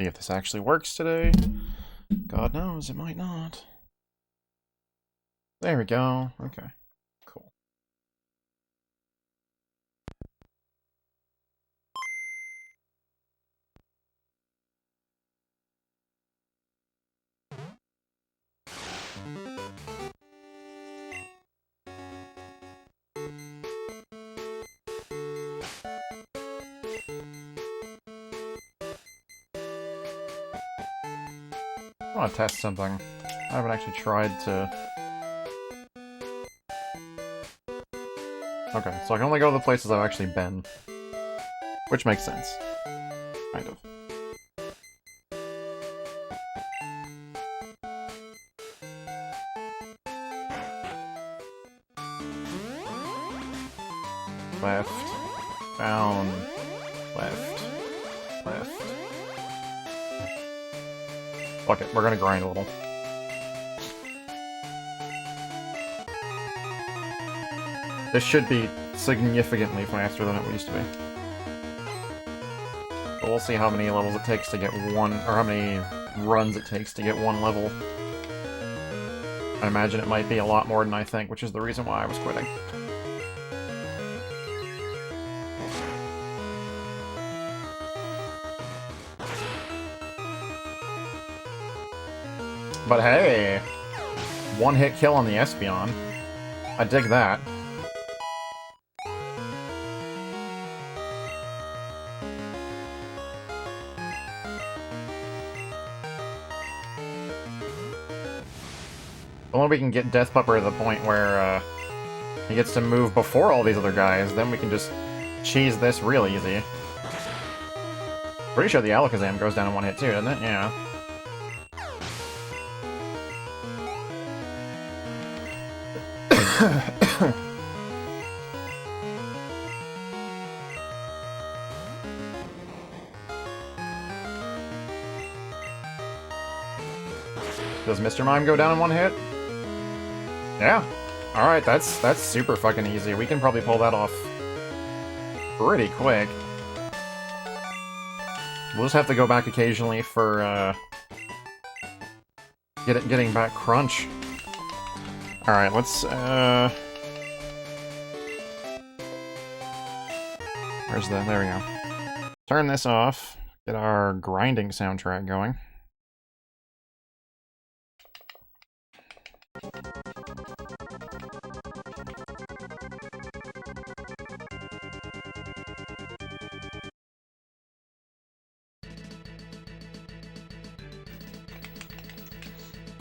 See if this actually works today. God knows, it might not. There we go. Okay, cool. I want to test something. I haven't actually tried to... Okay, so I can only go to the places I've actually been. Which makes sense. Kind of. Left. Down. Left. Left. Fuck it, we're gonna grind a little. This should be significantly faster than it used to be. But we'll see how many levels it takes to get one, or how many runs it takes to get one level. I imagine it might be a lot more than I think, which is the reason why I was quitting. But hey! One-hit kill on the Espeon. I dig that. Only we can get Death Pupper to the point where he gets to move before all these other guys, then we can just cheese this real easy. Pretty sure the Alakazam goes down in one hit too, doesn't it? Yeah. Does Mr. Mime go down in one hit? Yeah. Alright, that's super fucking easy. We can probably pull that off pretty quick. We'll just have to go back occasionally for getting back Crunch. Alright, let's where's the... there we go. Turn this off. Get our grinding soundtrack going.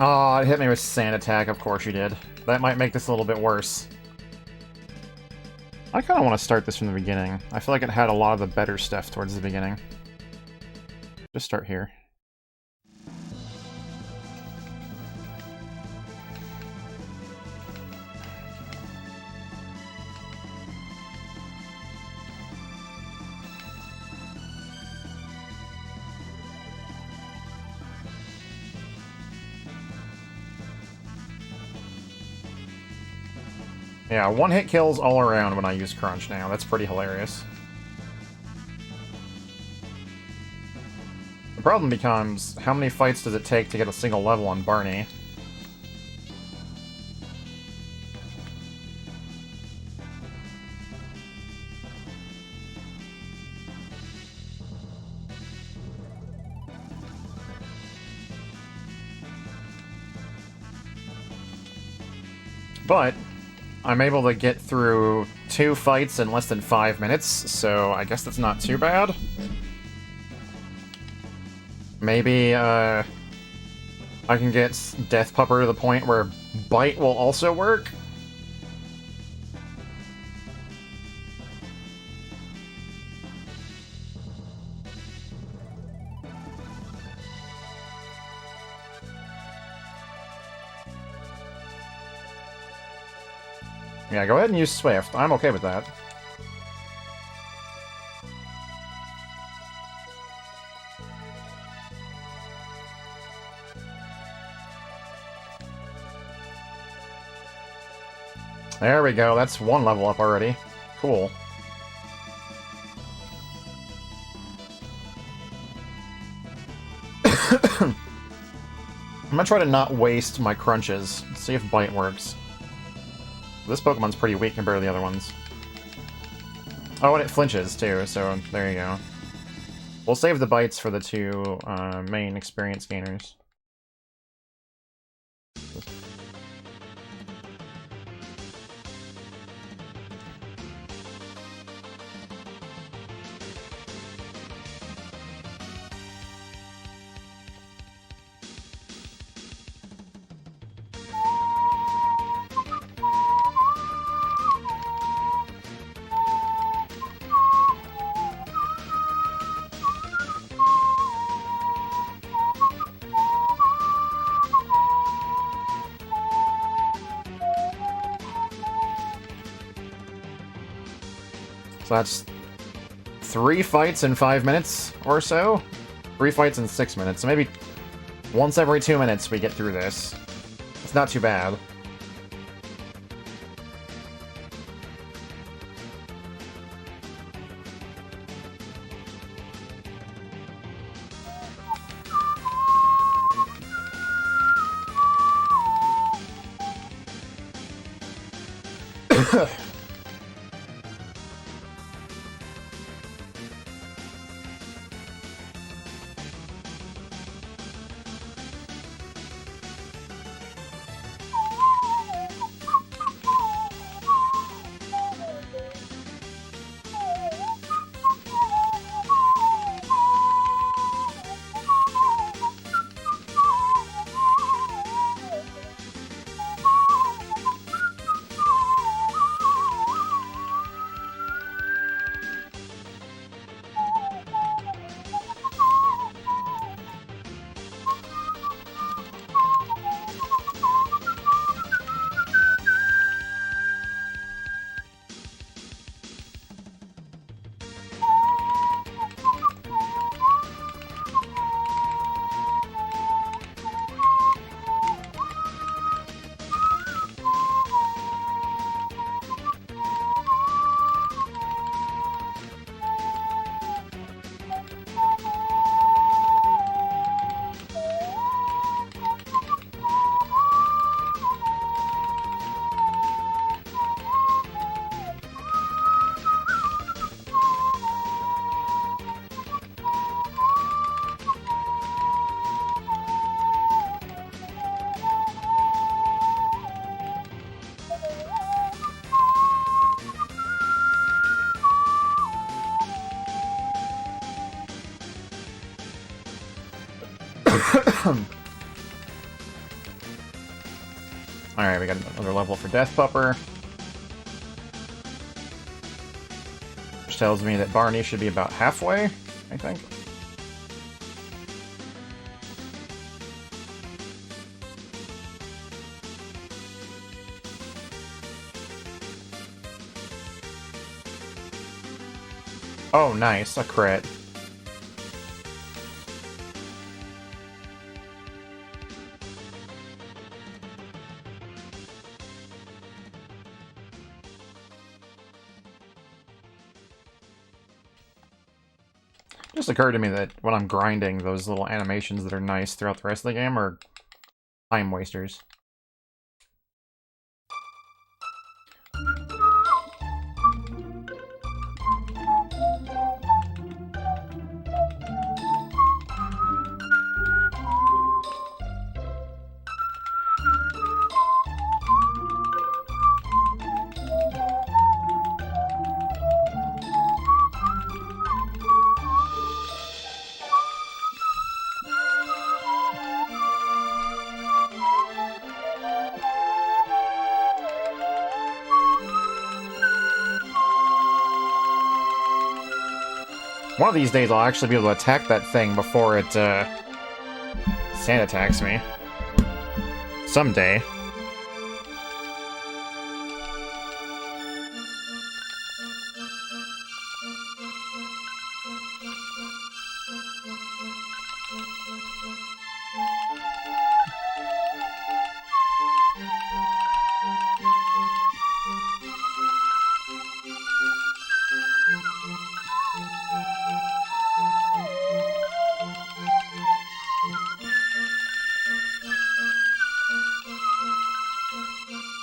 Oh, it hit me with Sand Attack, of course you did. That might make this a little bit worse. I kind of want to start this from the beginning. I feel like it had a lot of the better stuff towards the beginning. Just start here. Yeah, one-hit kills all around when I use Crunch now. That's pretty hilarious. The problem becomes, how many fights does it take to get a single level on Barney? But I'm able to get through 2 fights in less than 5 minutes, so I guess that's not too bad. Maybe, I can get Death Pupper to the point where Bite will also work? Yeah, go ahead and use Swift. I'm okay with that. There we go, that's 1 level up already. Cool. I'm gonna try to not waste my crunches. See if Bite works. This Pokemon's pretty weak compared to the other ones. Oh, and it flinches, too, so there you go. We'll save the bites for the two main experience gainers. So that's 3 fights in 5 minutes or so? 3 fights in 6 minutes. So maybe once every 2 minutes we get through this. It's not too bad. Alright, we got another level for Death Pupper. Which tells me that Barney should be about halfway, I think. Oh, nice, a crit. It just occurred to me that when I'm grinding, those little animations that are nice throughout the rest of the game are time wasters. One of these days I'll actually be able to attack that thing before it, sand attacks me. Someday.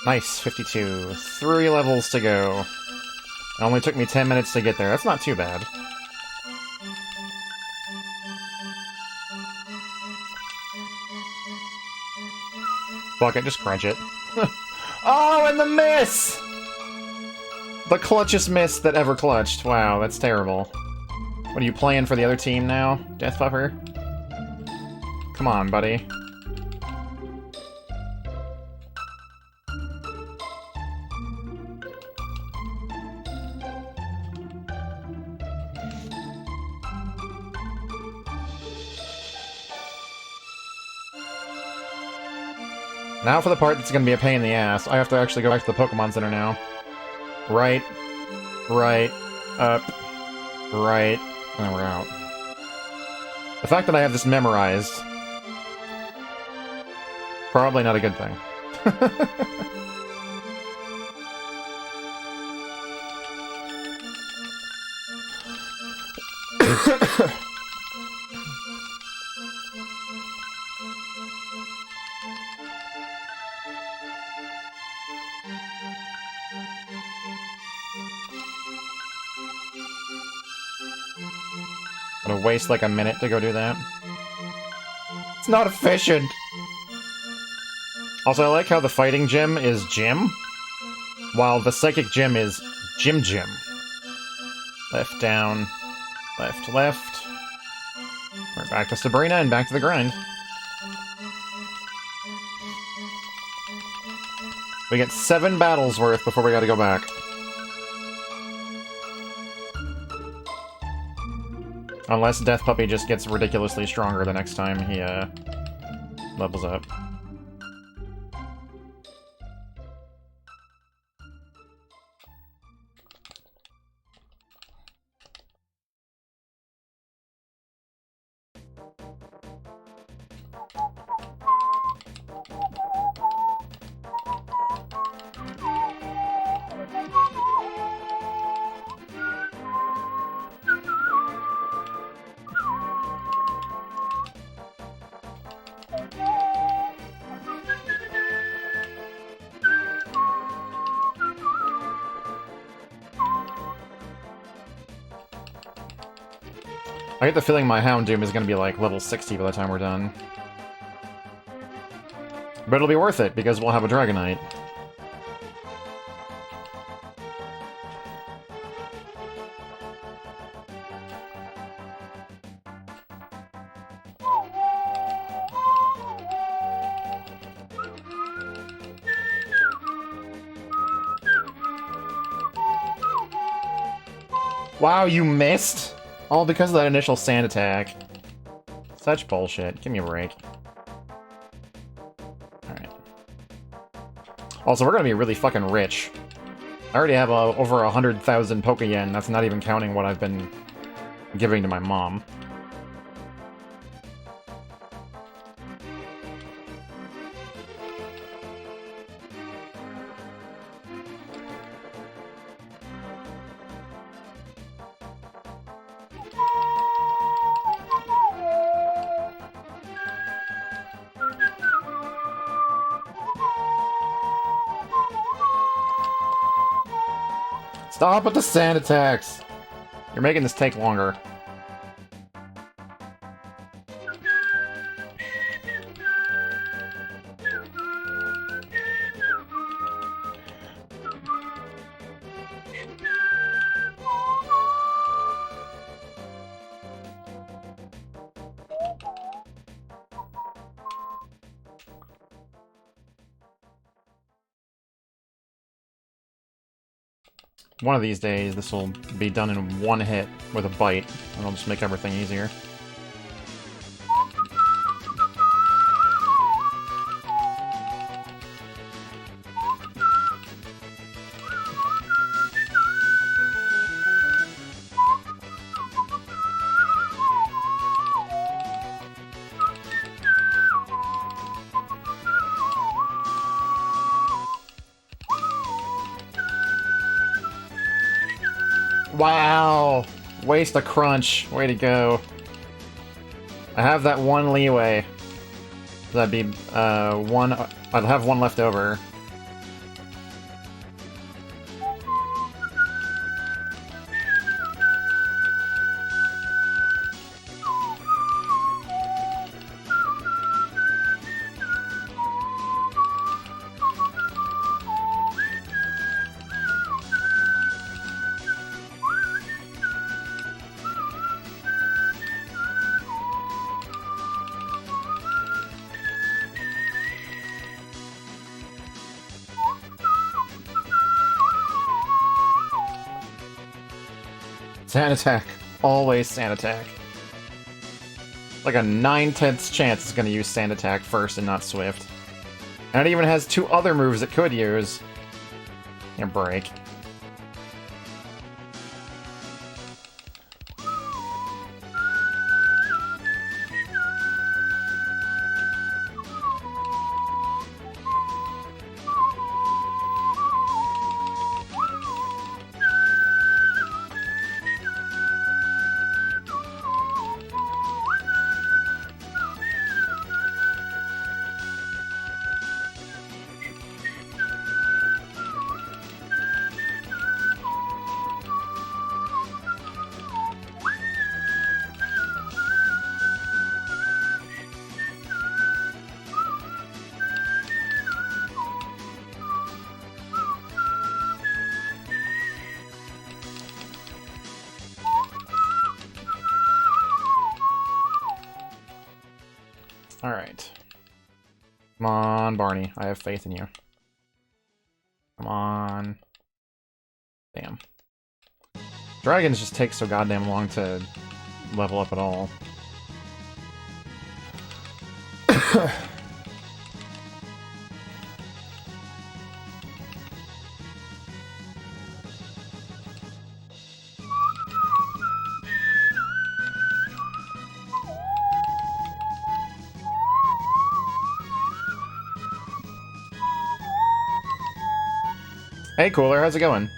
Nice, 52. 3 levels to go. It only took me 10 minutes to get there. That's not too bad. Fuck it, just crunch it. Oh, and the miss! The clutchest miss that ever clutched. Wow, that's terrible. What, are you playing for the other team now, Death Pupper? Come on, buddy. Now for the part that's gonna be a pain in the ass. I have to actually go back to the Pokemon Center now. Right, up, right, and then we're out. The fact that I have this memorized, probably not a good thing. Gonna waste like a minute to go do that. It's not efficient! Also, I like how the fighting gym is Gym, while the psychic gym is Gym Gym. Left, down, left, left. We're back to Sabrina and back to the grind. We get 7 battles worth before we gotta go back. Unless Death Puppy just gets ridiculously stronger the next time he, levels up. I get the feeling my Houndoom is going to be like level 60 by the time we're done. But it'll be worth it, because we'll have a Dragonite. Wow, you missed? All because of that initial sand attack. Such bullshit. Give me a break. Alright. Also, we're gonna be really fucking rich. I already have over 100,000 Pokeyen. That's not even counting what I've been giving to my mom. Stop with the sand attacks! You're making this take longer. One of these days, this will be done in one hit with a bite, and it'll just make everything easier. Wow! Waste a crunch. Way to go. I have that one leeway. That'd be, one... I'd have one left over. Sand attack. Always sand attack. Like a 9/10 chance it's gonna use sand attack first and not swift. And it even has 2 other moves it could use. Your break. Alright. Come on, Barney. I have faith in you. Come on. Damn. Dragons just take so goddamn long to level up at all. Hey, Cooler, how's it going?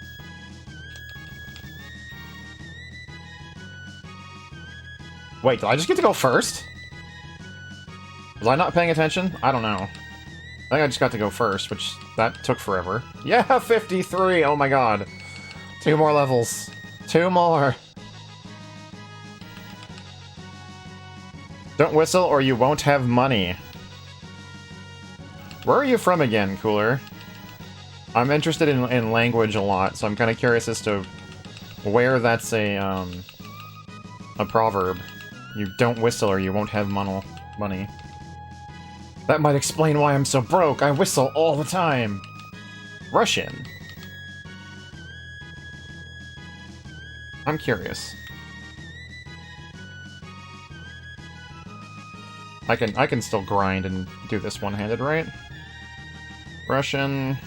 Wait, did I just get to go first? Was I not paying attention? I don't know. I think I just got to go first, which that took forever. Yeah, 53! Oh my god. 2 more levels. 2 more! Don't whistle or you won't have money. Where are you from again, Cooler? I'm interested in language a lot, so I'm kind of curious as to where that's a proverb. You don't whistle or you won't have money. That might explain why I'm so broke. I whistle all the time. Russian. I'm curious. I can still grind and do this one-handed, right? Russian...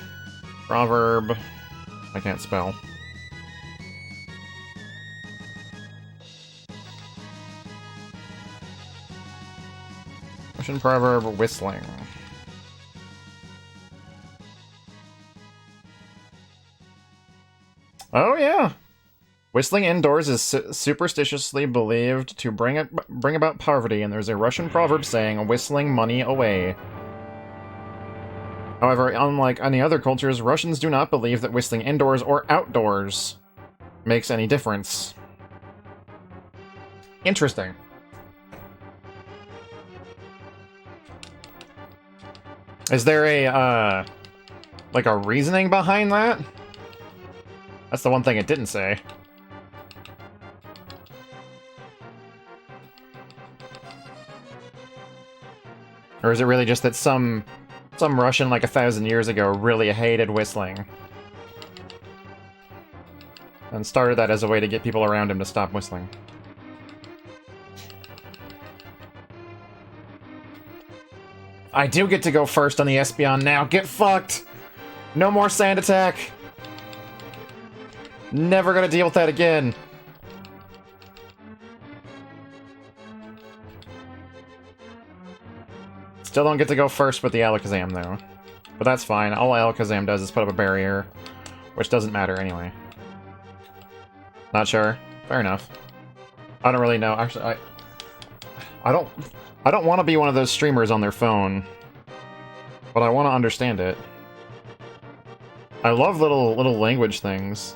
Proverb... I can't spell. Russian proverb, whistling. Oh yeah! Whistling indoors is superstitiously believed to bring about poverty, and there's a Russian proverb saying, whistling money away. However, unlike any other cultures, Russians do not believe that whistling indoors or outdoors makes any difference. Interesting. Is there a, like a reasoning behind that? That's the one thing it didn't say. Or is it really just that some Russian like 1,000 years ago really hated whistling? And started that as a way to get people around him to stop whistling. I do get to go first on the Espeon now. Get fucked! No more sand attack! Never gonna deal with that again. Still don't get to go first with the Alakazam, though. But that's fine. All Alakazam does is put up a barrier, which doesn't matter anyway. Not sure. Fair enough. I don't really know. Actually, I don't want to be one of those streamers on their phone, but I want to understand it. I love little language things.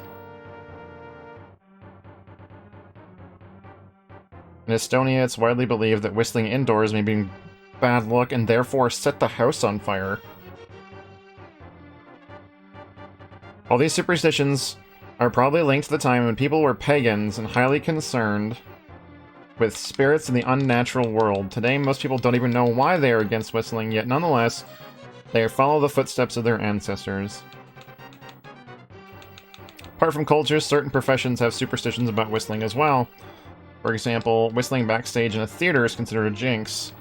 In Estonia, it's widely believed that whistling indoors may be bad luck and therefore set the house on fire. All these superstitions are probably linked to the time when people were pagans and highly concerned with spirits in the unnatural world. Today, most people don't even know why they are against whistling, yet nonetheless, they follow the footsteps of their ancestors. Apart from cultures, certain professions have superstitions about whistling as well. For example, whistling backstage in a theater is considered a jinx.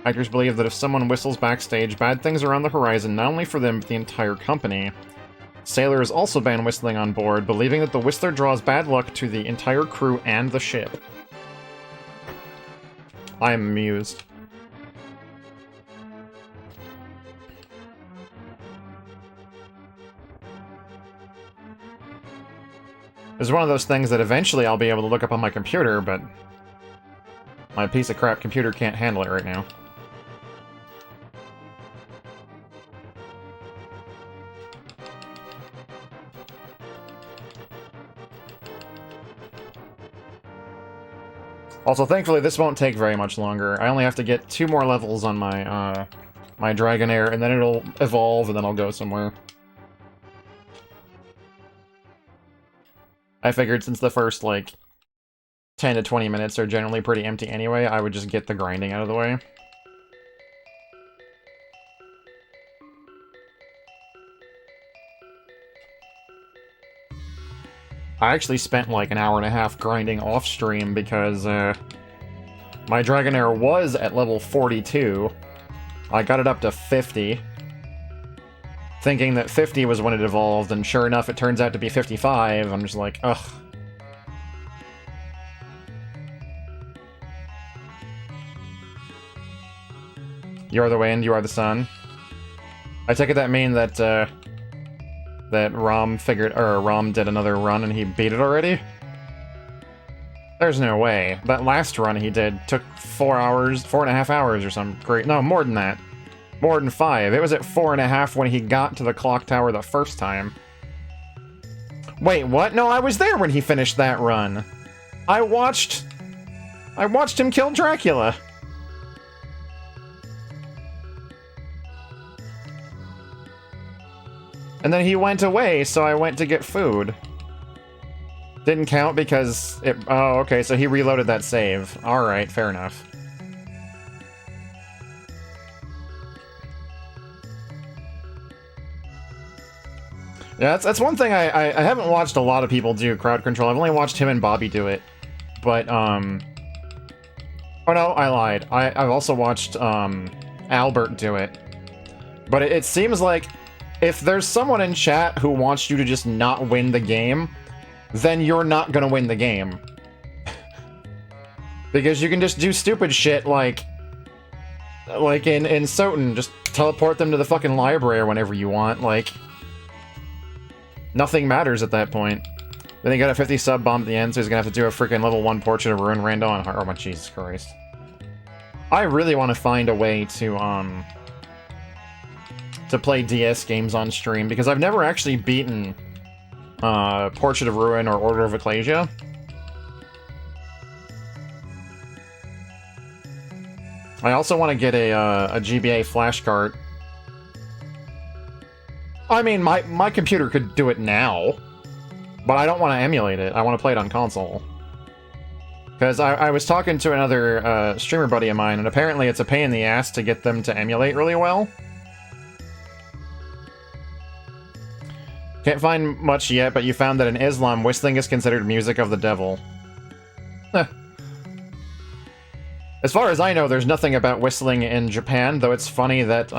Actors believe that if someone whistles backstage, bad things are on the horizon, not only for them, but the entire company. Sailors also ban whistling on board, believing that the whistler draws bad luck to the entire crew and the ship. I am amused. It's one of those things that eventually I'll be able to look up on my computer, but my piece of crap computer can't handle it right now. Also, thankfully, this won't take very much longer. I only have to get 2 more levels on my, my Dragonair, and then it'll evolve, and then I'll go somewhere. I figured since the first, like, 10 to 20 minutes are generally pretty empty anyway, I would just get the grinding out of the way. I actually spent like an hour and a half grinding off-stream because my Dragonair was at level 42. I got it up to 50. Thinking that 50 was when it evolved, and sure enough, it turns out to be 55. I'm just like, ugh. You are the wind, you are the sun. I take it that mean that, that Rom did another run and he beat it already? There's no way. That last run he did took 4.5 hours or something great. No, more than that. More than 5. It was at 4.5 when he got to the clock tower the first time. Wait, what? No, I was there when he finished that run. I watched him kill Dracula. And then he went away, so I went to get food. Didn't count because it... Oh, okay, so he reloaded that save. Alright, fair enough. Yeah, that's one thing I haven't watched a lot of people do, crowd control. I've only watched him and Bobby do it. But, Oh no, I lied. I've also watched, Albert do it. But it seems like if there's someone in chat who wants you to just not win the game, then you're not gonna win the game. Because you can just do stupid shit like in Soten, just teleport them to the fucking library whenever you want, like... Nothing matters at that point. Then he got a 50 sub bomb at the end, so he's gonna have to do a freaking level 1 Portrait of Ruin Randall on hard. Oh my Jesus Christ. I really want to find a way to play DS games on stream, because I've never actually beaten Portrait of Ruin or Order of Ecclesia. I also want to get a GBA flash cart. I mean, my computer could do it now, but I don't want to emulate it. I want to play it on console. Because I was talking to another streamer buddy of mine, and apparently it's a pain in the ass to get them to emulate really well. Can't find much yet, but you found that in Islam, whistling is considered music of the devil. As far as I know, there's nothing about whistling in Japan, though it's funny that,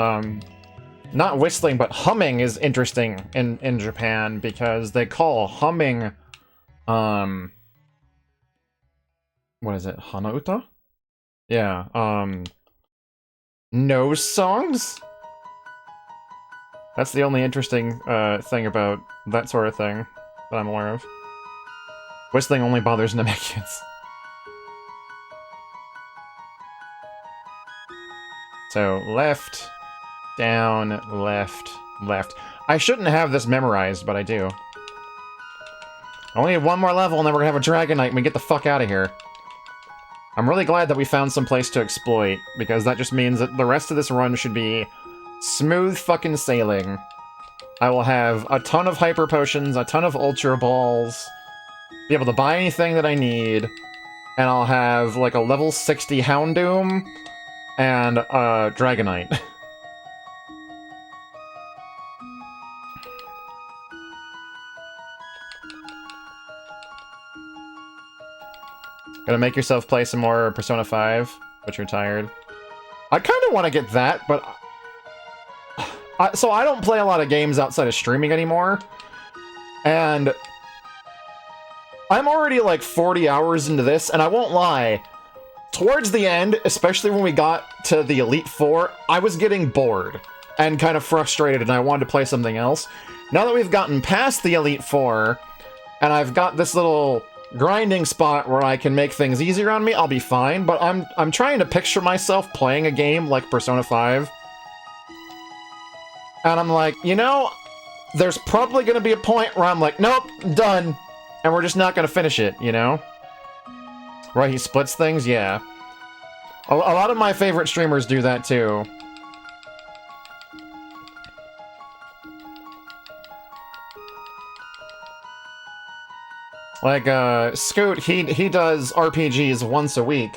not whistling, but humming is interesting in Japan, because they call humming, what is it, Hanauta? Yeah, nose songs? That's the only interesting, thing about that sort of thing that I'm aware of. Whistling only bothers Namekians. So, left... down, left, left. I shouldn't have this memorized, but I do. I only need 1 more level, and then we're gonna have a Dragonite, and we get the fuck out of here. I'm really glad that we found some place to exploit, because that just means that the rest of this run should be smooth fucking sailing. I will have a ton of Hyper Potions, a ton of Ultra Balls, be able to buy anything that I need, and I'll have, like, a level 60 Houndoom, and a Dragonite. Gonna make yourself play some more Persona 5, but you're tired. I kind of want to get that, but... so I don't play a lot of games outside of streaming anymore. And... I'm already like 40 hours into this, and I won't lie. Towards the end, especially when we got to the Elite Four, I was getting bored and kind of frustrated, and I wanted to play something else. Now that we've gotten past the Elite Four, and I've got this little grinding spot where I can make things easier on me, I'll be fine, but I'm trying to picture myself playing a game like Persona 5. And I'm like, you know, there's probably going to be a point where I'm like, nope, done. And we're just not going to finish it, you know? Right, he splits things? Yeah. A lot of my favorite streamers do that, too. Like, Scoot, he does RPGs once a week.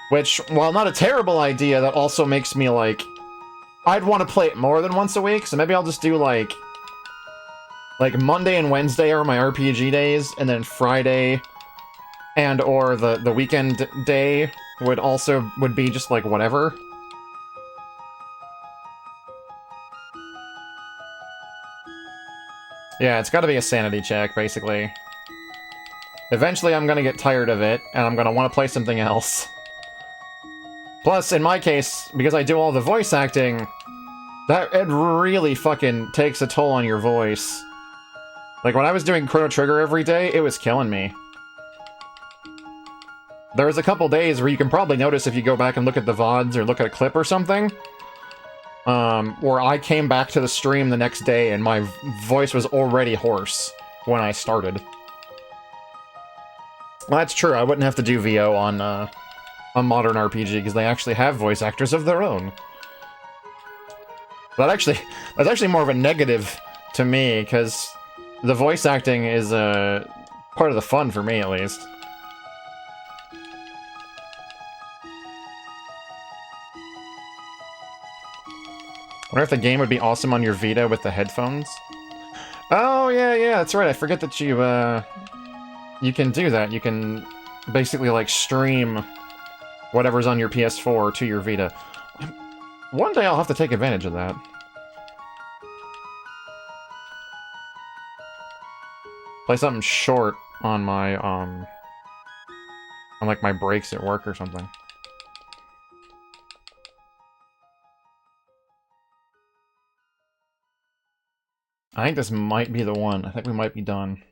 Which, while not a terrible idea, that also makes me, like... I'd want to play it more than once a week, so maybe I'll just do, like Monday and Wednesday are my RPG days, and then Friday and or the weekend day would be just like whatever. Yeah, it's gotta be a sanity check, basically. Eventually I'm gonna get tired of it, and I'm gonna want to play something else. Plus, in my case, because I do all the voice acting, it really fucking takes a toll on your voice. Like, when I was doing Chrono Trigger every day, it was killing me. There was a couple days where you can probably notice if you go back and look at the VODs or look at a clip or something, where I came back to the stream the next day and my voice was already hoarse when I started. Well, that's true. I wouldn't have to do VO on a modern RPG because they actually have voice actors of their own. That's actually more of a negative to me because the voice acting is part of the fun for me, at least. I wonder if the game would be awesome on your Vita with the headphones. Oh, yeah, that's right. I forget that you can do that. You can basically, like, stream whatever's on your PS4 to your Vita. One day I'll have to take advantage of that. Play something short on my, on, like, my breaks at work or something. I think this might be the one. I think we might be done.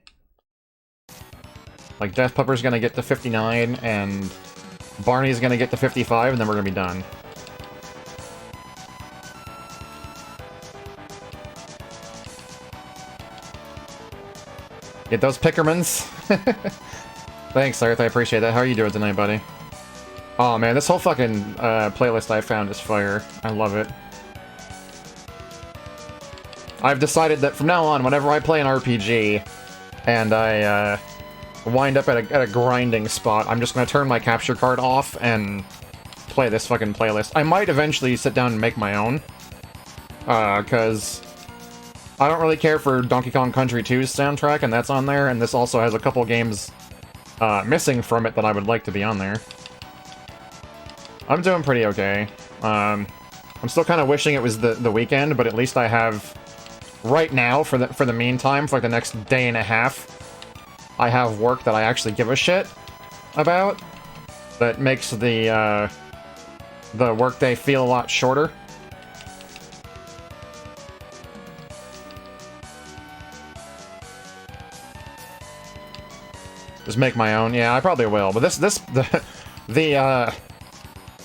Like, Death Pupper's gonna get to 59, and Barney's gonna get to 55, and then we're gonna be done. Get those Pickermans. Thanks, Arth, I appreciate that. How are you doing tonight, buddy? Oh man, this whole fucking playlist I found is fire. I love it. I've decided that from now on, whenever I play an RPG, and I wind up at a grinding spot, I'm just gonna turn my capture card off and play this fucking playlist. I might eventually sit down and make my own, because I don't really care for Donkey Kong Country 2's soundtrack, and that's on there, and this also has a couple games missing from it that I would like to be on there. I'm doing pretty okay. I'm still kind of wishing it was the weekend, but at least I have, right now, for the meantime, for like the next day and a half, I have work that I actually give a shit about, that makes the workday feel a lot shorter. Just make my own. Yeah, I probably will. But the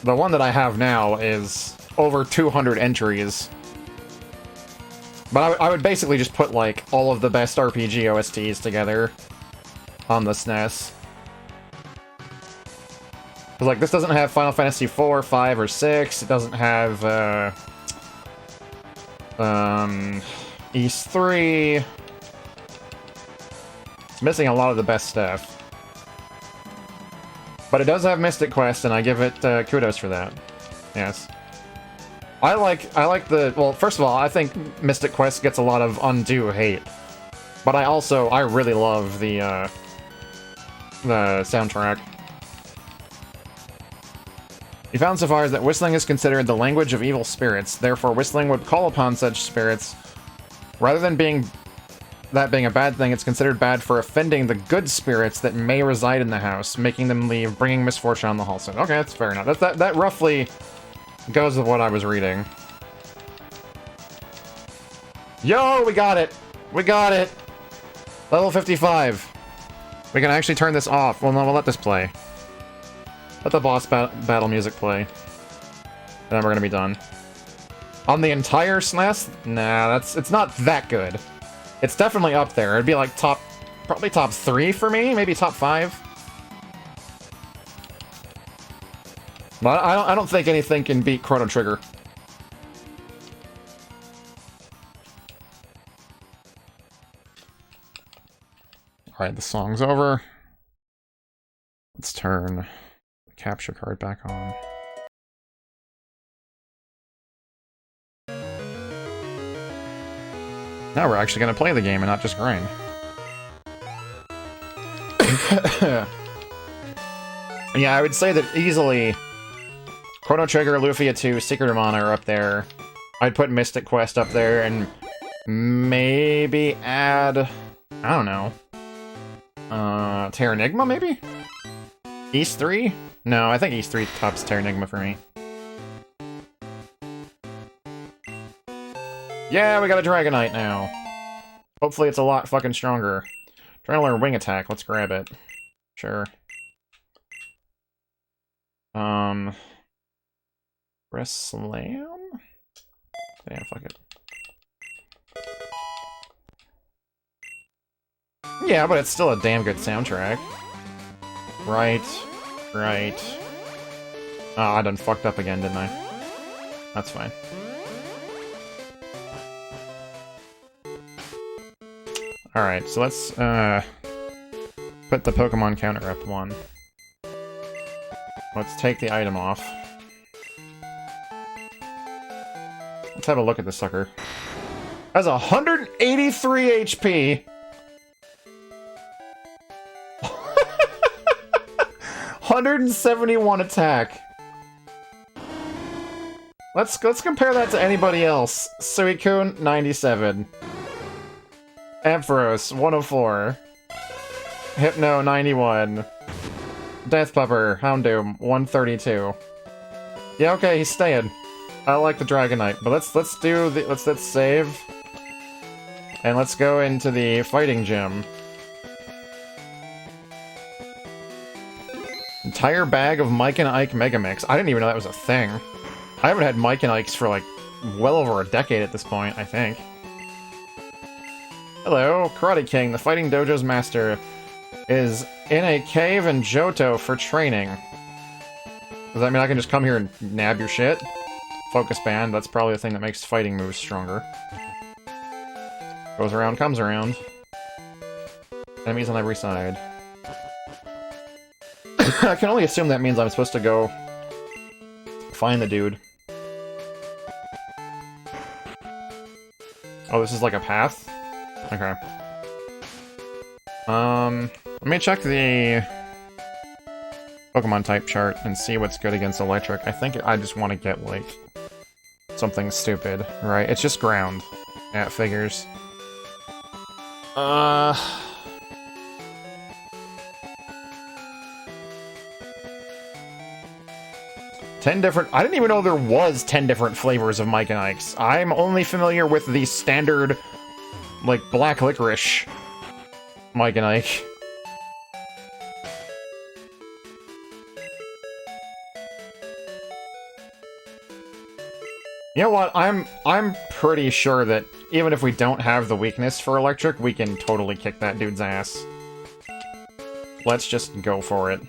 one that I have now is over 200 entries. But I would basically just put, like, all of the best RPG OSTs together on the SNES. Because, like, this doesn't have Final Fantasy 4, 5, or 6. It doesn't have, Ys 3. It's missing a lot of the best stuff. But it does have Mystic Quest, and I give it kudos for that. Yes. I like the... Well, first of all, I think Mystic Quest gets a lot of undue hate. But I really love the soundtrack. We found so far is that whistling is considered the language of evil spirits. Therefore, whistling would call upon such spirits. Rather than being a bad thing, it's considered bad for offending the good spirits that may reside in the house, making them leave, bringing misfortune on the whole set. Okay, that's fair enough. That roughly goes with what I was reading. Yo, we got it! We got it! Level 55. We can actually turn this off. Well, no, we'll let this play. Let the boss battle music play. And then we're gonna be done. On the entire SNES? Nah, it's not that good. It's definitely up there. It'd be like probably top 3 for me, maybe top 5. But I don't think anything can beat Chrono Trigger. Alright, the song's over. Let's turn the capture card back on. Now we're actually gonna play the game and not just grind. Yeah, I would say that easily Chrono Trigger, Lufia 2, Secret of Mana are up there. I'd put Mystic Quest up there and maybe add, I don't know, Terranigma maybe? East 3? No, I think East 3 tops Terranigma for me. Yeah, we got a Dragonite now. Hopefully it's a lot fucking stronger. Trying to learn Wing Attack. Let's grab it. Sure. Press Slam? Yeah, fuck it. Yeah, but it's still a damn good soundtrack. Right. Oh, I done fucked up again, didn't I? That's fine. Alright, so let's, put the Pokemon counter up 1. Let's take the item off. Let's have a look at this sucker. Has 183 HP! 171 attack! Let's compare that to anybody else. Suicune, 97. Ampharos, 104. Hypno, 91. Deathpupper, Houndoom, 132. Yeah, okay, he's staying. I like the Dragonite, but let's save. And let's go into the fighting gym. Entire bag of Mike and Ike Megamix. I didn't even know that was a thing. I haven't had Mike and Ike's for like well over a decade at this point, I think. Hello, Karate King, the Fighting Dojo's master, is in a cave in Johto for training. Does that mean I can just come here and nab your shit? Focus Band, that's probably the thing that makes fighting moves stronger. Goes around, comes around. Enemies on every side. I can only assume that means I'm supposed to go find the dude. Oh, this is like a path? Okay. Let me check the Pokemon type chart and see what's good against electric. I think I just want to get, like, something stupid, right? It's just ground. Yeah, it figures. 10 different... I didn't even know there was 10 different flavors of Mike and Ike's. I'm only familiar with the standard, like, black licorice Mike and Ike. You know what? I'm pretty sure that even if we don't have the weakness for electric, we can totally kick that dude's ass. Let's just go for it.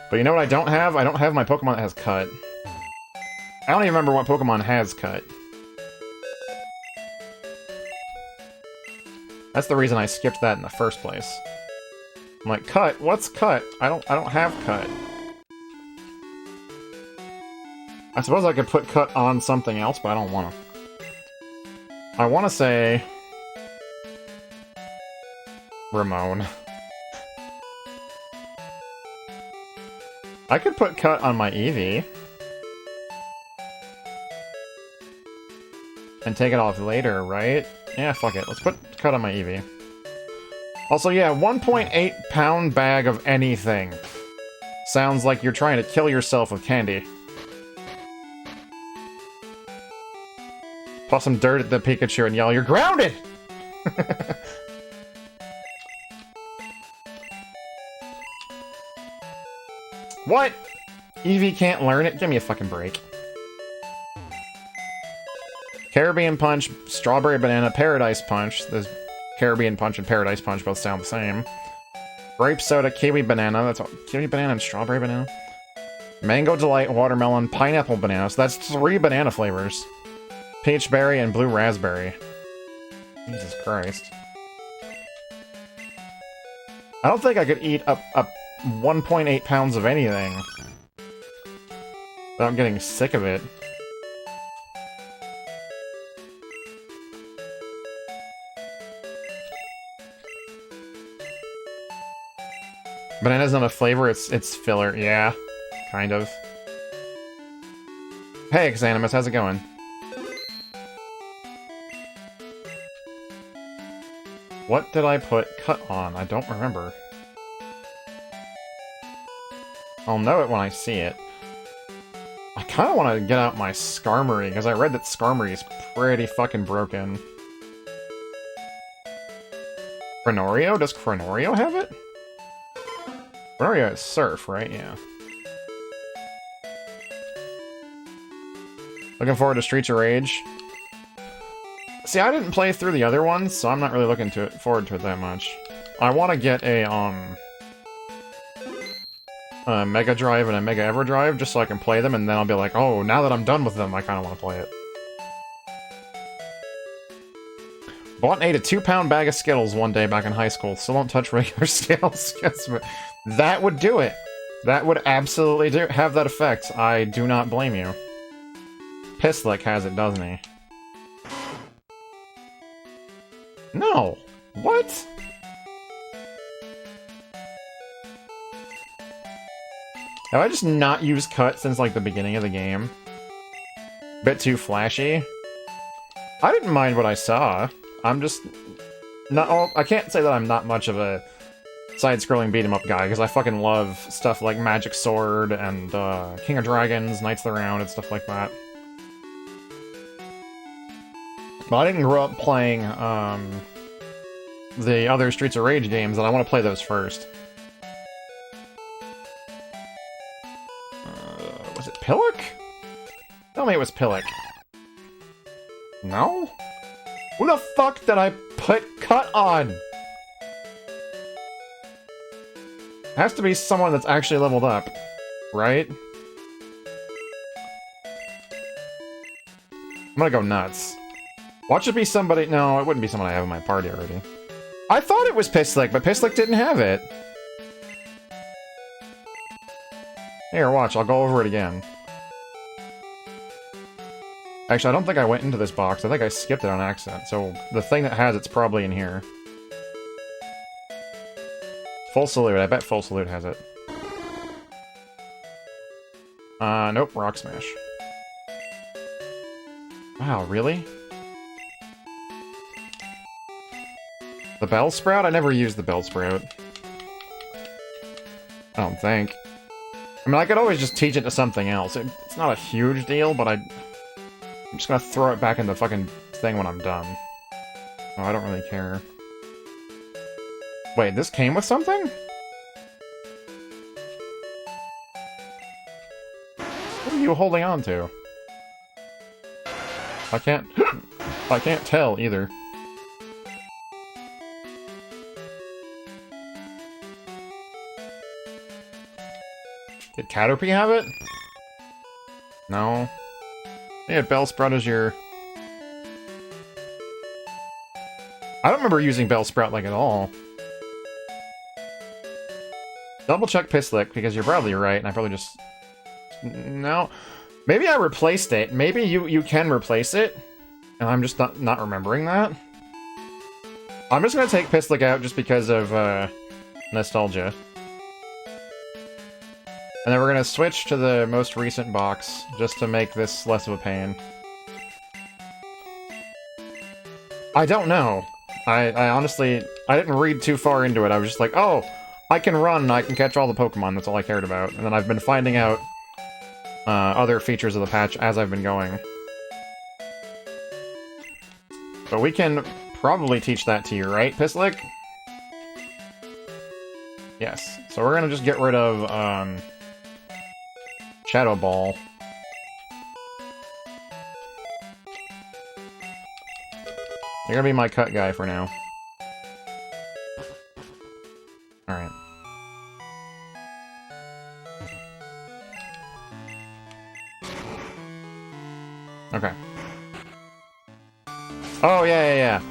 But you know what I don't have? I don't have my Pokemon that has Cut. I don't even remember what Pokemon has Cut. That's the reason I skipped that in the first place. I'm like, Cut? What's Cut? I don't have Cut. I suppose I could put Cut on something else, but I don't want to. I want to say... Ramon. I could put cut on my Eevee. And take it off later, right? Yeah, fuck it. Let's put cut on my Eevee. Also, yeah, 1.8 pound bag of anything. Sounds like you're trying to kill yourself with candy. Toss some dirt at the Pikachu and yell, "You're grounded!" What? Eevee can't learn it? Give me a fucking break. Caribbean Punch, Strawberry Banana, Paradise Punch. The Caribbean Punch and Paradise Punch both sound the same. Grape Soda, Kiwi Banana. That's all. Kiwi Banana and Strawberry Banana. Mango Delight, Watermelon, Pineapple Banana. So that's 3 banana flavors. Peach Berry and Blue Raspberry. Jesus Christ. I don't think I could eat up 1.8 pounds of anything without getting sick of it. Banana's not a flavor, it's filler. Yeah, kind of. Hey, Xanimus, how's it going? What did I put cut on? I don't remember. I'll know it when I see it. I kind of want to get out my Skarmory, because I read that Skarmory is pretty fucking broken. Crenorio? Does Crenorio have it? Crenorio is Surf, right? Yeah. Looking forward to Streets of Rage. See, I didn't play through the other ones, so I'm not really looking forward to it that much. I want to get a Mega Drive and a Mega Everdrive just so I can play them, and then I'll be like, oh, now that I'm done with them, I kind of want to play it. Bought and ate a 2-pound bag of Skittles one day back in high school. Still don't touch regular Skittles. That would do it. That would absolutely have that effect. I do not blame you. Pisslick has it, doesn't he? No. What? Have I just not used cut since, like, the beginning of the game? Bit too flashy? I didn't mind what I saw. I'm just... not. Oh, I can't say that I'm not much of a side-scrolling beat-em-up guy, because I fucking love stuff like Magic Sword and King of Dragons, Knights of the Round, and stuff like that. But I didn't grow up playing the other Streets of Rage games, and I want to play those first. Was it Pillock? Tell me it was Pillock. No? Who the fuck did I put cut on? Has to be someone that's actually leveled up, right? I'm gonna go nuts. Watch it be somebody... No, it wouldn't be someone I have in my party already. I thought it was Pisslick, but Pisslick didn't have it. Here, watch, I'll go over it again. Actually, I don't think I went into this box. I think I skipped it on accident, so the thing that has it's probably in here. Full Salute. I bet Full Salute has it. Nope, Rock Smash. Wow, really? The Bellsprout? I never used the Bellsprout. I don't think. I mean, I could always just teach it to something else. It's not a huge deal, but I'm just gonna throw it back in the fucking thing when I'm done. Oh, I don't really care. Wait, this came with something? What are you holding on to? I can't tell either. Did Caterpie have it? No. Yeah, Bellsprout is your... I don't remember using Bellsprout, like, at all. Double check Pisslick, because you're probably right, and I probably just... No. Maybe I replaced it. Maybe you can replace it, and I'm just not remembering that. I'm just gonna take Pisslick out just because of, nostalgia. And then we're gonna switch to the most recent box, just to make this less of a pain. I don't know. I honestly, I didn't read too far into it. I was just like, oh, I can run, I can catch all the Pokemon, that's all I cared about. And then I've been finding out other features of the patch as I've been going. But we can probably teach that to you, right, Pisslick? Yes. So we're gonna just get rid of, Shadow Ball. You're gonna be my cut guy for now. Alright. Okay. Oh, yeah.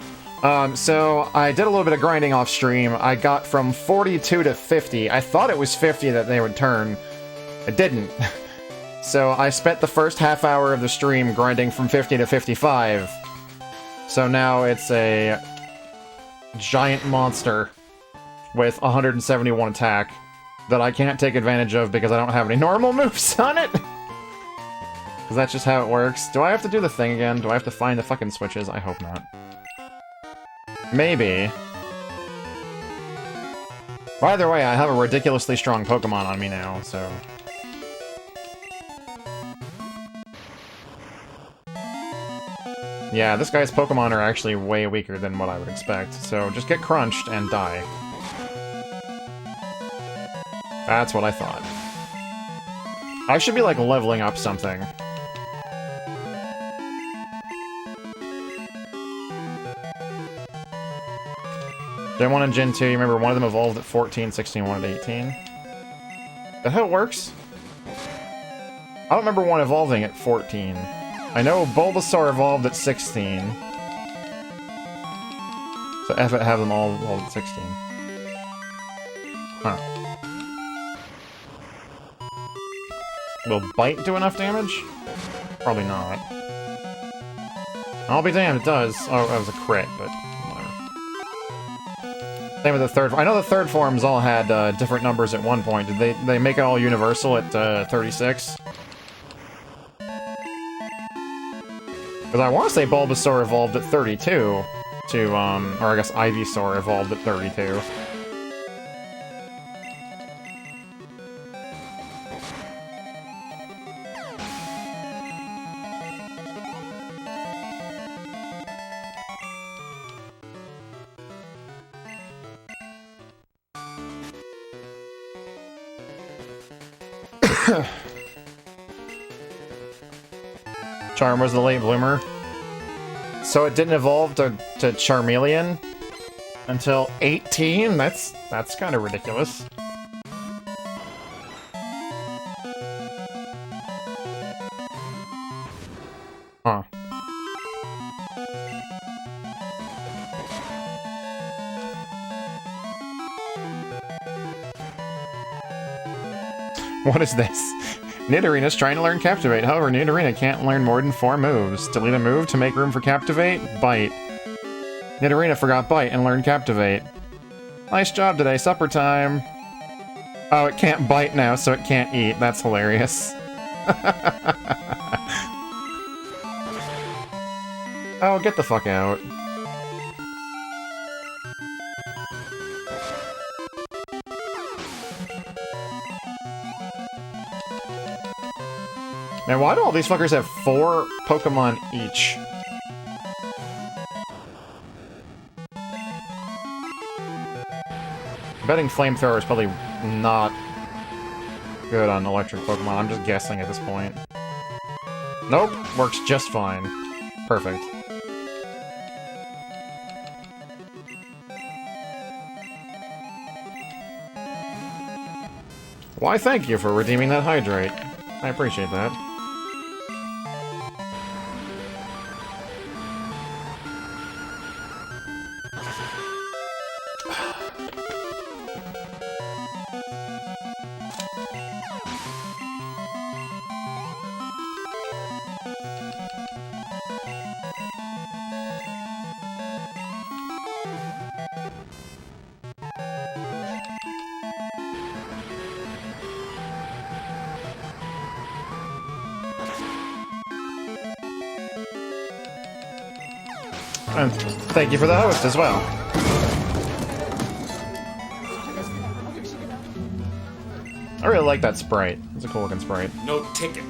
So I did a little bit of grinding off stream. I got from 42 to 50. I thought it was 50 that they would turn. It didn't. So I spent the first half hour of the stream grinding from 50 to 55. So now it's a giant monster with 171 attack that I can't take advantage of because I don't have any normal moves on it. Because that's just how it works. Do I have to do the thing again? Do I have to find the fucking switches? I hope not. Maybe. But either way, I have a ridiculously strong Pokemon on me now, so... Yeah, this guy's Pokemon are actually way weaker than what I would expect, so just get crunched and die. That's what I thought. I should be, like, leveling up something. Gen 1 and Gen 2, you remember one of them evolved at 14, 16, one at 18? That how it works? I don't remember one evolving at 14. I know Bulbasaur evolved at 16. So F it, have them all evolved at 16. Huh. Will Bite do enough damage? Probably not. I'll be damned, it does. Oh, that was a crit, but whatever. Same with the third. I know the third forms all had different numbers at one point. Did they make it all universal at 36? Because I want to say Bulbasaur evolved at 32 to, or I guess Ivysaur evolved at 32. Charm was the late bloomer. So it didn't evolve to Charmeleon until 18? That's kind of ridiculous. Huh. What is this? Nidorina's trying to learn Captivate. However, Nidorina can't learn more than 4 moves. Delete a move to make room for Captivate? Bite. Nidorina forgot Bite and learned Captivate. Nice job today, supper time. Oh, it can't bite now, so it can't eat. That's hilarious. Oh, get the fuck out. Man, why do all these fuckers have 4 Pokemon each? I'm betting Flamethrower is probably not good on electric Pokemon. I'm just guessing at this point. Nope, works just fine. Perfect. Why, thank you for redeeming that Hydrate. I appreciate that. And thank you for the host as well. I really like that sprite. It's a cool looking sprite. No ticket.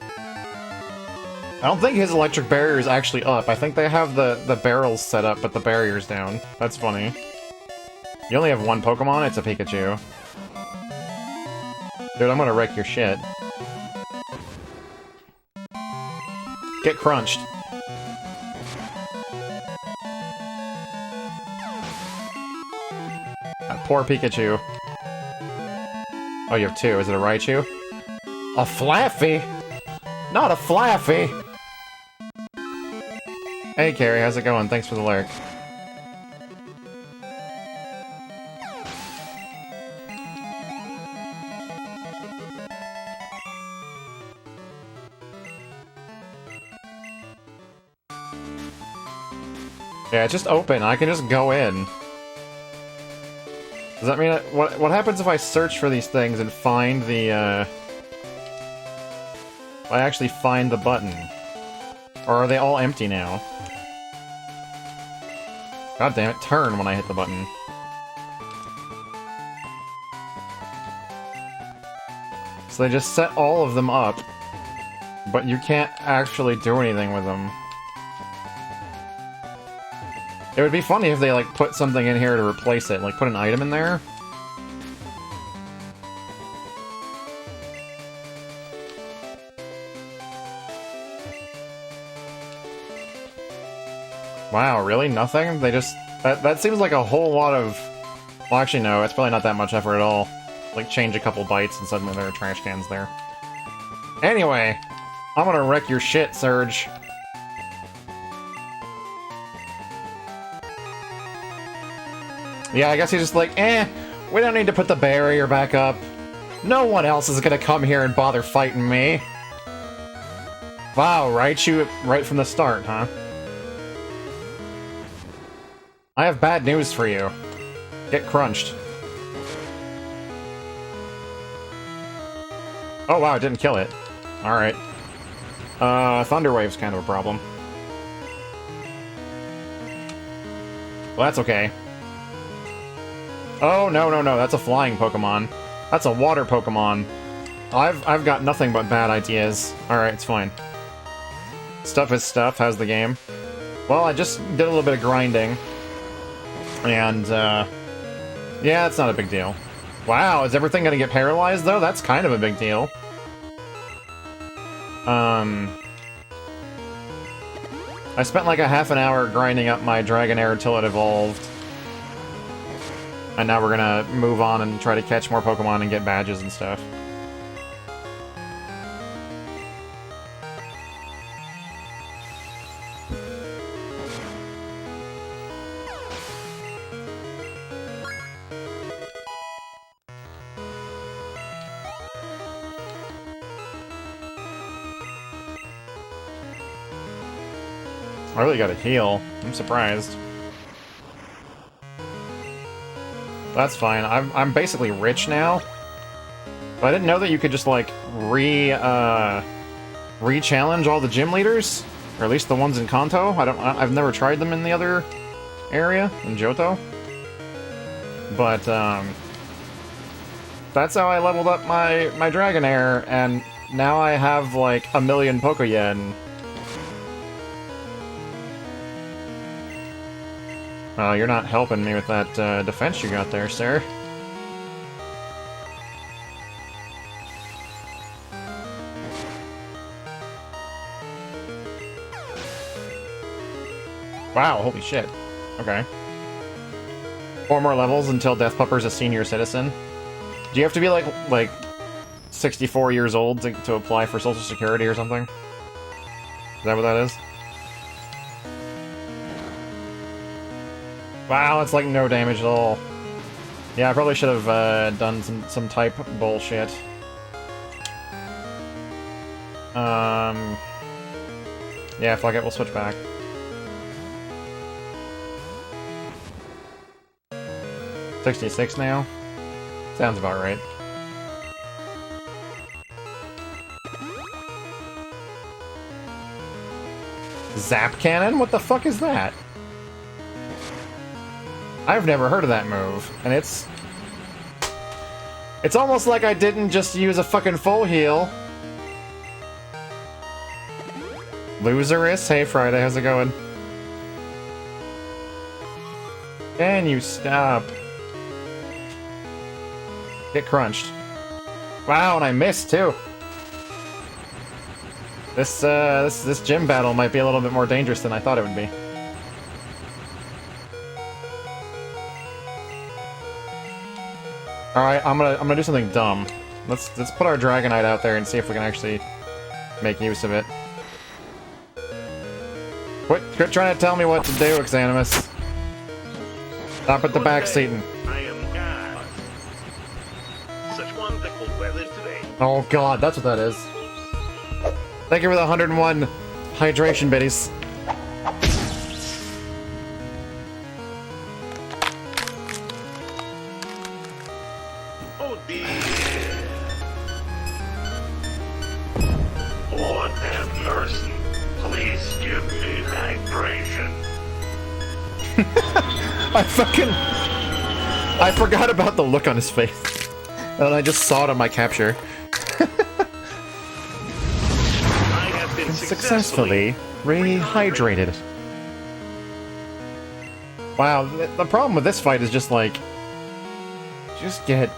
I don't think his electric barrier is actually up. I think they have the barrels set up, but the barrier's down. That's funny. You only have one Pokemon? It's a Pikachu. Dude, I'm gonna wreck your shit. Get crunched. That poor Pikachu. Oh, you have two. Is it a Raichu? A Flaffy? Not a Flaffy! Hey, Carrie, how's it going? Thanks for the lurk. Yeah, it's just open. I can just go in. Does that mean... What happens if I search for these things and find the, I actually find the button? Or are they all empty now? God damn it, turn when I hit the button. So they just set all of them up, but you can't actually do anything with them. It would be funny if they, like, put something in here to replace it, like, put an item in there. Wow, really? Nothing? They just... That seems like a whole lot of... Well, actually, no, it's probably not that much effort at all. Like, change a couple bytes and suddenly there are trash cans there. Anyway, I'm gonna wreck your shit, Surge. Yeah, I guess he's just like, we don't need to put the barrier back up. No one else is gonna come here and bother fighting me. Wow, Raichu right from the start, huh? I have bad news for you. Get crunched. Oh wow, it didn't kill it. Alright. Thunder Wave's kind of a problem. Well, that's okay. Oh, no, that's a flying Pokemon. That's a water Pokemon. I've got nothing but bad ideas. Alright, it's fine. Stuff is stuff. How's the game? Well, I just did a little bit of grinding. And, yeah, it's not a big deal. Wow, is everything gonna get paralyzed, though? That's kind of a big deal. I spent like a half an hour grinding up my Dragonair until it evolved. And now we're gonna move on and try to catch more Pokemon and get badges and stuff. I really gotta heal. I'm surprised. That's fine. I'm basically rich now. But I didn't know that you could just like re-challenge all the gym leaders, or at least the ones in Kanto. I've never tried them in the other area in Johto. But that's how I leveled up my Dragonair, and now I have like 1,000,000 Pokéyen. You're not helping me with that defense you got there, sir. Wow, holy shit. Okay. 4 more levels until Death Pupper's a senior citizen. Do you have to be like 64 years old to apply for Social Security or something? Is that what that is? Wow, it's like no damage at all. Yeah, I probably should have done some type bullshit. Yeah, fuck it, we'll switch back. $66 now? Sounds about right. Zap Cannon? What the fuck is that? I've never heard of that move, and it's almost like I didn't just use a fucking full heal. Loserous? Hey Friday, how's it going? Can you stop? Get crunched. Wow, and I missed too. This gym battle might be a little bit more dangerous than I thought it would be. Alright, I'm gonna do something dumb. Let's put our Dragonite out there and see if we can actually make use of it. Quit trying to tell me what to do, Xanimus. Stop at the back seating. I am God. Such wonderful weather today. Oh god, that's what that is. Thank you for the 101 hydration biddies. Oh dear. Lord have mercy. Please give me hydration. I forgot about the look on his face. And I just saw it on my capture. I have been Successfully rehydrated. Wow, the problem with this fight is just like... just get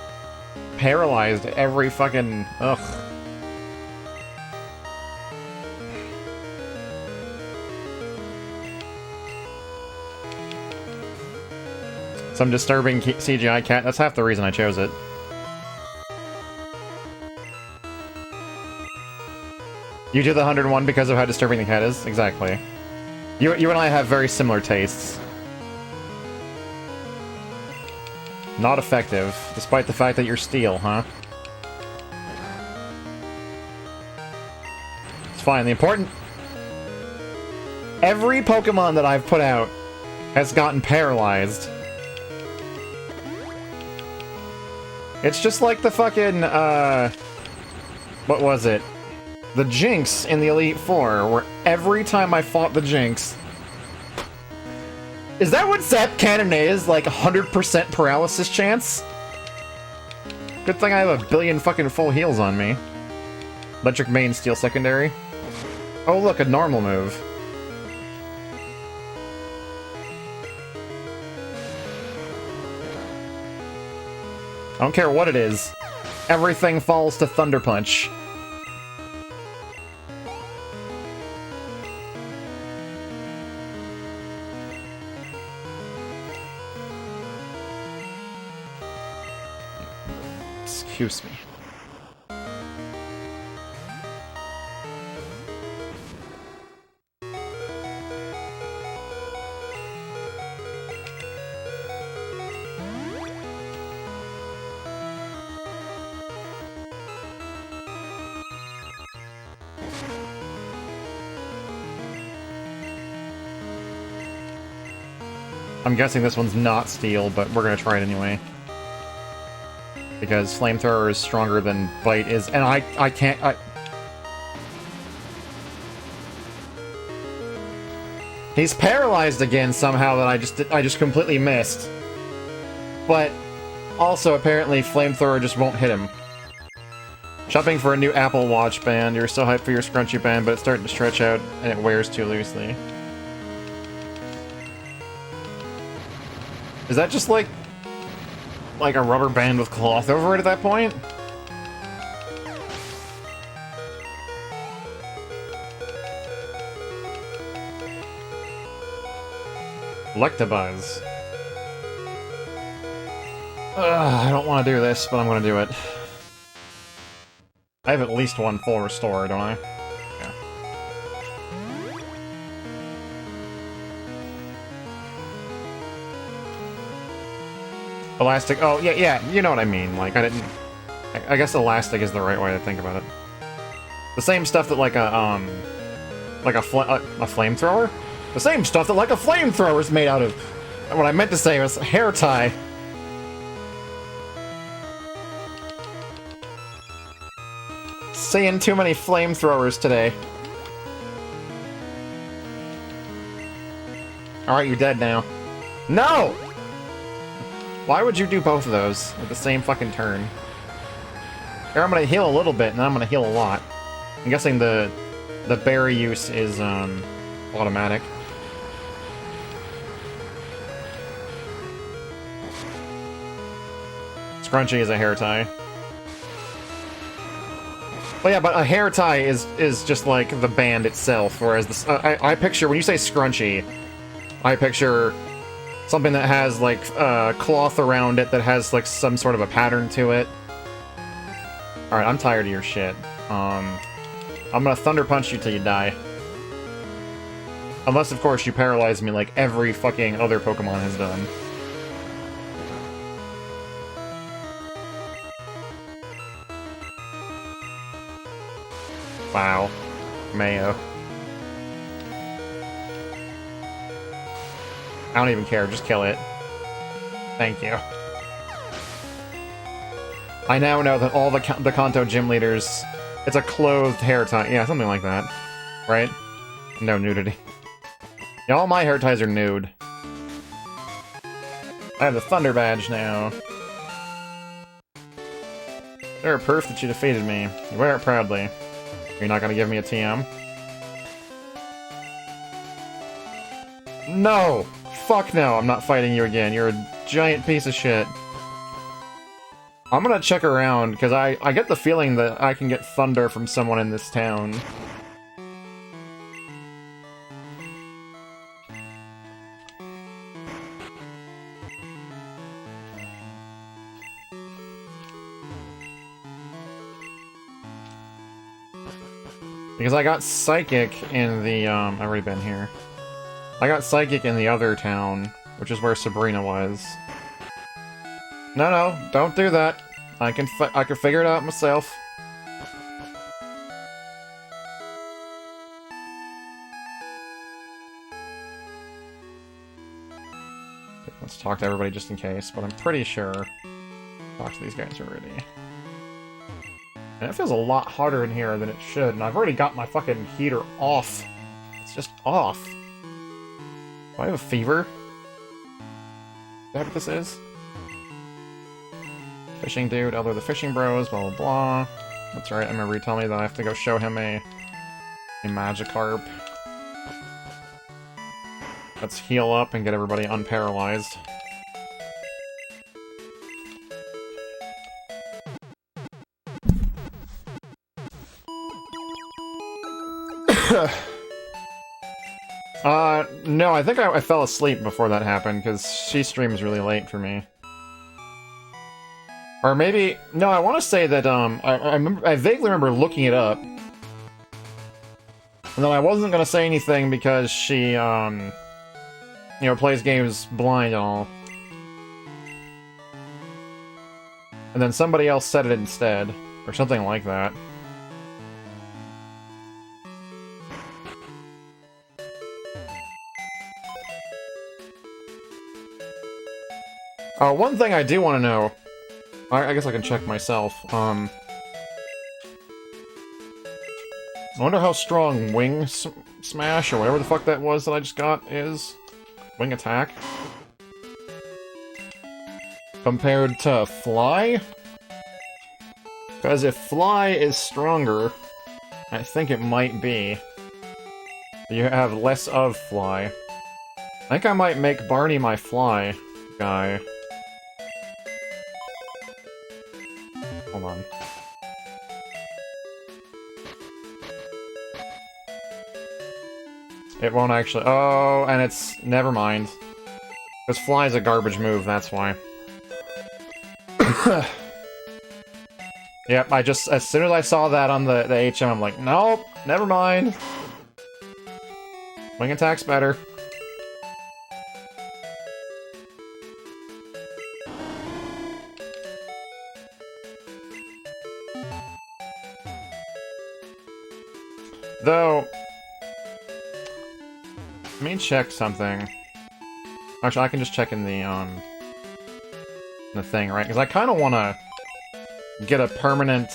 paralyzed every fucking... ugh. Some disturbing CGI cat. That's half the reason I chose it. You do the 101 because of how disturbing the cat is? Exactly. You and I have very similar tastes. Not effective, despite the fact that you're steel, huh? It's fine. The important... every Pokemon that I've put out has gotten paralyzed. It's just like the fucking, what was it? The Jinx in the Elite Four, where every time I fought the Jinx... Is that what Zap Cannon is? Like 100% paralysis chance? Good thing I have a billion fucking full heals on me. Electric main, steel secondary. Oh look, a normal move. I don't care what it is. Everything falls to Thunder Punch. Excuse me. I'm guessing this one's not steel, but we're gonna try it anyway. Because Flamethrower is stronger than Bite is, and I can't, He's paralyzed again somehow that I just completely missed. But also apparently Flamethrower just won't hit him. Shopping for a new Apple Watch band. You're so hyped for your scrunchy band, but it's starting to stretch out and it wears too loosely. Is that just like a rubber band with cloth over it at that point? Electabuzz. I don't want to do this, but I'm going to do it. I have at least one full restore, don't I? Yeah. Elastic. Oh, yeah, you know what I mean. Like, I guess elastic is the right way to think about it. The same stuff that like a flamethrower? The same stuff that like a flamethrower is made out of. What I meant to say was hair tie. Saying too many flamethrowers today. Alright, you're dead now. No! Why would you do both of those at the same fucking turn? Here, I'm gonna heal a little bit, and then I'm gonna heal a lot. I'm guessing the berry use is, automatic. Scrunchy is a hair tie. Well, yeah, but a hair tie is just like the band itself, whereas this, I picture, when you say scrunchy, I picture something that has, like, cloth around it that has, like, some sort of a pattern to it. Alright, I'm tired of your shit. I'm gonna Thunder Punch you till you die. Unless, of course, you paralyze me like every fucking other Pokemon has done. Wow. Mayo. I don't even care, just kill it. Thank you. I now know that all the Kanto gym leaders... It's a clothed hair tie. Yeah, something like that. Right? No nudity. Yeah, all my hair ties are nude. I have the Thunder Badge now. There are proof that you defeated me. You wear it proudly. You're not gonna give me a TM? No! Fuck no, I'm not fighting you again. You're a giant piece of shit. I'm gonna check around, because I get the feeling that I can get thunder from someone in this town. Because I got Psychic in the, I've already been here. I got Psychic in the other town, which is where Sabrina was. No, don't do that. I can figure it out myself. Let's talk to everybody just in case, but I'm pretty sure talk to these guys already. And it feels a lot hotter in here than it should, and I've already got my fucking heater off. It's just off. Do I have a fever? Is that what this is? Fishing dude, Elder the Fishing Bros, blah blah blah. That's right, I remember you telling me that I have to go show him a Magikarp. Let's heal up and get everybody unparalyzed. No, I think I fell asleep before that happened, because she streams really late for me. Or maybe... No, I want to say that, I vaguely remember looking it up. And then I wasn't going to say anything because she, you know, plays games blind and all. And then somebody else said it instead. Or something like that. One thing I do want to know... I guess I can check myself. I wonder how strong Wing Smash, or whatever the fuck that was that I just got, is. Wing Attack. Compared to Fly? Because if Fly is stronger, I think it might be. You have less of Fly. I think I might make Barney my Fly guy. Hold on. It won't actually... Oh, and it's... Never mind. Because Fly's a garbage move, that's why. Yep, I just... As soon as I saw that on the HM, I'm like, nope, never mind. Wing Attack's better. Though... Let me check something. Actually, I can just check in the thing, right? Because I kind of want to get a permanent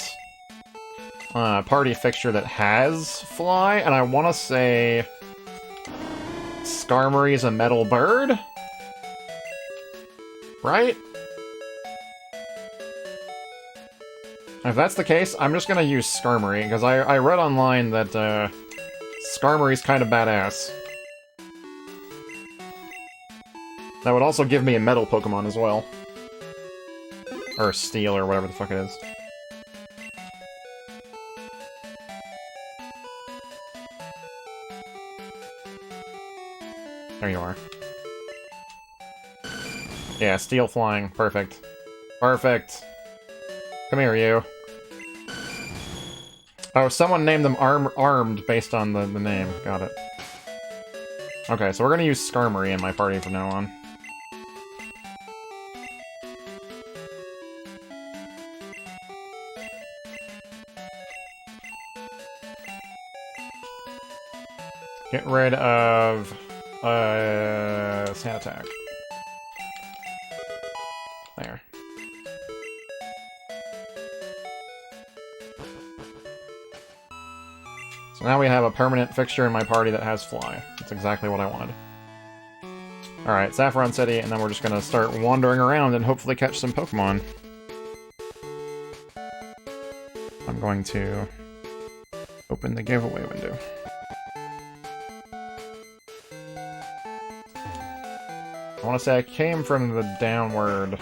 party fixture that has Fly, and I want to say Skarmory's a metal bird? Right? If that's the case, I'm just gonna use Skarmory, because I read online that, Skarmory's kind of badass. That would also give me a metal Pokemon as well. Or steel, or whatever the fuck it is. There you are. Yeah, steel flying. Perfect. Perfect. Come here, you. Oh, someone named them Armed based on the name. Got it. Okay, so we're gonna use Skarmory in my party from now on. Get rid of... Sand Attack. There. So now we have a permanent fixture in my party that has Fly. That's exactly what I wanted. Alright, Saffron City, and then we're just gonna start wandering around and hopefully catch some Pokemon. I'm going to open the giveaway window. I want to say I came from the downward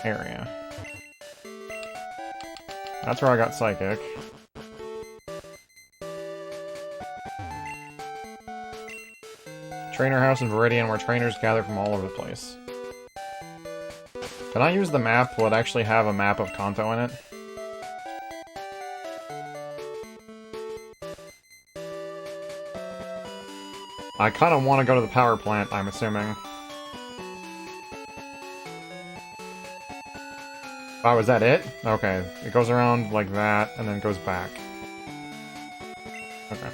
area. That's where I got Psychic. Trainer House in Viridian, where trainers gather from all over the place. Can I use the map? Will it actually have a map of Kanto in it? I kind of want to go to the power plant, I'm assuming. Oh, is that it? Okay. It goes around like that, and then goes back. Okay.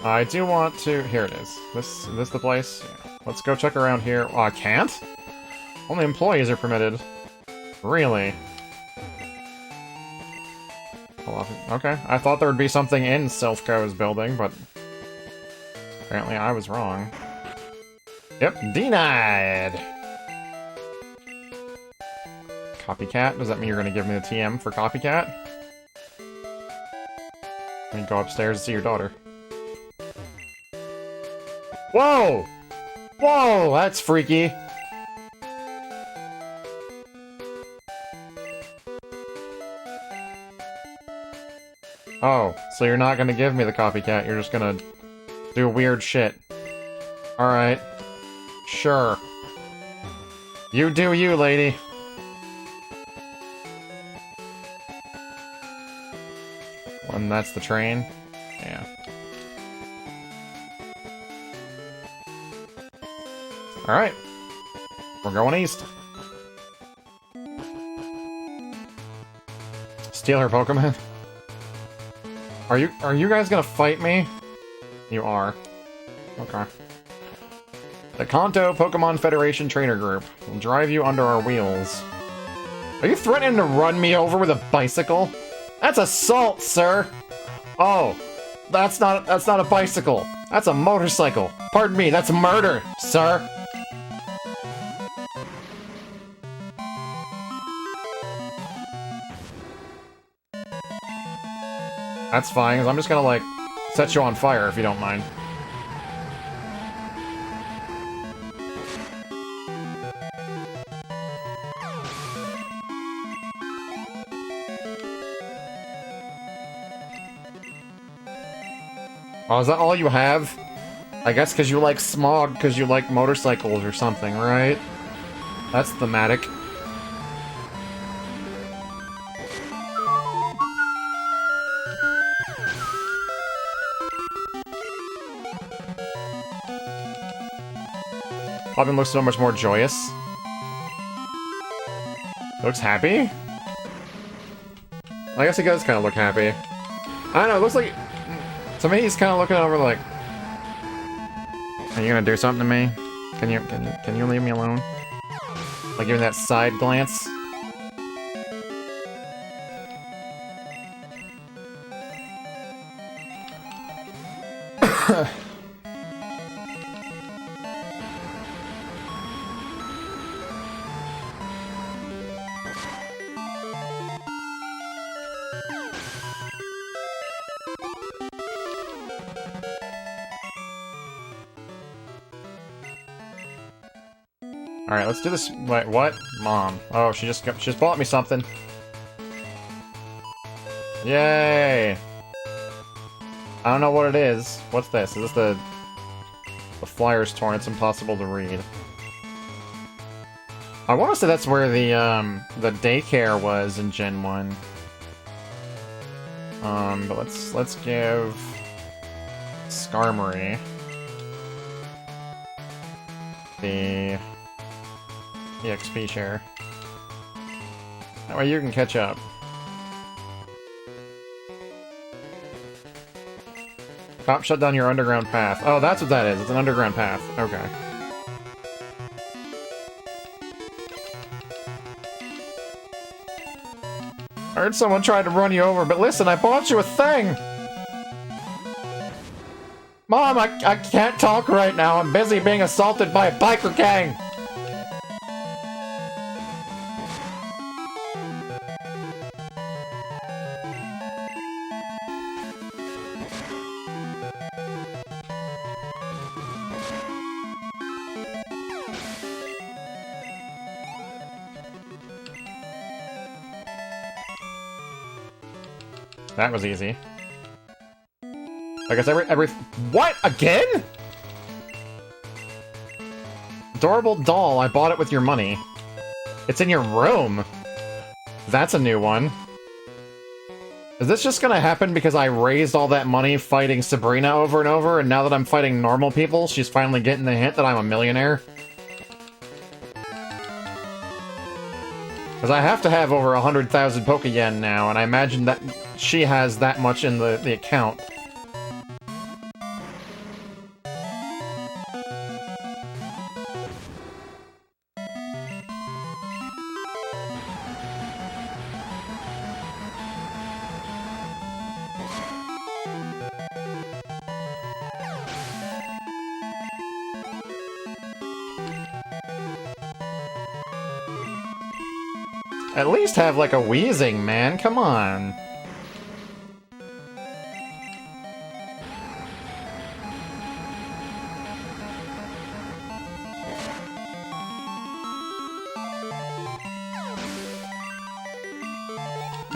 I do want to... Here it is. Is this the place? Yeah. Let's go check around here. Oh, I can't? Only employees are permitted. Really? Okay. I thought there would be something in Silphco's building, but... apparently I was wrong. Yep, denied! Copycat? Does that mean you're gonna give me the TM for Copycat? Let me go upstairs and see your daughter. Whoa! Whoa, that's freaky! Oh, so you're not gonna give me the Copycat, you're just gonna do weird shit. Alright. Sure. You do you, lady. And that's the train? Yeah. Alright. We're going east. Steal her Pokemon? Are you guys gonna fight me? You are. Okay. The Kanto Pokemon Federation Trainer Group will drive you under our wheels. Are you threatening to run me over with a bicycle? That's assault, sir! Oh, that's not a bicycle. That's a motorcycle. Pardon me, that's murder, sir! That's fine, because I'm just gonna, like, set you on fire if you don't mind. Oh, is that all you have? I guess because you like Smog, because you like motorcycles or something, right? That's thematic. Robin looks so much more joyous. Looks happy? I guess he does kind of look happy. I don't know, it looks like... To me, he's kind of looking over like... Are you gonna do something to me? Can you leave me alone? Like giving that side glance? Alright, let's do this. Wait, what? Mom. Oh, she just bought me something. Yay! I don't know what it is. What's this? Is this the Flyers torn? It's impossible to read. I want to say that's where the daycare was in Gen 1. But let's give Skarmory the EXP share. That way you can catch up. Cop shut down your underground path. Oh, that's what that is. It's an underground path. Okay. I heard someone tried to run you over, but listen, I bought you a thing! Mom, I can't talk right now. I'm busy being assaulted by a biker gang! That was easy. I guess every what? Again? Adorable doll, I bought it with your money. It's in your room. That's a new one. Is this just gonna happen because I raised all that money fighting Sabrina over and over, and now that I'm fighting normal people, she's finally getting the hint that I'm a millionaire? Because I have to have over 100,000 Pokeyen now, and I imagine that she has that much in the account. At least have, like, a Weezing, man. Come on.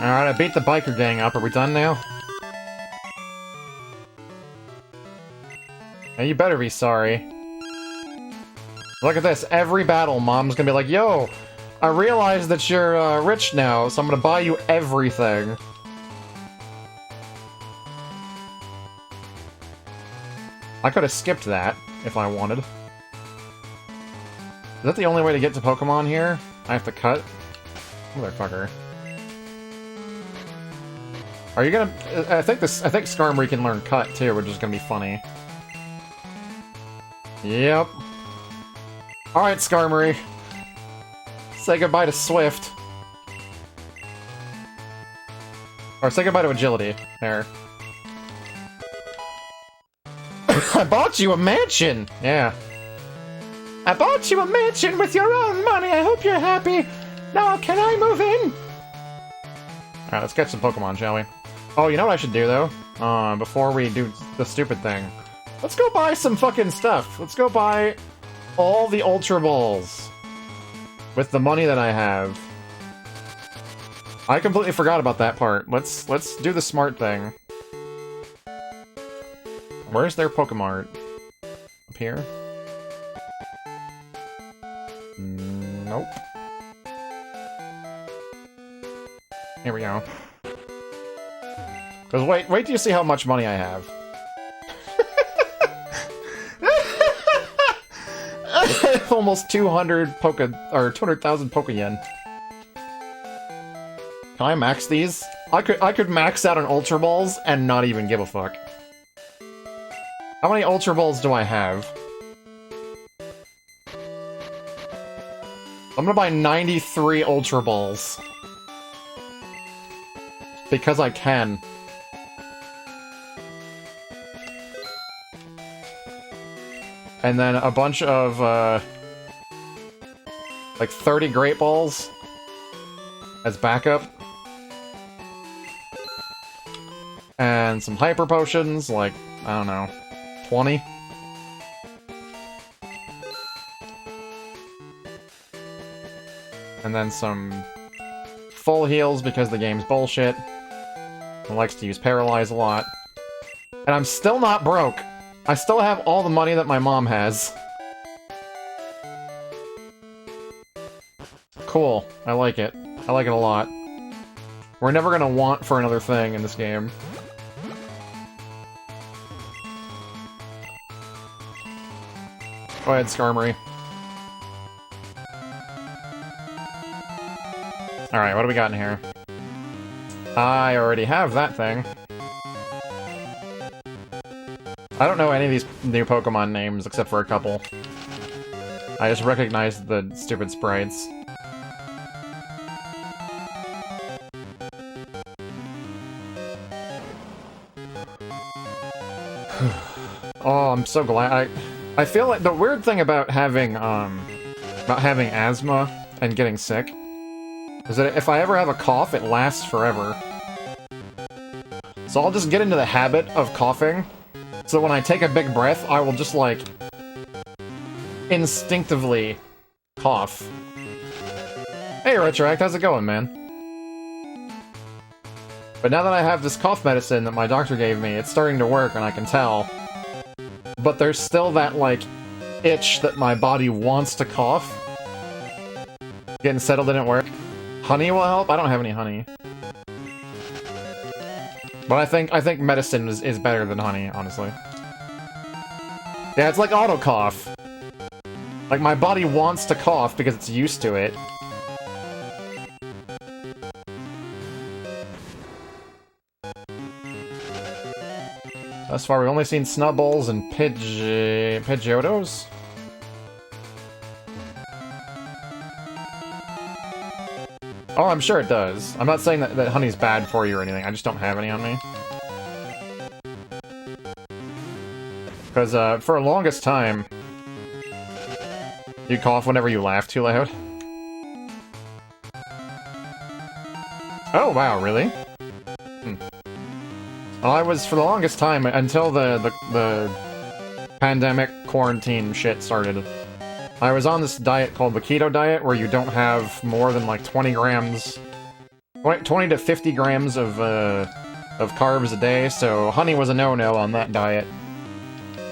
Alright, I beat the biker gang up. Are we done now? Now you better be sorry. Look at this. Every battle, Mom's gonna be like, yo, I realize that you're rich now, so I'm gonna buy you everything. I could have skipped that, if I wanted. Is that the only way to get to Pokemon here? I have to cut? Motherfucker. Are you gonna... I think Skarmory can learn Cut, too, which is gonna be funny. Yep. Alright, Skarmory. Say goodbye to Swift. Or say goodbye to Agility. There. I bought you a mansion! Yeah. I bought you a mansion with your own money! I hope you're happy! Now, can I move in? Alright, let's catch some Pokemon, shall we? Oh, you know what I should do, though? Before we do the stupid thing. Let's go buy some fucking stuff. Let's go buy all the Ultra Balls. With the money that I have. I completely forgot about that part. Let's do the smart thing. Where's their Pokemart? Up here? Nope. Here we go. Because wait till you see how much money I have. Almost 200 or 200,000 Pokeyen. Can I max these? I could max out on Ultra Balls and not even give a fuck. How many Ultra Balls do I have? I'm gonna buy 93 Ultra Balls. Because I can. And then a bunch of, like 30 Great Balls as backup. And some Hyper Potions, like, I don't know, 20? And then some full heals because the game's bullshit. It likes to use Paralyze a lot. And I'm still not broke. I still have all the money that my mom has. Cool. I like it. I like it a lot. We're never gonna want for another thing in this game. Go ahead, Skarmory. Alright, what do we got in here? I already have that thing. I don't know any of these new Pokemon names except for a couple. I just recognize the stupid sprites. Oh, I'm so glad. I feel like the weird thing about having asthma and getting sick is that if I ever have a cough, it lasts forever. So I'll just get into the habit of coughing, so when I take a big breath, I will just, like, instinctively cough. Hey, Retroact, how's it going, man? But now that I have this cough medicine that my doctor gave me, it's starting to work, and I can tell. But there's still that, like, itch that my body wants to cough. Getting settled didn't work. Honey will help? I don't have any honey. But I think medicine is better than honey, honestly. Yeah, it's like auto cough. Like, my body wants to cough because it's used to it. Thus far, we've only seen Snubballs and Pidgeotos. Oh, I'm sure it does. I'm not saying that honey's bad for you or anything, I just don't have any on me. Because, for the longest time, you cough whenever you laugh too loud. Oh, wow, really? Well, I was, for the longest time, until the pandemic quarantine shit started, I was on this diet called the keto diet, where you don't have more than, like, 20 to 50 grams of carbs a day, so honey was a no-no on that diet.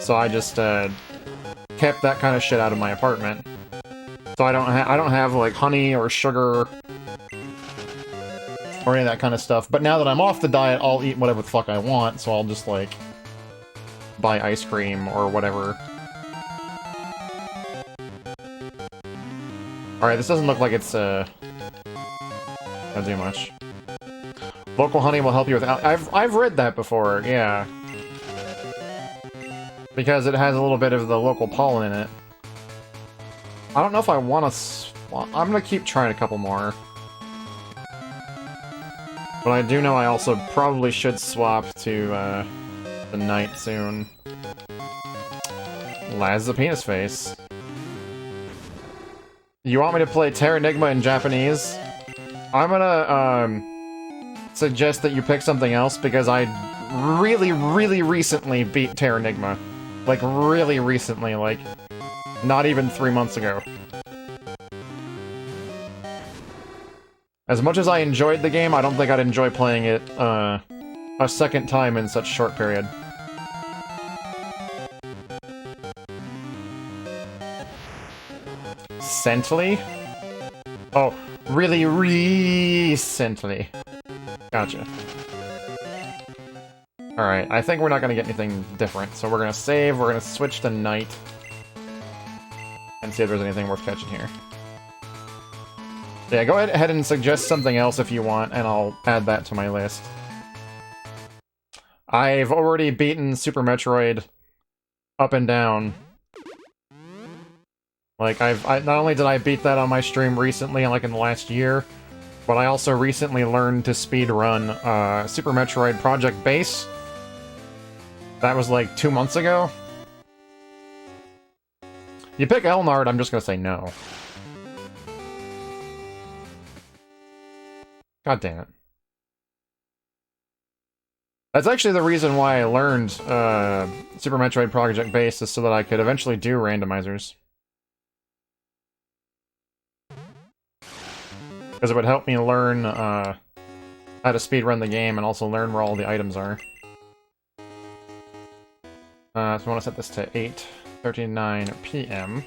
So I just, kept that kind of shit out of my apartment. So I don't have, like, honey or sugar or any of that kind of stuff. But now that I'm off the diet, I'll eat whatever the fuck I want, so I'll just, like, buy ice cream or whatever. Alright, this doesn't look like it's, gonna do much. Local honey will help you with... I've read that before, yeah. Because it has a little bit of the local pollen in it. I don't know if I want to... I'm gonna keep trying a couple more. But I do know I also probably should swap to, the night soon. Laz the Penis Face. You want me to play Terranigma in Japanese? I'm gonna, suggest that you pick something else, because I really, really recently beat Terranigma. Like, really recently, like, not even 3 months ago. As much as I enjoyed the game, I don't think I'd enjoy playing it, a second time in such a short period. Recently? Oh, really recently. Gotcha. Alright, I think we're not gonna get anything different, so we're gonna save, we're gonna switch to night, and see if there's anything worth catching here. Yeah, go ahead and suggest something else if you want, and I'll add that to my list. I've already beaten Super Metroid up and down. Like, not only did I beat that on my stream recently, like in the last year, but I also recently learned to speedrun Super Metroid Project Base. That was like 2 months ago. You pick Elnard, I'm just gonna say no. God damn it. That's actually the reason why I learned Super Metroid Project Base, is so that I could eventually do randomizers. Because it would help me learn how to speedrun the game and also learn where all the items are. So I want to set this to 8:39 p.m.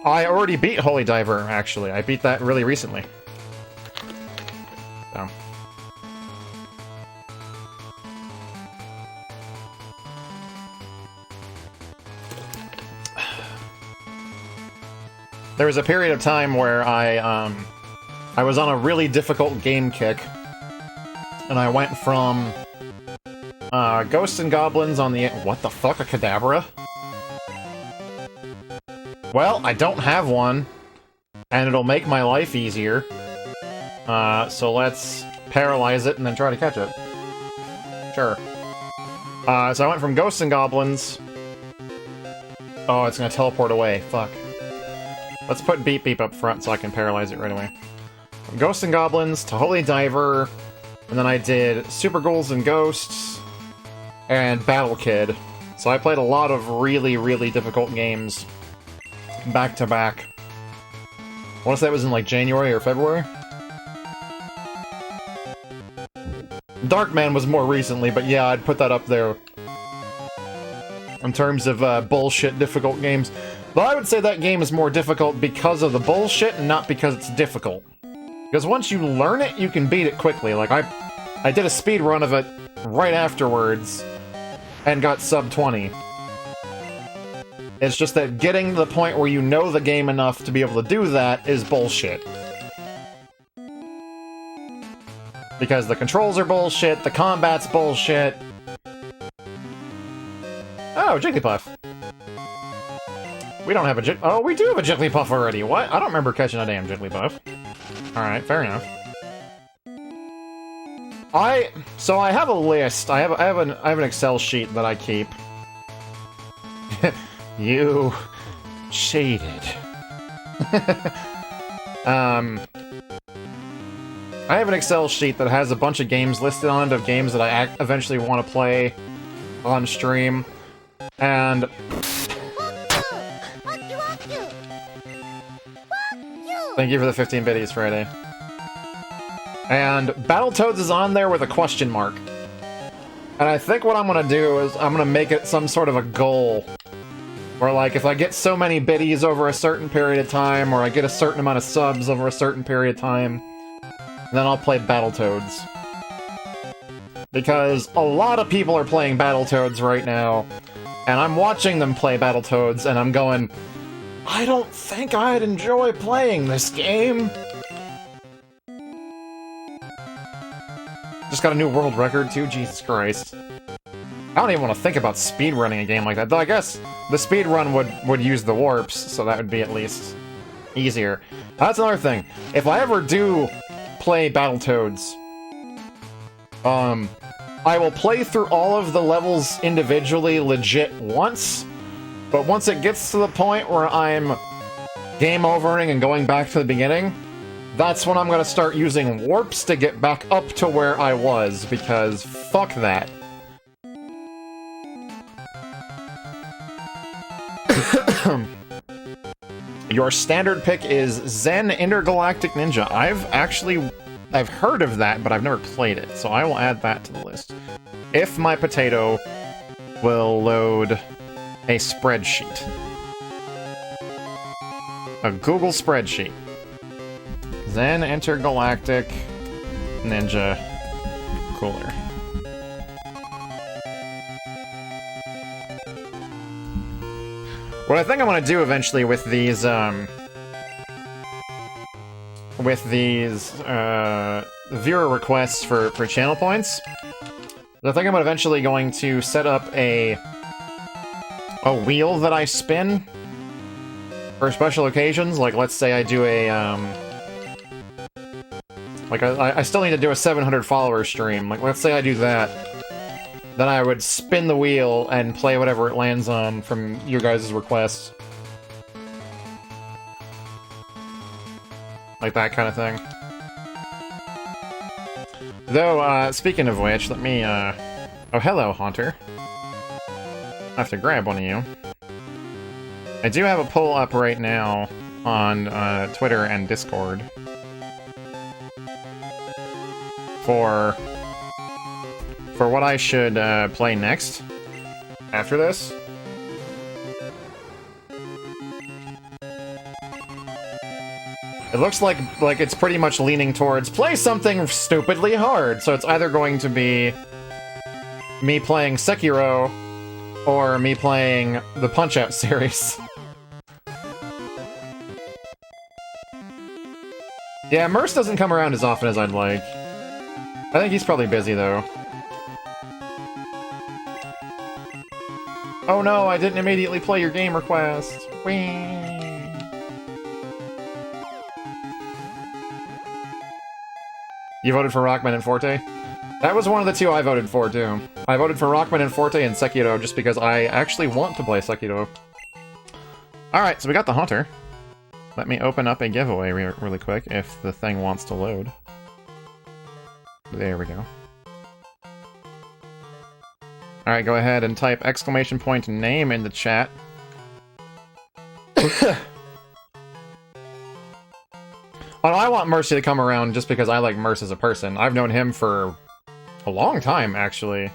I already beat Holy Diver, actually. I beat that really recently. So. There was a period of time where I was on a really difficult game kick, and I went from Ghosts and Goblins on the... What the fuck, a Kadabra? Well, I don't have one, and it'll make my life easier. So let's paralyze it and then try to catch it. Sure. So I went from Ghosts and Goblins... Oh, it's gonna teleport away. Fuck. Let's put Beep Beep up front so I can paralyze it right away. From Ghosts and Goblins to Holy Diver, and then I did Super Ghouls and Ghosts, and Battle Kid. So I played a lot of really, really difficult games back to back. I want to say it was in like January or February. Darkman was more recently, but yeah, I'd put that up there in terms of bullshit difficult games. But I would say that game is more difficult because of the bullshit and not because it's difficult. Because once you learn it, you can beat it quickly. Like, I did a speed run of it right afterwards and got sub 20. It's just that getting to the point where you know the game enough to be able to do that is bullshit. Because the controls are bullshit, the combat's bullshit. Oh, Jigglypuff. We don't have a Oh, we do have a Jigglypuff already. What? I don't remember catching a damn Jigglypuff. Alright, fair enough. So I have a list. I have an Excel sheet that I keep. You shaded. I have an Excel sheet that has a bunch of games listed on it, of games that I eventually want to play on stream. And thank you for the 15 biddies, Friday. And Battletoads is on there with a question mark. And I think what I'm gonna do is I'm gonna make it some sort of a goal. Where, like, if I get so many biddies over a certain period of time, or I get a certain amount of subs over a certain period of time, then I'll play Battletoads. Because a lot of people are playing Battletoads right now, and I'm watching them play Battletoads, and I'm going, I don't think I'd enjoy playing this game. Just got a new world record, too? Jesus Christ. I don't even want to think about speedrunning a game like that, though I guess the speedrun would use the warps, so that would be at least easier. That's another thing. If I ever do play Battletoads, I will play through all of the levels individually legit once, but once it gets to the point where I'm game overing and going back to the beginning, that's when I'm gonna start using warps to get back up to where I was, because fuck that. Your standard pick is Zen Intergalactic Ninja. I've heard of that, but I've never played it, so I will add that to the list. If my potato will load a spreadsheet. A Google spreadsheet. Zen Intergalactic Ninja Cooler. What I think I'm gonna do eventually with these, viewer requests for channel points, I think I'm eventually going to set up a wheel that I spin for special occasions. Like, let's say I do a, like, I still need to do a 700 follower stream. Like, let's say I do that. Then I would spin the wheel and play whatever it lands on from your guys' requests. Like that kind of thing. Though, speaking of which, let me, oh, hello, Haunter. I have to grab one of you. I do have a pull up right now on Twitter and Discord for what I should play next after this. It looks like it's pretty much leaning towards play something stupidly hard. So it's either going to be me playing Sekiro or me playing the Punch-Out series. Yeah, Merce doesn't come around as often as I'd like. I think he's probably busy, though. Oh no, I didn't immediately play your game request. Whee! You voted for Rockman and Forte? That was one of the two I voted for, too. I voted for Rockman and Forte and Sekiro just because I actually want to play Sekiro. Alright, so we got the Haunter. Let me open up a giveaway really quick if the thing wants to load. There we go. Alright, go ahead and type !name in the chat. Oh, I want Mercy to come around just because I like Merce as a person. I've known him for a long time, actually.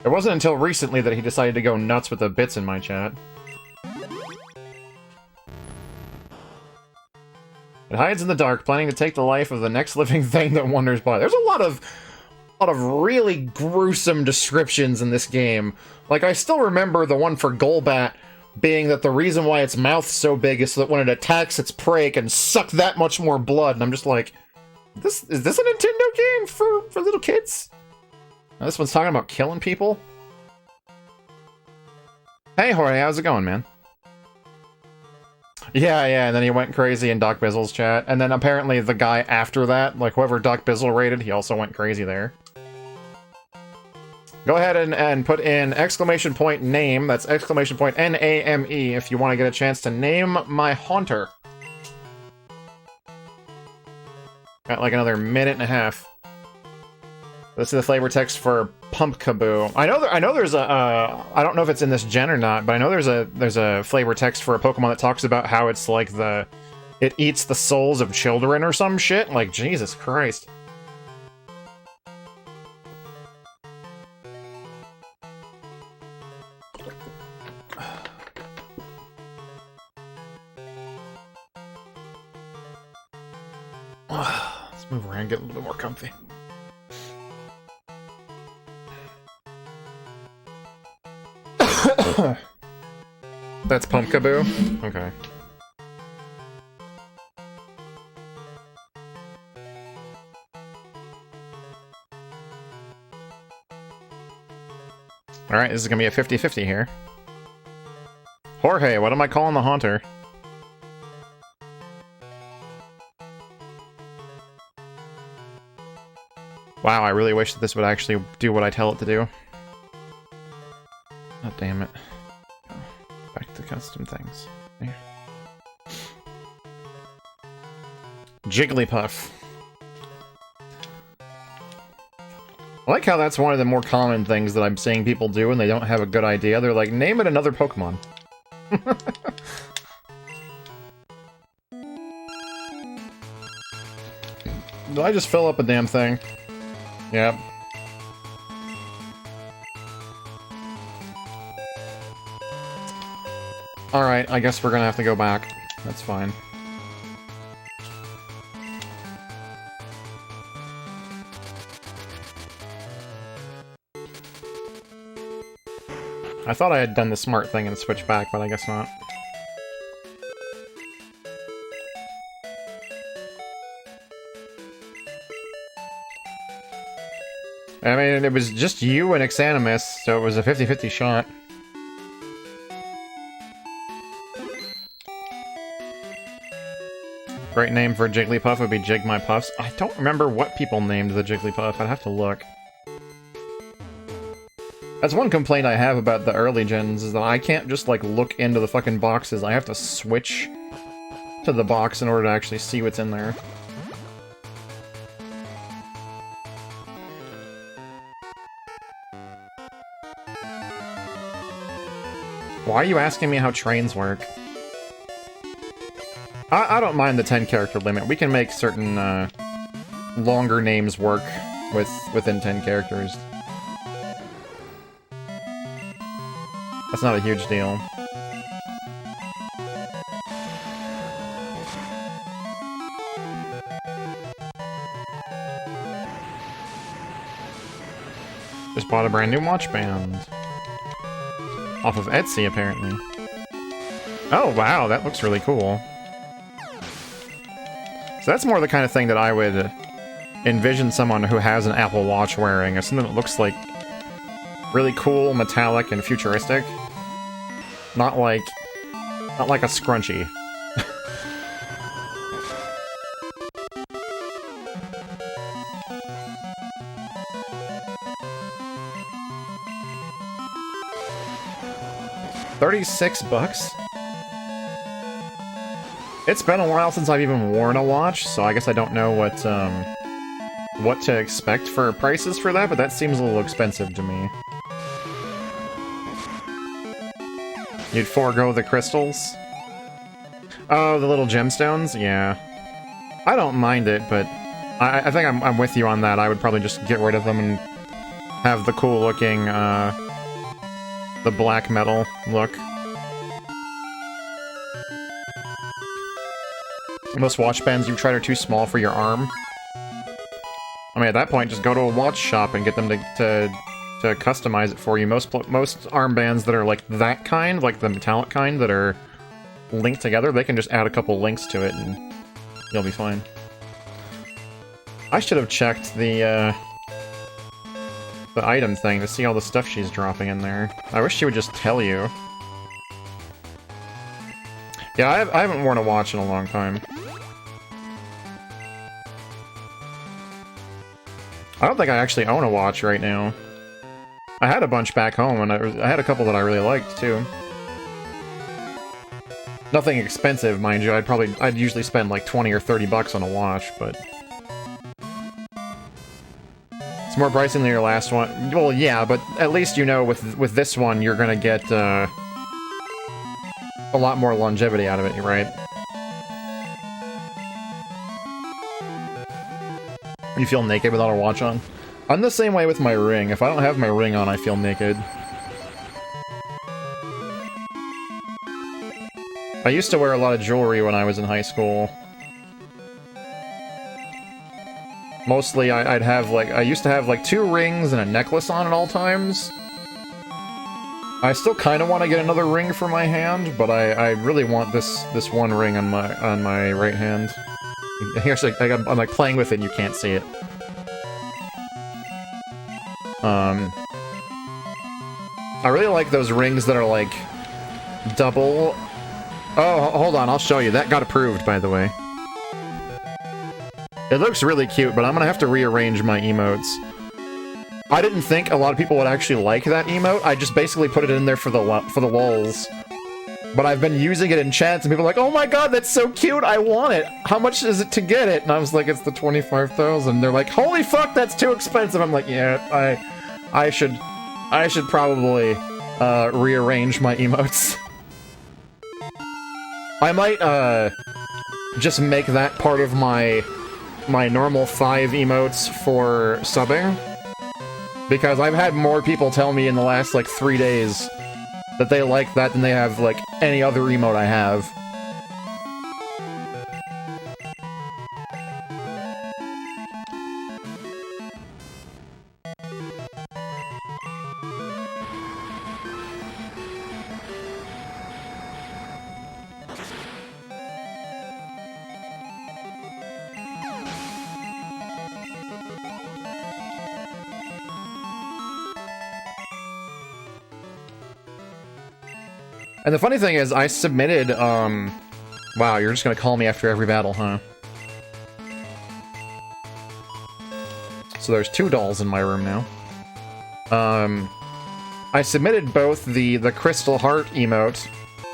It wasn't until recently that he decided to go nuts with the bits in my chat. It hides in the dark, planning to take the life of the next living thing that wanders by. There's a lot of really gruesome descriptions in this game. Like, I still remember the one for Golbat being that the reason why its mouth's so big is so that when it attacks its prey, it can suck that much more blood. And I'm just like, is this a Nintendo game for little kids? Now, this one's talking about killing people? Hey, Jorge, how's it going, man? Yeah, and then he went crazy in Doc Bizzle's chat. And then apparently the guy after that, like whoever Doc Bizzle rated, he also went crazy there. Go ahead and put in !name, that's !NAME, if you want to get a chance to name my Haunter. Got like another minute and a half. This is the flavor text for Pumpkaboo. I know there's a I don't know if it's in this gen or not, but I know there's a flavor text for a Pokemon that talks about how it's like it eats the souls of children or some shit. Like, Jesus Christ. Let's move around, get a little bit more comfy. That's Pumpkaboo? Okay. Alright, this is gonna be a 50-50 here. Jorge, what am I calling the Haunter? Wow, I really wish that this would actually do what I tell it to do. Oh, damn it. Oh, back to custom things. There. Jigglypuff. I like how that's one of the more common things that I'm seeing people do when they don't have a good idea. They're like, name it another Pokemon. Did I just fill up a damn thing? Yep. Alright, I guess we're gonna have to go back. That's fine. I thought I had done the smart thing and switched back, but I guess not. I mean, it was just you and Xanimus, so it was a 50-50 shot. Great name for Jigglypuff would be Jig My Puffs. I don't remember what people named the Jigglypuff. I'd have to look. That's one complaint I have about the early gens, is that I can't just, like, look into the fucking boxes. I have to switch to the box in order to actually see what's in there. Why are you asking me how trains work? I don't mind the 10 character limit. We can make certain longer names work within 10 characters. That's not a huge deal. Just bought a brand new watch band. Off of Etsy, apparently. Oh, wow, that looks really cool. So that's more the kind of thing that I would envision someone who has an Apple Watch wearing, or something that looks like really cool, metallic, and futuristic. Not like a scrunchie. $36? It's been a while since I've even worn a watch, so I guess I don't know what to expect for prices for that, but that seems a little expensive to me. You'd forego the crystals? Oh, the little gemstones? Yeah. I don't mind it, but I think I'm with you on that. I would probably just get rid of them and have the cool-looking, the black metal look. Most watch bands you've tried are too small for your arm. I mean, at that point, just go to a watch shop and get them to customize it for you. Most armbands that are like that kind, like the metallic kind, that are linked together, they can just add a couple links to it and you'll be fine. I should have checked the item thing to see all the stuff she's dropping in there. I wish she would just tell you. Yeah, I haven't worn a watch in a long time. I don't think I actually own a watch right now. I had a bunch back home, and I had a couple that I really liked, too. Nothing expensive, mind you. I'd usually spend like 20 or 30 bucks on a watch, but... It's more pricey than your last one. Well, yeah, but at least you know with this one, you're gonna get, a lot more longevity out of it, right? You feel naked without a watch on? I'm the same way with my ring. If I don't have my ring on, I feel naked. I used to wear a lot of jewelry when I was in high school. Mostly, I'd have, like... I used to have, like, 2 rings and a necklace on at all times. I still kind of want to get another ring for my hand, but I really want this one ring on my right hand. Here's like I'm like playing with it and you can't see it. I really like those rings that are like double. Oh, hold on, I'll show you. That got approved, by the way. It looks really cute, but I'm gonna have to rearrange my emotes. I didn't think a lot of people would actually like that emote. I just basically put it in there for the lulz. But I've been using it in chats, and people are like, "Oh my god, that's so cute! I want it. How much is it to get it?" And I was like, "It's the 25,000." They're like, "Holy fuck, that's too expensive!" I'm like, "Yeah, I should probably rearrange my emotes." I might just make that part of my normal 5 emotes for subbing, because I've had more people tell me in the last like 3 days that they like that than they have, like, any other emote I have. And the funny thing is, I submitted, wow, you're just gonna call me after every battle, huh? So there's 2 dolls in my room now. I submitted both the Crystal Heart emote,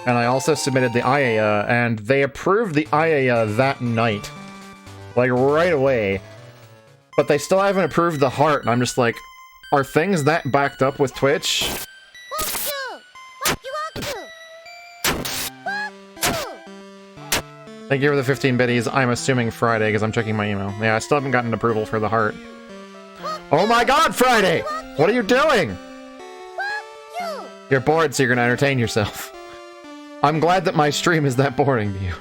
and I also submitted the Ayaya, and they approved the Ayaya that night. Like, right away. But they still haven't approved the heart, and I'm just like, are things that backed up with Twitch? Thank you for the 15 biddies. I'm assuming Friday because I'm checking my email. Yeah, I still haven't gotten approval for the heart. Oh my god, Friday! What are you doing? You're bored, so you're gonna entertain yourself. I'm glad that my stream is that boring to you.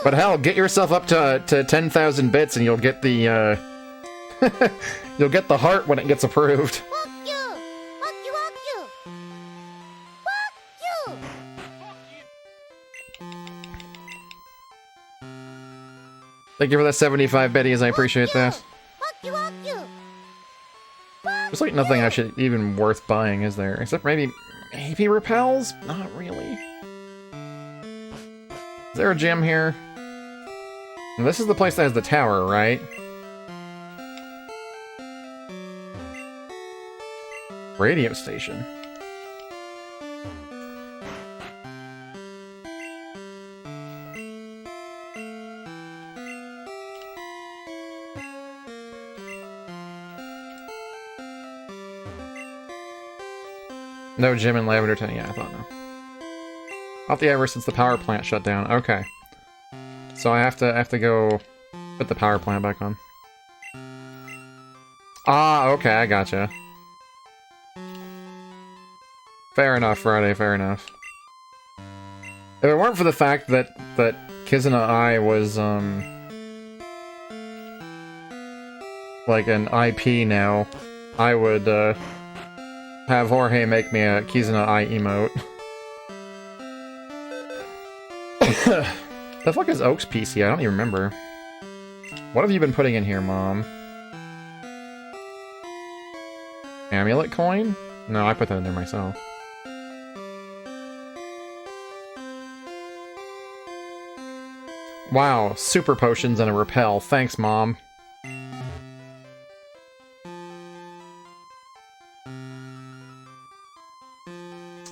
But hell, get yourself up to 10,000 bits and you'll get the, you'll get the heart when it gets approved. Thank you for the 75 biddies, I appreciate that. There's like nothing actually even worth buying, is there? Except maybe repels? Not really. Is there a gym here? And this is the place that has the tower, right? Radio station. No gym in Lavender Town. Yeah, I thought no. Not the ever since the power plant shut down. Okay. So I have to go put the power plant back on. Ah, okay, I gotcha. Fair enough, Friday, fair enough. If it weren't for the fact that Kizuna Ai was like an IP now, I would have Jorge make me a Kizuna Ai emote. The fuck is Oak's PC? I don't even remember. What have you been putting in here, Mom? Amulet coin? No, I put that in there myself. Wow, super potions and a repel. Thanks, Mom.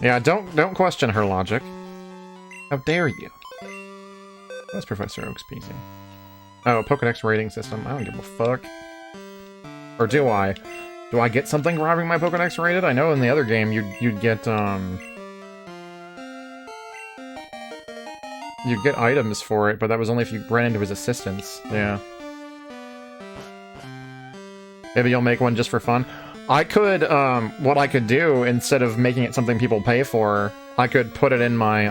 Yeah, don't question her logic. How dare you? That's Professor Oak's PC. Oh, Pokedex rating system. I don't give a fuck. Or do I? Do I get something for having my Pokedex rated? I know in the other game you'd get you'd get items for it, but that was only if you ran into his assistants. Yeah. Maybe you'll make one just for fun. I could what I could do instead of making it something people pay for, I could put it in my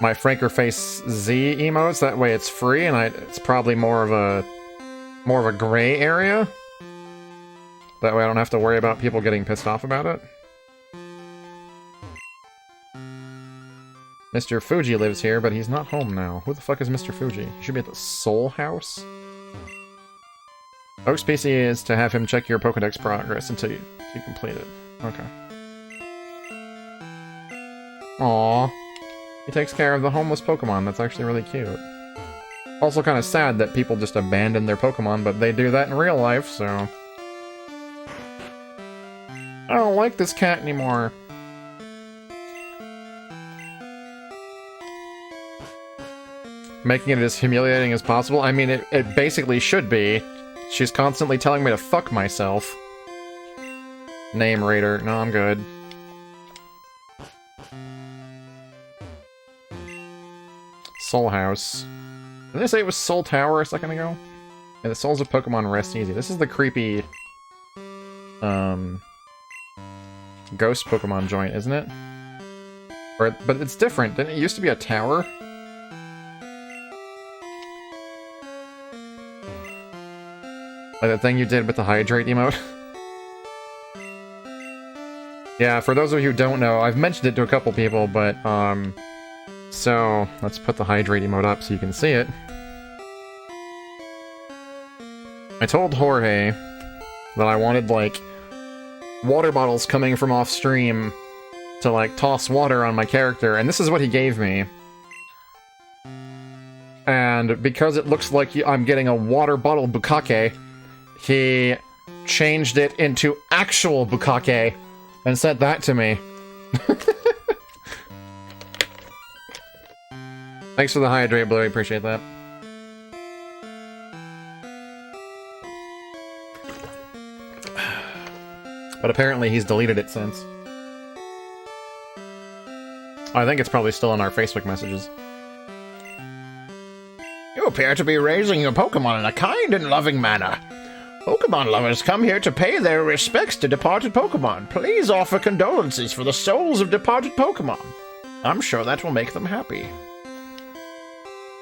my Franker Face Z emotes. That way it's free, and it's probably more of a gray area. That way I don't have to worry about people getting pissed off about it. Mr. Fuji lives here, but he's not home now. Who the fuck is Mr. Fuji? He should be at the Soul House? Oak's PC is to have him check your Pokedex progress until you complete it. Okay. Aww. He takes care of the homeless Pokemon. That's actually really cute. Also kind of sad that people just abandon their Pokemon, but they do that in real life, so... I don't like this cat anymore. Making it as humiliating as possible? I mean, it basically should be. She's constantly telling me to fuck myself. Name Raider. No, I'm good. Soul House. Didn't I say it was Soul Tower a second ago? Yeah, the souls of Pokemon rest easy. This is the creepy... ghost Pokemon joint, isn't it? But it's different. Didn't it used to be a tower? Like that thing you did with the Hydrate emote? Yeah, for those of you who don't know, I've mentioned it to a couple people, but, so, let's put the Hydrate emote up so you can see it. I told Jorge that I wanted, like, water bottles coming from off-stream to, like, toss water on my character, and this is what he gave me. And because it looks like I'm getting a water bottle bukkake, he changed it into actual bukkake and sent that to me. Thanks for the hydrate, Blue. I appreciate that. But apparently he's deleted it since. I think it's probably still in our Facebook messages. You appear to be raising your Pokemon in a kind and loving manner. Pokemon lovers come here to pay their respects to departed Pokemon. Please offer condolences for the souls of departed Pokemon. I'm sure that will make them happy.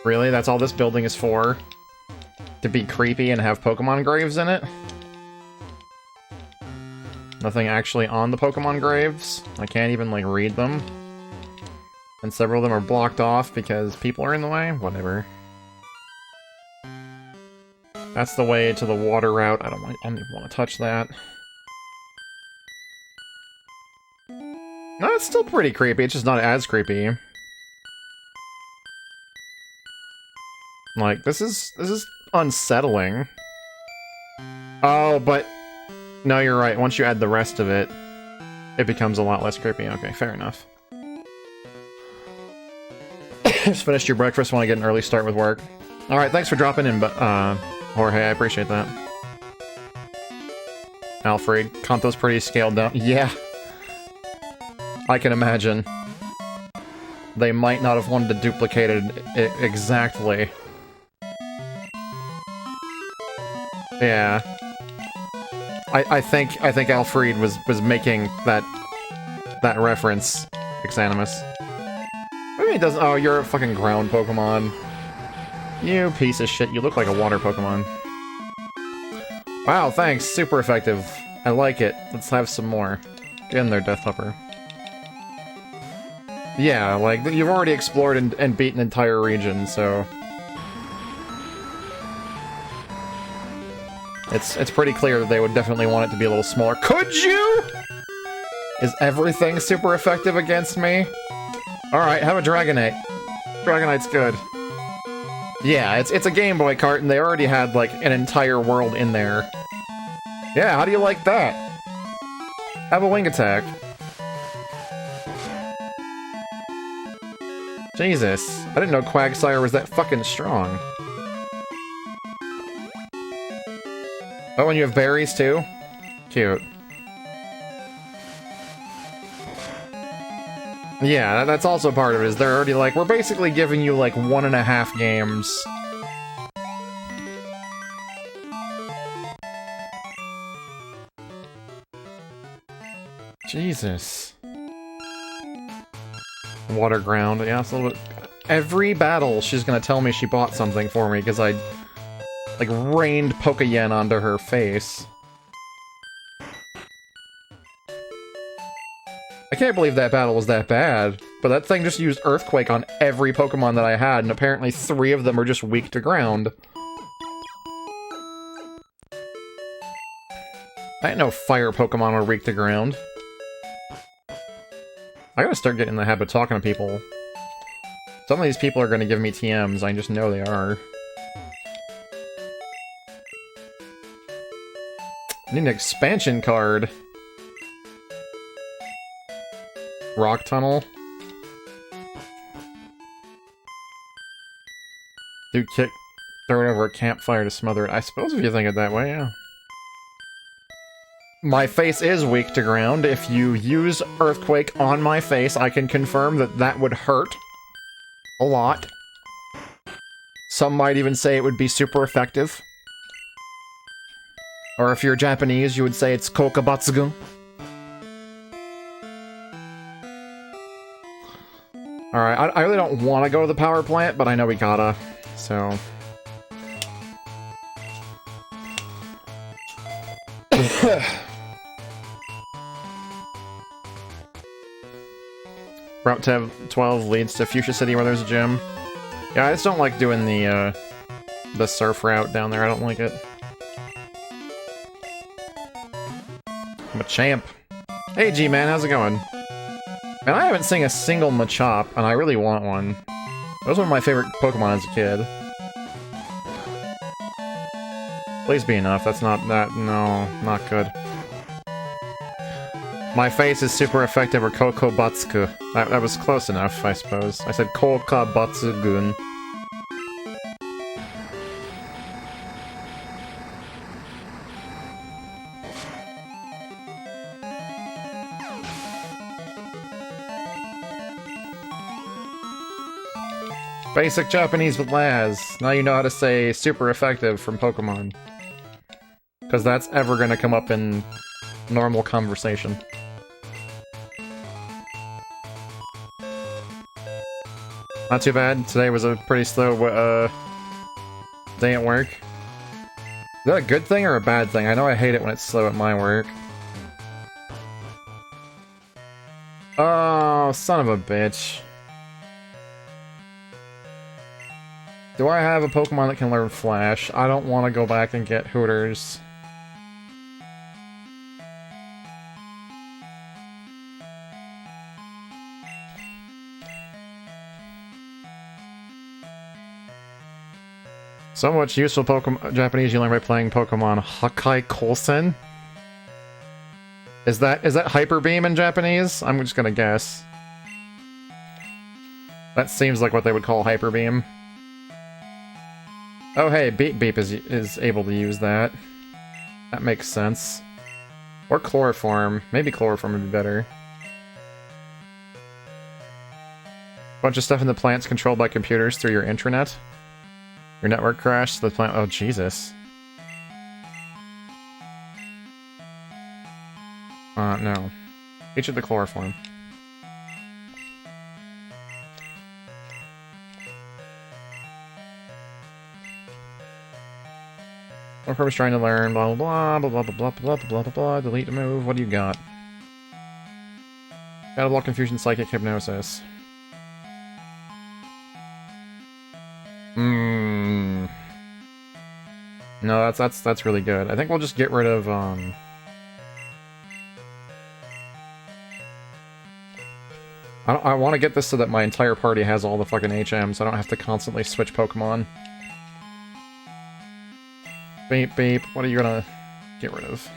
Really? That's all this building is for? To be creepy and have Pokemon graves in it? Nothing actually on the Pokemon graves? I can't even, like, read them. And several of them are blocked off because people are in the way? Whatever. That's the way to the water route. I don't even want to touch that. No, it's still pretty creepy. It's just not as creepy. Like, this is unsettling. Oh, but... No, you're right. Once you add the rest of it, it becomes a lot less creepy. Okay, fair enough. Just finished your breakfast, want to get an early start with work. Alright, thanks for dropping in, but, Jorge, I appreciate that. Alfred, Kanto's pretty scaled down. Yeah. I can imagine. They might not have wanted to duplicate it exactly. Yeah. I think Alfred was making that reference, Exanimus. Maybe it doesn't. Oh, you're a fucking ground Pokemon. You piece of shit. You look like a water Pokemon. Wow, thanks. Super effective. I like it. Let's have some more. Get in there, Death Pupper. Yeah, like, you've already explored and beaten an entire region, so... It's pretty clear that they would definitely want it to be a little smaller. Could you?! Is everything super effective against me? Alright, have a Dragonite. Dragonite's good. Yeah, it's a Game Boy cart, and they already had, like, an entire world in there. Yeah, how do you like that? Have a Wing Attack. Jesus, I didn't know Quagsire was that fucking strong. Oh, and you have berries, too? Cute. Yeah, that's also part of it, is they're already like, we're basically giving you, like, 1.5 games. Jesus. Water ground, yeah, it's a little bit... Every battle, she's gonna tell me she bought something for me, because I, like, rained Pokeyen onto her face. I can't believe that battle was that bad, but that thing just used Earthquake on every Pokemon that I had, and apparently 3 of them are just weak to ground. I didn't know fire Pokemon were weak to ground. I gotta start getting in the habit of talking to people. Some of these people are gonna give me TMs, I just know they are. I need an expansion card. Rock Tunnel. Do kick, throw it over a campfire to smother it. I suppose if you think it that way, yeah. My face is weak to ground. If you use Earthquake on my face, I can confirm that that would hurt. A lot. Some might even say it would be super effective. Or if you're Japanese, you would say it's Kokabatsugun. Alright, I really don't want to go to the power plant, but I know we gotta, so... Route 12 leads to Fuchsia City where there's a gym. Yeah, I just don't like doing the surf route down there, I don't like it. I'm a champ. Hey G-Man, how's it going? Man, I haven't seen a single Machop, and I really want one. Those were my favorite Pokemon as a kid. Please be enough, that's not that, no, not good. My face is super effective or Kokobatsuku. That was close enough, I suppose. I said Kokabatsugun. Basic Japanese with Laz. Now you know how to say super effective from Pokemon. Because that's ever going to come up in normal conversation. Not too bad. Today was a pretty slow day at work. Is that a good thing or a bad thing? I know I hate it when it's slow at my work. Oh, son of a bitch. Do I have a Pokemon that can learn Flash? I don't want to go back and get Hooters. So much useful Pokemon Japanese you learn by playing Pokemon Hakai Kolsen? Is that Hyper Beam in Japanese? I'm just gonna guess. That seems like what they would call Hyper Beam. Oh hey, Beep Beep is able to use that. That makes sense. Or Chloroform. Maybe Chloroform would be better. Bunch of stuff in the plant's controlled by computers through your intranet. Your network crashed, the plant... Oh, Jesus. No. Each of the Chloroform. One purpose trying to learn, blah blah blah blah blah blah blah blah blah blah, delete the move, what do you got? Battle Block, Confusion, Psychic, Hypnosis. No, that's really good. I think we'll just get rid of, I want to get this so that my entire party has all the fucking HM, so I don't have to constantly switch Pokemon. Beep, beep. What are you gonna get rid of?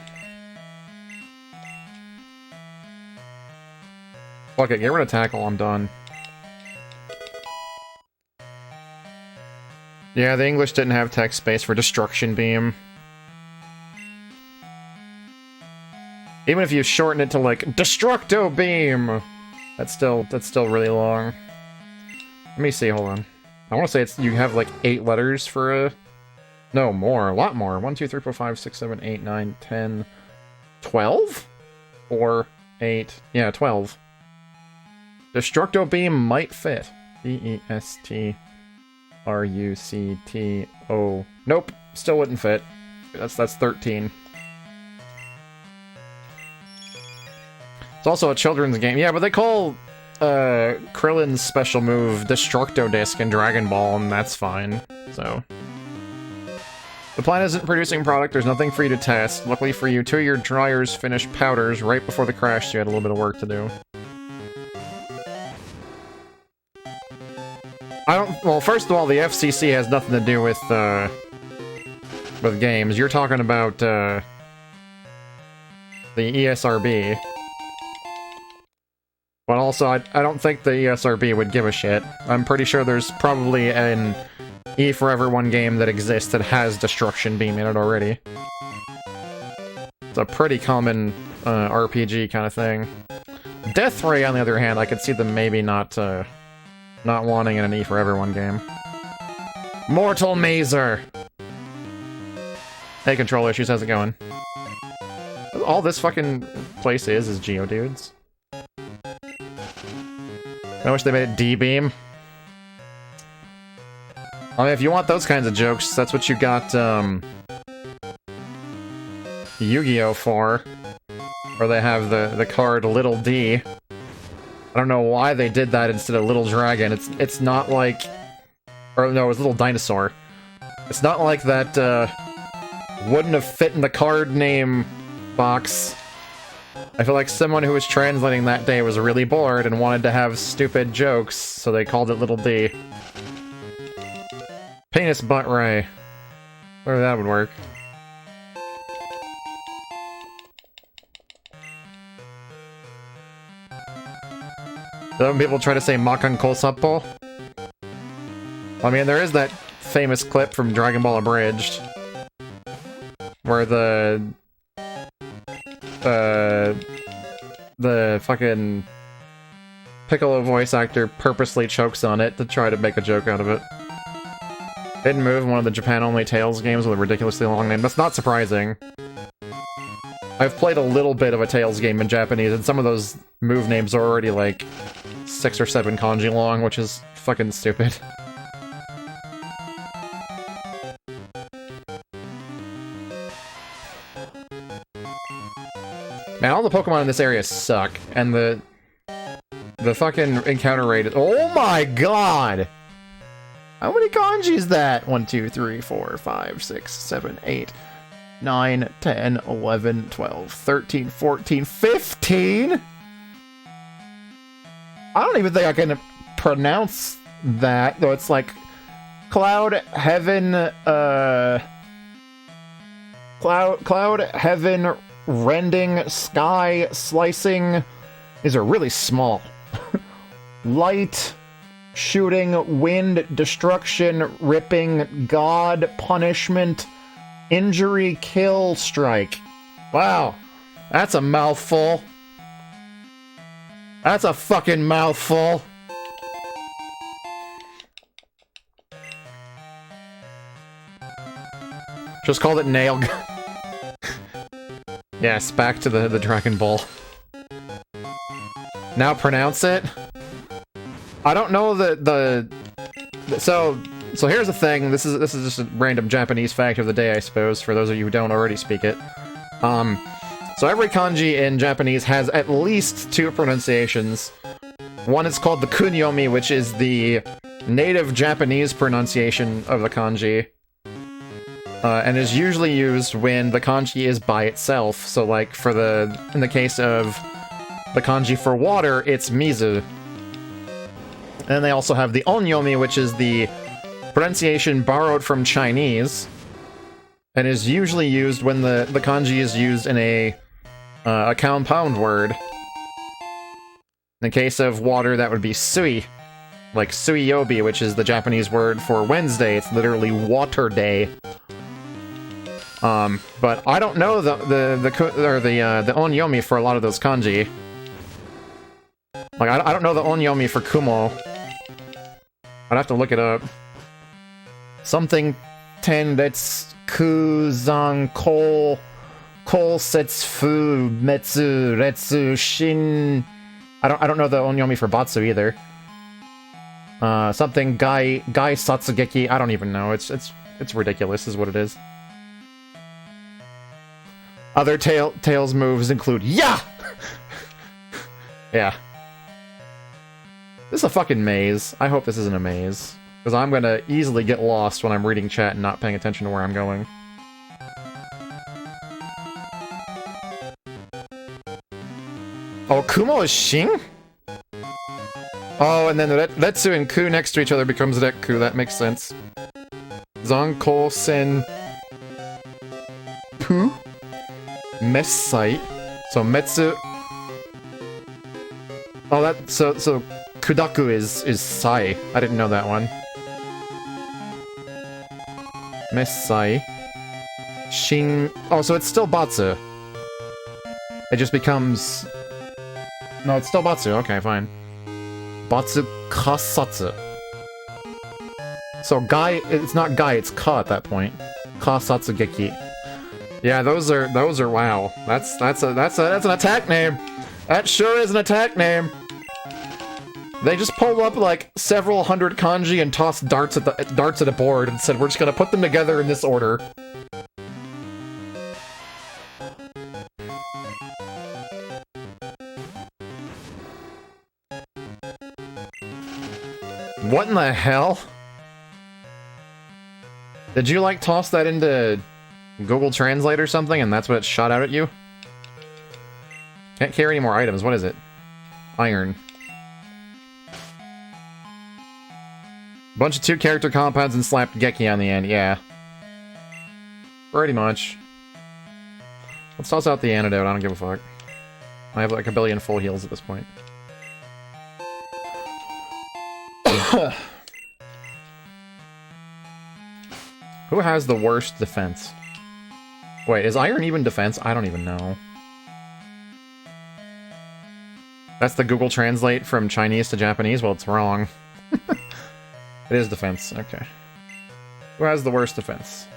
Fuck it, get rid of Tackle, I'm done. Yeah, the English didn't have text space for Destruction Beam. Even if you shorten it to, like, Destructo Beam! That's still really long. Let me see, hold on. I want to say you have, like, 8 letters for a... No, more. A lot more. 1, 2, 3, 4, 5, 6, 7, 8, 9, 10... 12? 4, 8... Yeah, 12. Destructo Beam might fit. B-E-S-T-R-U-C-T-O... Nope, still wouldn't fit. That's 13. It's also a children's game. Yeah, but they call Krillin's special move Destructo Disc in Dragon Ball, and that's fine. So... The plant isn't producing product, there's nothing for you to test. Luckily for you, 2 of your dryers finished powders right before the crash, so you had a little bit of work to do. Well, first of all, the FCC has nothing to do with games. You're talking about, the ESRB. But also, I don't think the ESRB would give a shit. I'm pretty sure there's probably an E for Everyone game that exists that has Destruction Beam in it already. It's a pretty common RPG kind of thing. Death Ray, on the other hand, I could see them maybe not wanting in an E for Everyone game. Mortal Mazer! Hey, control issues, how's it going? All this fucking place is Geodudes. I wish they made it D-Beam. I mean, if you want those kinds of jokes, that's what you got, Yu-Gi-Oh! For. Where they have the card Little D. I don't know why they did that instead of Little Dragon. It's not like... Or no, it was Little Dinosaur. It's not like that, wouldn't have fit in the card name box. I feel like someone who was translating that day was really bored and wanted to have stupid jokes, so they called it Little D. Penis Butt Ray. Where that would work. Some people try to say Makan Kosapo. I mean, there is that famous clip from Dragon Ball Abridged where the fucking Piccolo voice actor purposely chokes on it to try to make a joke out of it. Hidden move, one of the Japan-only Tales games with a ridiculously long name. That's not surprising. I've played a little bit of a Tales game in Japanese, and some of those move names are already like 6 or 7 kanji long, which is fucking stupid. Man, all the Pokemon in this area suck, and the fucking encounter rate is— oh my god! How many kanji is that? 1, 2, 3, 4, 5, 6, 7, 8, 9, 10, 11, 12, 13, 14, 15? I don't even think I can pronounce that, though it's like Cloud, Heaven, Cloud, Heaven, Rending, Sky, Slicing. These are really small. Light, Shooting, Wind, Destruction, Ripping, God, Punishment, Injury, Kill, Strike. Wow, that's a mouthful. That's a fucking mouthful. Just called it Nail Gun. Yes, back to the Dragon Ball. Now pronounce it. I don't know so here's the thing. This is just a random Japanese fact of the day, I suppose, for those of you who don't already speak it. So every kanji in Japanese has at least 2 pronunciations. One is called the kunyomi, which is the native Japanese pronunciation of the kanji. And is usually used when the kanji is by itself. So like in the case of the kanji for water, it's mizu. And then they also have the onyomi, which is the pronunciation borrowed from Chinese, and is usually used when the kanji is used in a compound word. In the case of water, that would be sui, like suiyobi, which is the Japanese word for Wednesday. It's literally water day. But I don't know the onyomi for a lot of those kanji. Like I don't know the onyomi for kumo. I'd have to look it up. Something tendetsu zan kol setsu metsu retsu shin. I don't know the onyomi for batsu either. Something gai satsugeki. I don't even know. It's ridiculous, is what it is. Other Tails moves include yeah. Yeah. This is a fucking maze. I hope this isn't a maze, because I'm gonna easily get lost when I'm reading chat and not paying attention to where I'm going. Oh, Kumo is Shin? Oh, and then Retsu and Ku next to each other becomes Rekku. That makes sense. Zanko Sen Pu Messai. So Metsu. Oh, that so Kudaku is Sai. I didn't know that one. Messai. Shin. Oh, so it's still Batsu. It just becomes. No, it's still Batsu. Okay, fine. Batsu Kasatsu. So Gai, it's not Gai, it's Ka at that point. Kasatsu Geki. Yeah, those are wow. That's an attack name. That sure is an attack name. They just pulled up like several hundred kanji and tossed darts at a board and said we're just gonna put them together in this order. What in the hell? Did you like toss that into Google Translate or something and that's what it shot out at you? Can't carry any more items. What is it? Iron. Bunch of 2-character compounds and slapped Geki on the end, yeah. Pretty much. Let's toss out the antidote, I don't give a fuck. I have like a billion full heals at this point. Who has the worst defense? Wait, is Iron even defense? I don't even know. That's the Google Translate from Chinese to Japanese? Well, it's wrong. It is defense, okay. Who has the worst defense?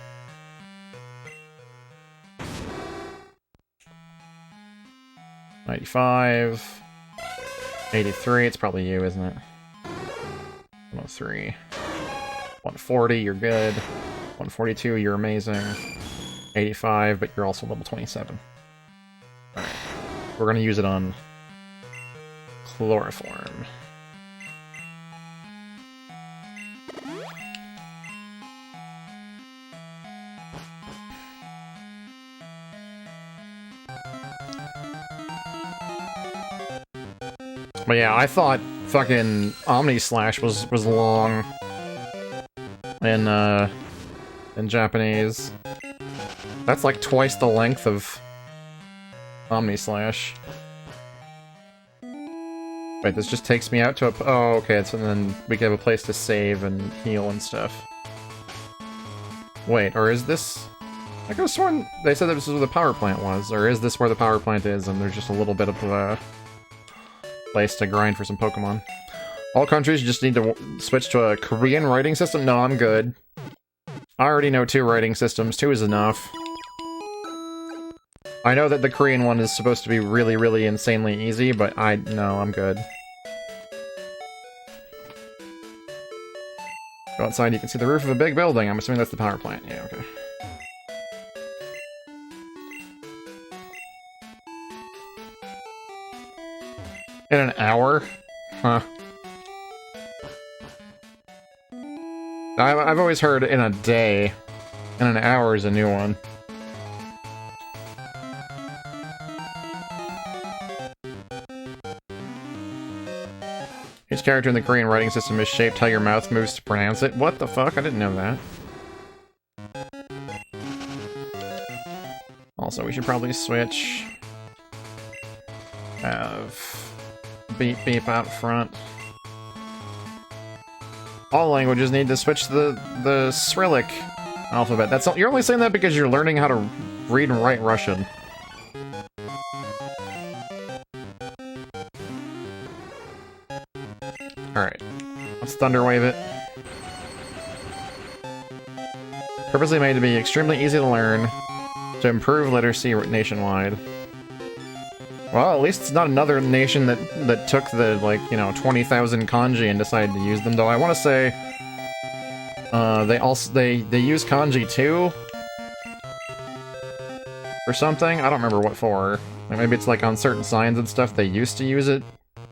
$95. 83, it's probably you, isn't it? 103. 140, you're good. 142, you're amazing. 85, but you're also level 27. Alright. We're gonna use it on chloroform. But yeah, I thought fucking Omni Slash was long in Japanese. That's like twice the length of Omni Slash. Wait, this just takes me out to a... Oh, okay, so then we have a place to save and heal and stuff. Wait, or is this... I could have sworn they said that this is where the power plant was, or is this where the power plant is and there's just a little bit of a place to grind for some Pokemon? All countries just need to switch to a Korean writing system? No, I'm good. I already know 2 writing systems. 2 is enough. I know that the Korean one is supposed to be really, really insanely easy, but no, I'm good. Go outside, you can see the roof of a big building. I'm assuming that's the power plant. Yeah, okay. In an hour? Huh. I've always heard in a day, and an hour is a new one. Each character in the Korean writing system is shaped how your mouth moves to pronounce it. What the fuck? I didn't know that. Also, we should probably switch. Have beep beep out front. All languages need to switch to the Cyrillic alphabet. That's all, you're only saying that because you're learning how to read and write Russian. Alright. Let's Thunderwave it. Purposely made to be extremely easy to learn, to improve literacy nationwide. Well, at least it's not another nation that took the, like, you know, 20,000 kanji and decided to use them, though I want to say... they use kanji too? Or something? I don't remember what for. Like, maybe it's like on certain signs and stuff they used to use it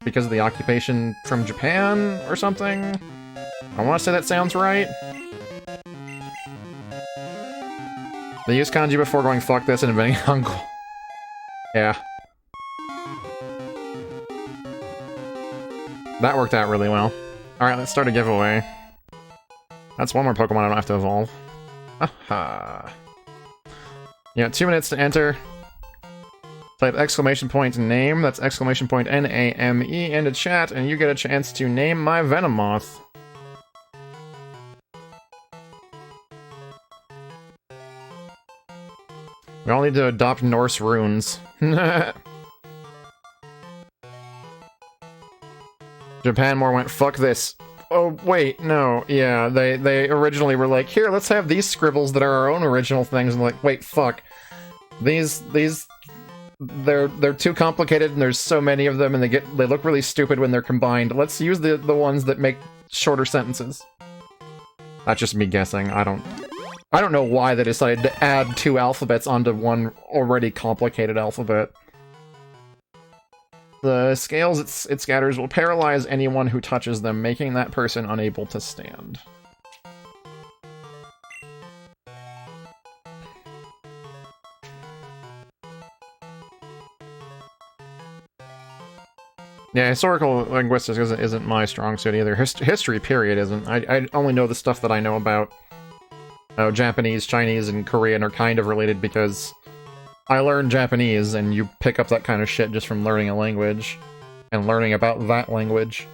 because of the occupation from Japan or something? I want to say that sounds right. They used kanji before going fuck this and inventing Hangul. Yeah. That worked out really well. Alright, let's start a giveaway. That's one more Pokemon I don't have to evolve. Aha. You got 2 minutes to enter. Type exclamation point name, that's exclamation point N-A-M-E, into chat, and you get a chance to name my Venomoth. We all need to adopt Norse runes. Japan more went, fuck this. Oh, wait, no, yeah, they originally were like, here, let's have these scribbles that are our own original things, and like, wait, fuck. These, they're too complicated, and there's so many of them, and they look really stupid when they're combined. Let's use the ones that make shorter sentences. That's just me guessing, I don't know why they decided to add 2 alphabets onto one already complicated alphabet. The scales it scatters will paralyze anyone who touches them, making that person unable to stand. Yeah, historical linguistics isn't my strong suit either. History, period, isn't. I only know the stuff that I know about. Japanese, Chinese, and Korean are kind of related because I learned Japanese, and you pick up that kind of shit just from learning a language, and learning about that language.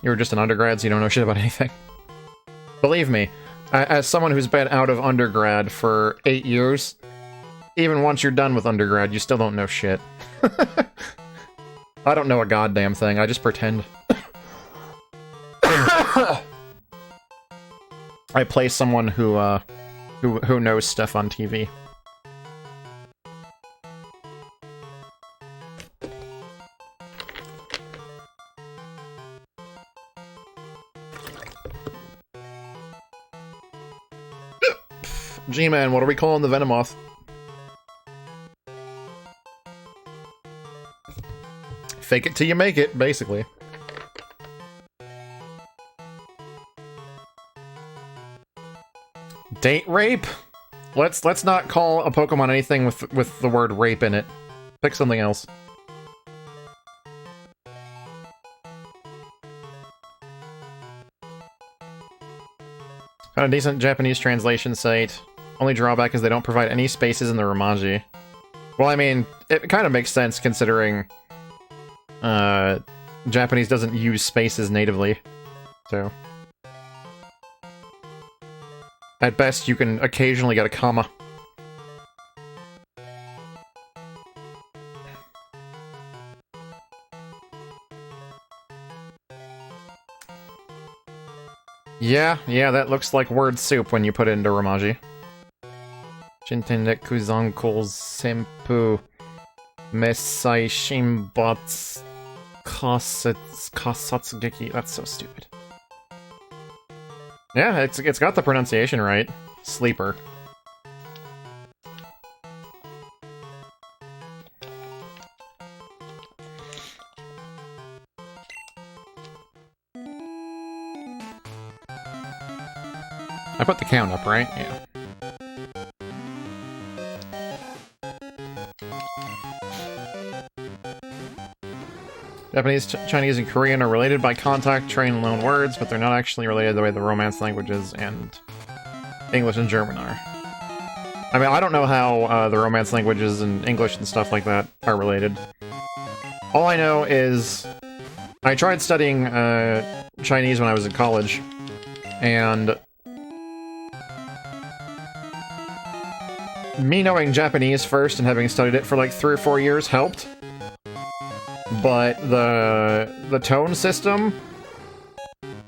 You were just an undergrad, so you don't know shit about anything. Believe me, As someone who's been out of undergrad for 8 years, even once you're done with undergrad, you still don't know shit. I don't know a goddamn thing, I just pretend. I play someone who knows stuff on TV. G-Man, what are we calling the Venomoth? Fake it till you make it, basically. Date rape? Let's not call a Pokemon anything with the word rape in it. Pick something else. Found a decent Japanese translation site. Only drawback is they don't provide any spaces in the Romaji. Well, I mean, it kind of makes sense considering Japanese doesn't use spaces natively, so... At best, you can occasionally get a comma. Yeah, that looks like word soup when you put it into Romaji. Shintendeku Zankou Senpu Mesai Shinbatsu Kasatsugeki. That's so stupid. Yeah, it's got the pronunciation right. Sleeper. I put the count up, right? Yeah. Japanese, Chinese, and Korean are related by contact, train, and loan words, but they're not actually related the way the Romance languages and English and German are. I mean, I don't know how the Romance languages and English and stuff like that are related. All I know is I tried studying Chinese when I was in college, and me knowing Japanese first and having studied it for like 3 or 4 years helped. But the tone system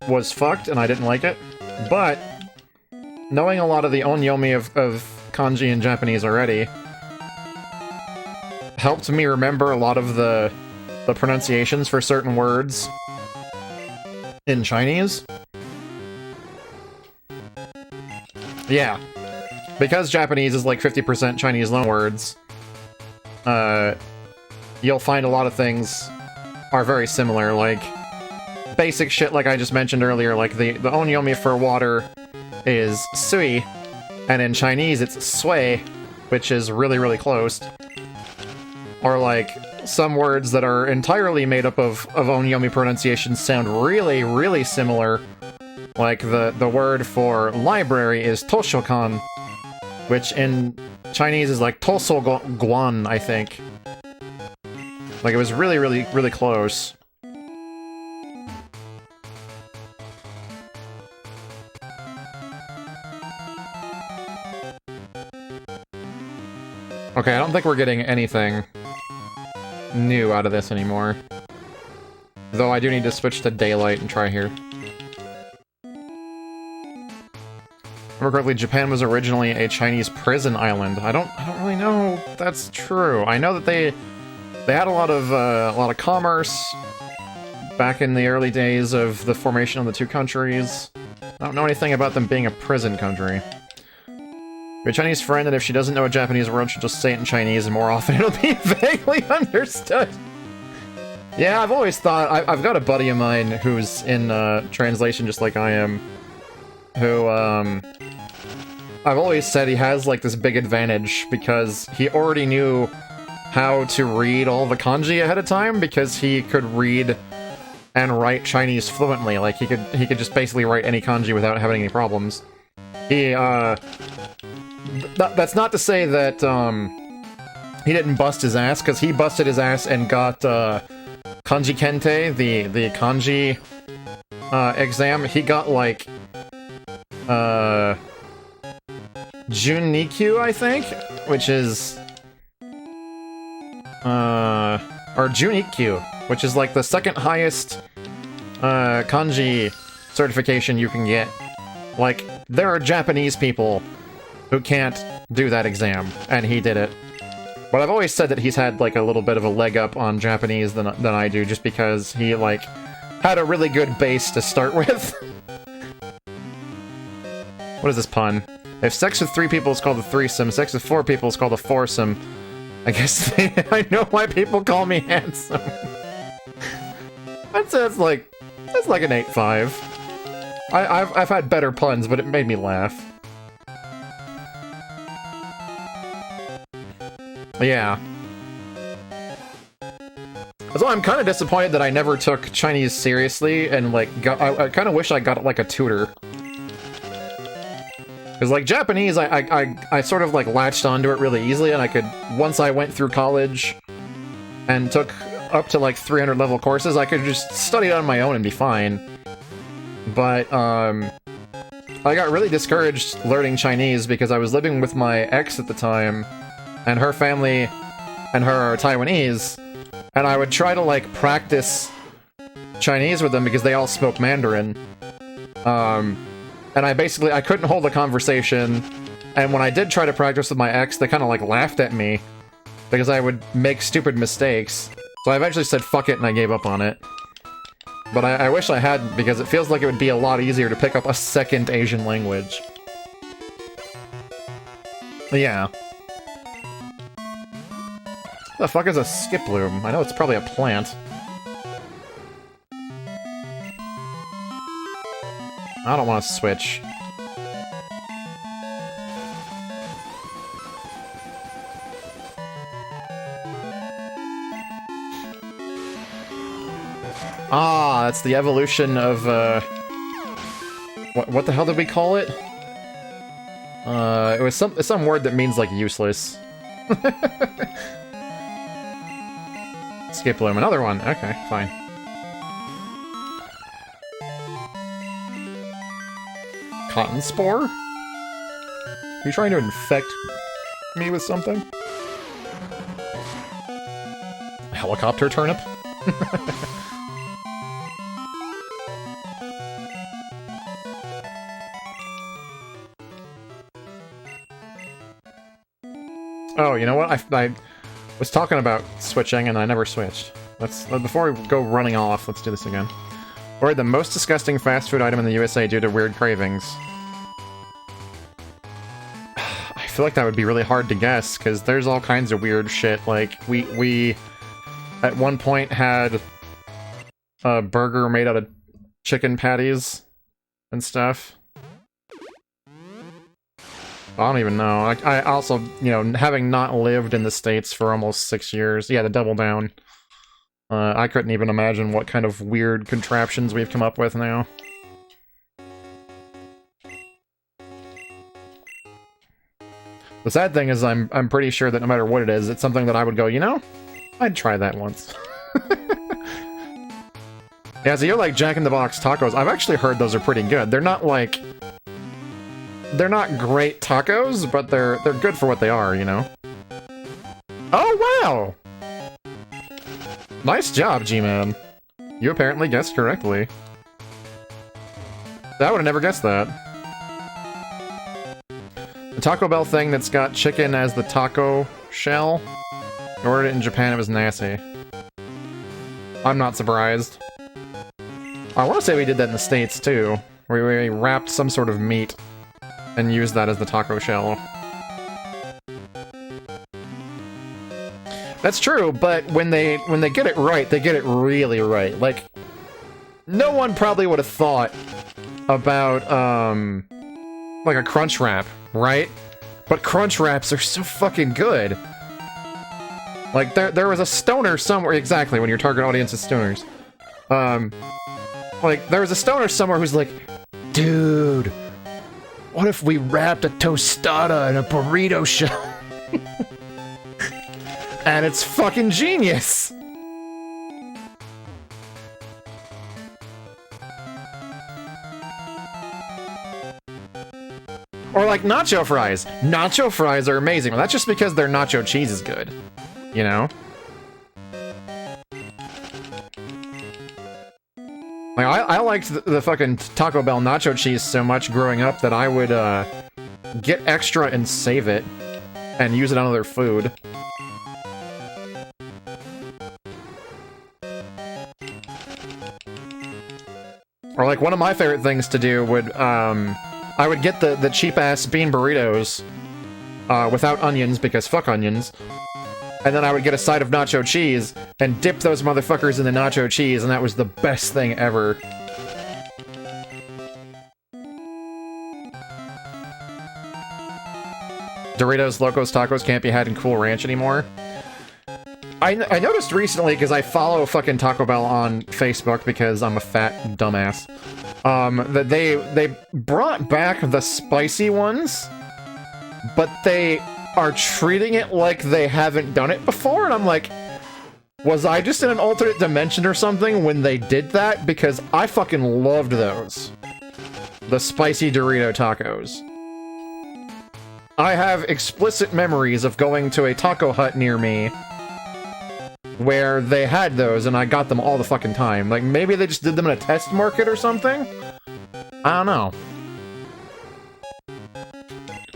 was fucked, and I didn't like it. But knowing a lot of the onyomi of kanji in Japanese already helped me remember a lot of the pronunciations for certain words in Chinese. Yeah. Because Japanese is like 50% Chinese loanwords, you'll find a lot of things are very similar, like basic shit like I just mentioned earlier, like the onyomi for water is sui, and in Chinese it's sui, which is really, really close. Or like some words that are entirely made up of onyomi pronunciations sound really, really similar. Like the word for library is toshokan, which in Chinese is like toso guan, I think. Like, it was really, really, really close. Okay, I don't think we're getting anything new out of this anymore. Though I do need to switch to daylight and try here. If I remember correctly, Japan was originally a Chinese prison island. I don't really know if that's true. I know that they had a lot of commerce back in the early days of the formation of the two countries. I don't know anything about them being a prison country. Your Chinese friend, and if she doesn't know a Japanese word, she'll just say it in Chinese, and more often it'll be vaguely understood. Yeah, I've always thought... I've got a buddy of mine who's in translation just like I am, who, I've always said he has, like, this big advantage, because he already knew how to read all the kanji ahead of time, because he could read and write Chinese fluently. Like, he could just basically write any kanji without having any problems. He, that's not to say that, he didn't bust his ass, because he busted his ass and got, Kanji Kente, the kanji, exam. He got, like, Junikyu, I think, which is or Junikyu, which is like the second highest kanji certification you can get. Like, there are Japanese people who can't do that exam, and he did it. But I've always said that he's had like a little bit of a leg up on Japanese than I do, just because he like had a really good base to start with. What is this pun? If sex with 3 people is called a threesome, sex with 4 people is called a foursome. I guess I know why people call me handsome. That's like an 8.5. I've had better puns, but it made me laugh. Yeah. So I'm kind of disappointed that I never took Chinese seriously, and like I kind of wish I got like a tutor. Because like Japanese, I sort of like latched onto it really easily, and I could, once I went through college and took up to like 300 level courses, I could just study it on my own and be fine. But I got really discouraged learning Chinese because I was living with my ex at the time, and her family and her are Taiwanese, and I would try to like practice Chinese with them because they all spoke Mandarin. And I couldn't hold a conversation, and when I did try to practice with my ex, they kind of like laughed at me because I would make stupid mistakes. So I eventually said fuck it and I gave up on it. But I wish I hadn't, because it feels like it would be a lot easier to pick up a second Asian language. But yeah. What the fuck is a skiploom? I know it's probably a plant. I don't want to switch. Ah, that's the evolution of, what the hell did we call it? It was some word that means, like, useless. Skiploom, another one. Okay, fine. Cotton spore? Are you trying to infect me with something? Helicopter turnip? Oh, you know what? I was talking about switching and I never switched. Before we go running off, let's do this again. Or the most disgusting fast food item in the USA due to weird cravings. I feel like that would be really hard to guess, because there's all kinds of weird shit. Like, we at one point had a burger made out of chicken patties and stuff. I don't even know. I also, you know, having not lived in the States for almost 6 years, yeah, the Double Down. I couldn't even imagine what kind of weird contraptions we've come up with now. The sad thing is I'm pretty sure that no matter what it is, it's something that I would go, you know, I'd try that once. Yeah, so you're like Jack in the Box tacos. I've actually heard those are pretty good. They're not like... They're not great tacos, but they're good for what they are, you know? Oh, wow! Nice job, G-Man. You apparently guessed correctly. I would have never guessed that. The Taco Bell thing that's got chicken as the taco shell. I ordered it in Japan, it was nasty. I'm not surprised. I want to say we did that in the States, too. Where we wrapped some sort of meat and used that as the taco shell. That's true, but when they get it right, they get it really right. Like, no one probably would have thought about, like a Crunch Wrap, right? But Crunch Wraps are so fucking good. Like, there was a stoner somewhere, exactly, when your target audience is stoners. Like, there was a stoner somewhere who's like, dude, what if we wrapped a tostada in a burrito shell? And it's fucking genius! Or like nacho fries. Nacho fries are amazing. Well, that's just because their nacho cheese is good. You know? Like, I liked the fucking Taco Bell nacho cheese so much growing up that I would, get extra and save it. And use it on other food. Or like, one of my favorite things to do would, I would get the cheap-ass bean burritos, without onions, because fuck onions. And then I would get a side of nacho cheese, and dip those motherfuckers in the nacho cheese, and that was the best thing ever. Doritos Locos Tacos can't be had in Cool Ranch anymore. I noticed recently, because I follow fucking Taco Bell on Facebook, because I'm a fat dumbass, that they brought back the spicy ones, but they are treating it like they haven't done it before, and I'm like, was I just in an alternate dimension or something when they did that? Because I fucking loved those. The spicy Dorito tacos. I have explicit memories of going to a taco hut near me where they had those, and I got them all the fucking time. Like, maybe they just did them in a test market or something? I don't know.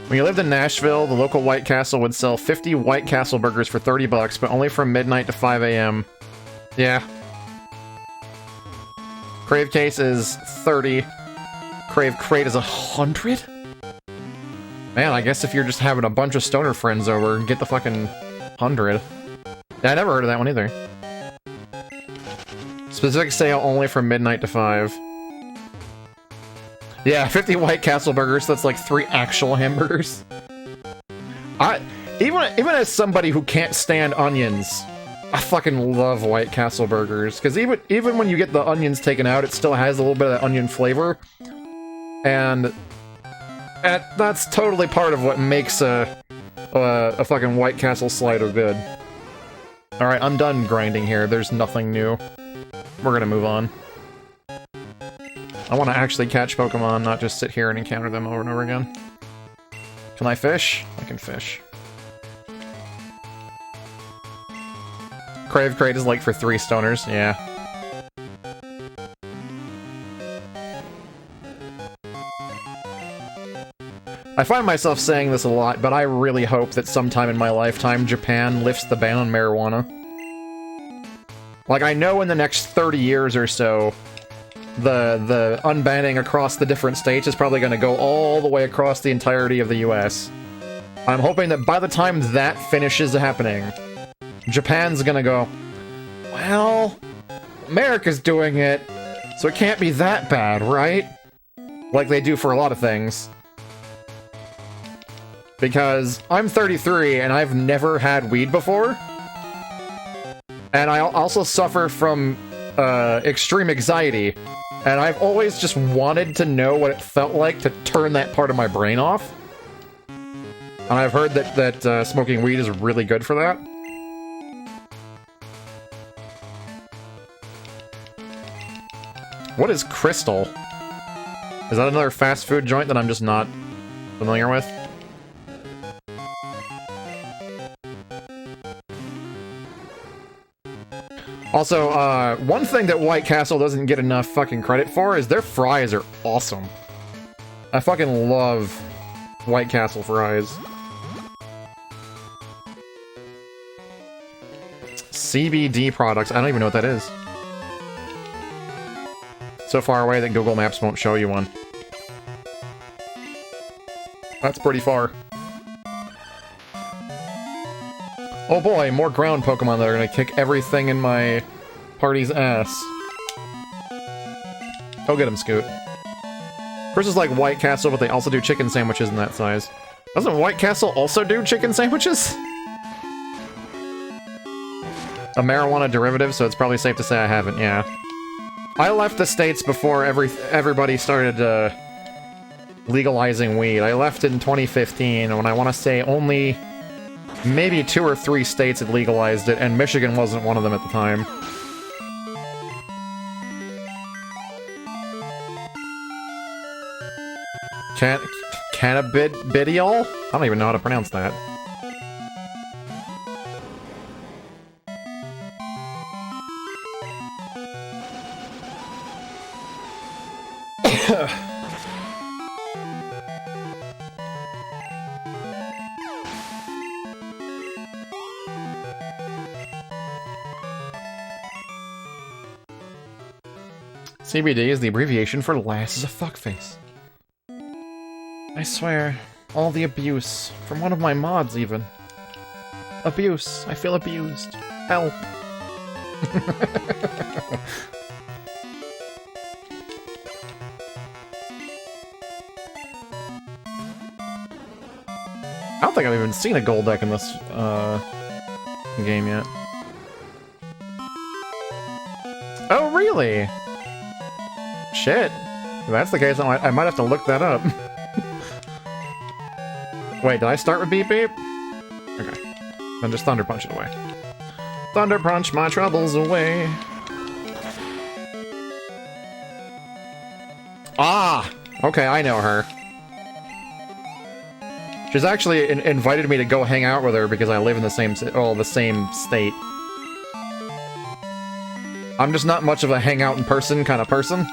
When you lived in Nashville, the local White Castle would sell 50 White Castle burgers for $30, but only from midnight to 5 a.m. Yeah. Crave case is 30. Crave crate is 100? Man, I guess if you're just having a bunch of stoner friends over, get the fucking 100. Yeah, I never heard of that one either. Specific sale only from midnight to 5. Yeah, 50 White Castle burgers, so that's like 3 actual hamburgers. Even as somebody who can't stand onions, I fucking love White Castle burgers. Because even when you get the onions taken out, it still has a little bit of that onion flavor. And that's totally part of what makes a fucking White Castle slider good. Alright, I'm done grinding here. There's nothing new. We're gonna move on. I want to actually catch Pokemon, not just sit here and encounter them over and over again. Can I fish? I can fish. Crave Crate is like for 3 stoners, yeah. I find myself saying this a lot, but I really hope that sometime in my lifetime Japan lifts the ban on marijuana. Like, I know in the next 30 years or so, the unbanning across the different states is probably going to go all the way across the entirety of the US. I'm hoping that by the time that finishes happening, Japan's going to go, well, America's doing it, so it can't be that bad, right? Like they do for a lot of things. Because I'm 33 and I've never had weed before. And I also suffer from extreme anxiety. And I've always just wanted to know what it felt like to turn that part of my brain off. And I've heard that smoking weed is really good for that. What is Crystal? Is that another fast food joint that I'm just not familiar with? Also, one thing that White Castle doesn't get enough fucking credit for is their fries are awesome. I fucking love White Castle fries. CBD products. I don't even know what that is. So far away that Google Maps won't show you one. That's pretty far. Oh boy, more ground Pokemon that are gonna kick everything in my party's ass. Go get him, Scoot. First is like White Castle, but they also do chicken sandwiches in that size. Doesn't White Castle also do chicken sandwiches? A marijuana derivative, so it's probably safe to say I haven't, yeah. I left the States before everybody started legalizing weed. I left in 2015, when I want to say only maybe 2 or 3 states had legalized it, and Michigan wasn't one of them at the time. cannabidiol? I don't even know how to pronounce that. CBD is the abbreviation for lass is a fuckface. I swear, all the abuse, from one of my mods even. Abuse, I feel abused. Help. I don't think I've even seen a gold deck in this game yet. Oh, really? Shit. If that's the case, I might have to look that up. Wait, did I start with Beep Beep? Okay. Then just Thunder Punch it away. Thunder Punch my troubles away. Ah! Okay, I know her. She's actually invited me to go hang out with her because I live in the same state. I'm just not much of a hang out in person kind of person.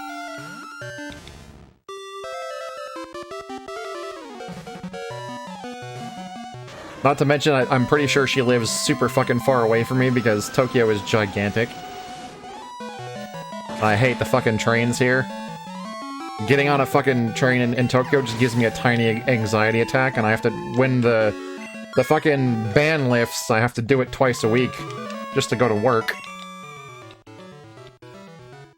Not to mention, I'm pretty sure she lives super fucking far away from me because Tokyo is gigantic. I hate the fucking trains here. Getting on a fucking train in Tokyo just gives me a tiny anxiety attack, and I have to, when the fucking ban lifts, I have to do it twice a week just to go to work.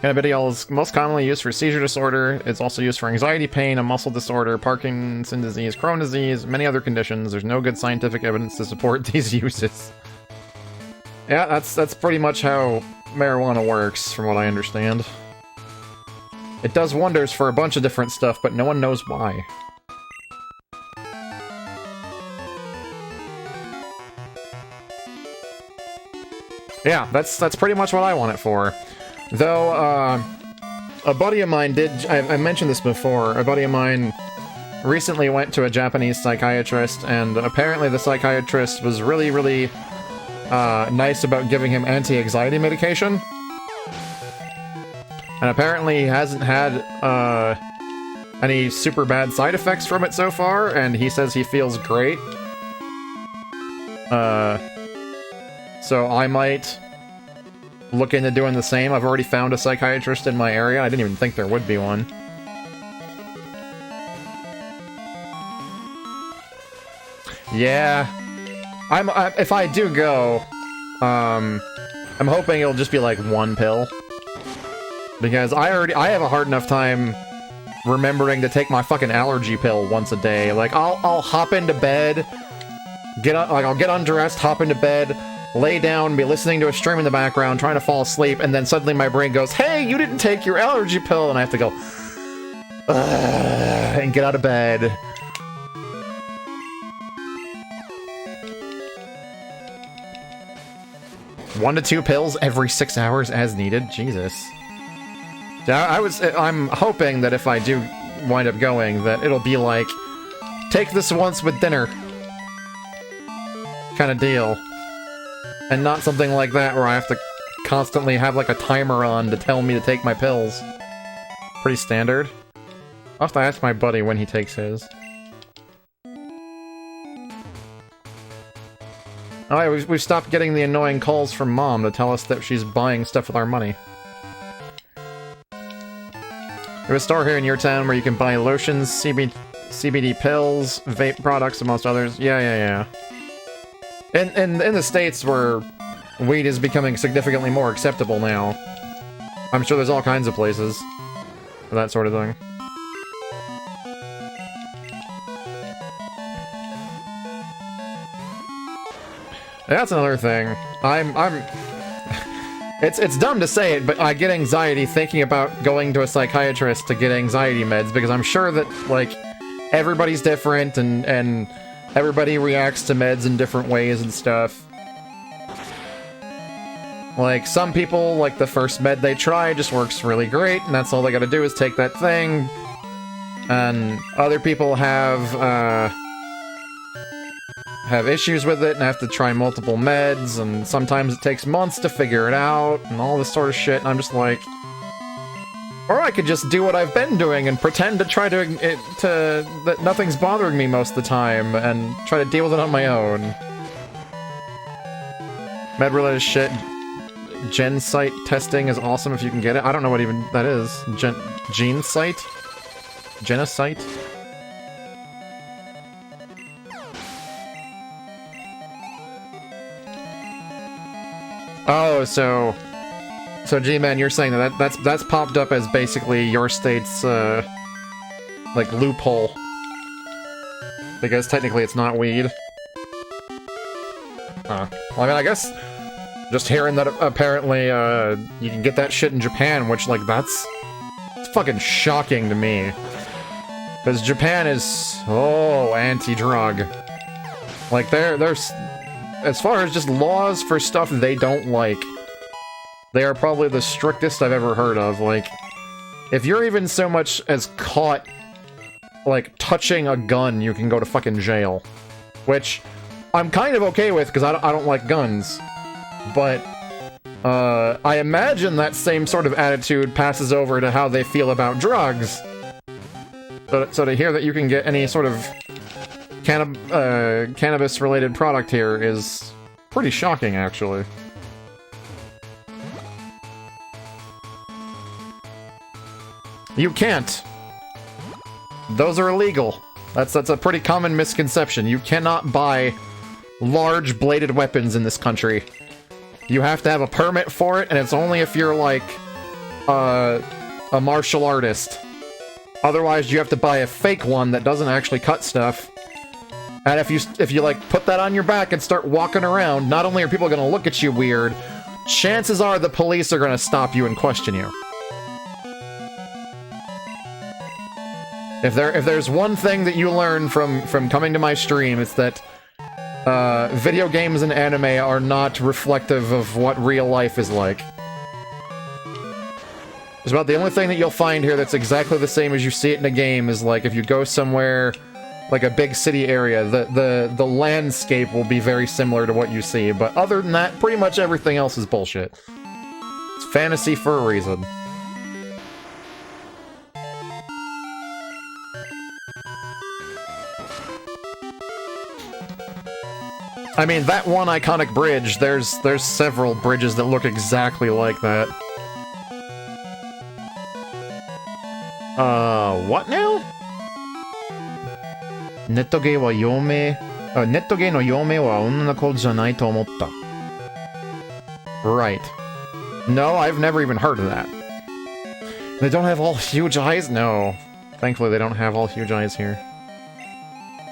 Cannabidiol is most commonly used for seizure disorder. It's also used for anxiety, pain, a muscle disorder, Parkinson's disease, Crohn's disease, many other conditions. There's no good scientific evidence to support these uses. Yeah, that's pretty much how marijuana works, from what I understand. It does wonders for a bunch of different stuff, but no one knows why. Yeah, that's pretty much what I want it for. Though, a buddy of mine I mentioned this before, a buddy of mine recently went to a Japanese psychiatrist, and apparently the psychiatrist was really, really, nice about giving him anti-anxiety medication. And apparently he hasn't had, any super bad side effects from it so far, and he says he feels great. So I might look into doing the same. I've already found a psychiatrist in my area. I didn't even think there would be one. Yeah. If I do go, I'm hoping it'll just be like one pill. Because I have a hard enough time remembering to take my fucking allergy pill once a day. Like, I'll hop into bed, I'll get undressed, hop into bed, lay down, be listening to a stream in the background, trying to fall asleep, and then suddenly my brain goes, hey, you didn't take your allergy pill, and I have to go, and get out of bed. One to two pills every 6 hours as needed? Jesus. I'm hoping that if I do wind up going, that it'll be like, take this once with dinner kind of deal. And not something like that where I have to constantly have like a timer on to tell me to take my pills. Pretty standard. I'll have to ask my buddy when he takes his. Alright, we've stopped getting the annoying calls from Mom to tell us that she's buying stuff with our money. There's a store here in your town where you can buy lotions, CBD pills, vape products, amongst others. Yeah. In the States where weed is becoming significantly more acceptable now, I'm sure there's all kinds of places for that sort of thing. That's another thing. It's dumb to say it, but I get anxiety thinking about going to a psychiatrist to get anxiety meds, because I'm sure that, like, everybody's different, and everybody reacts to meds in different ways and stuff. Like, some people, like, the first med they try just works really great, and that's all they gotta do is take that thing. And other people have issues with it and have to try multiple meds, and sometimes it takes months to figure it out, and all this sort of shit, and I'm just like... Or I could just do what I've been doing and pretend to try that nothing's bothering me most of the time, and try to deal with it on my own. Med-related shit. Gen site testing is awesome if you can get it. I don't know what even that is. Gene site? Genocide? Oh, so G-Man, you're saying that's popped up as basically your state's like loophole, because technically it's not weed. Well, I mean, I guess just hearing that apparently you can get that shit in Japan, which like it's fucking shocking to me, because Japan is so anti-drug. Like there's as far as just laws for stuff they don't like, they are probably the strictest I've ever heard of. Like, if you're even so much as caught, like, touching a gun, you can go to fucking jail. Which, I'm kind of okay with, because I don't like guns. But, I imagine that same sort of attitude passes over to how they feel about drugs. So to hear that you can get any sort of cannabis-related product here is pretty shocking, actually. You can't. Those are illegal. That's a pretty common misconception. You cannot buy large bladed weapons in this country. You have to have a permit for it, and it's only if you're, like, a martial artist. Otherwise, you have to buy a fake one that doesn't actually cut stuff. And if you like, put that on your back and start walking around, not only are people gonna look at you weird, chances are the police are gonna stop you and question you. If there's one thing that you learn from coming to my stream, it's that video games and anime are not reflective of what real life is like. It's about the only thing that you'll find here that's exactly the same as you see it in a game is, like, if you go somewhere like a big city area, the landscape will be very similar to what you see, but other than that, pretty much everything else is bullshit. It's fantasy for a reason. I mean, that one iconic bridge, there's several bridges that look exactly like that. What now? Nettoge wa yome... Nettoge no yome wa onna no ko janai to omotta. Right. No, I've never even heard of that. They don't have all huge eyes? No. Thankfully, they don't have all huge eyes here.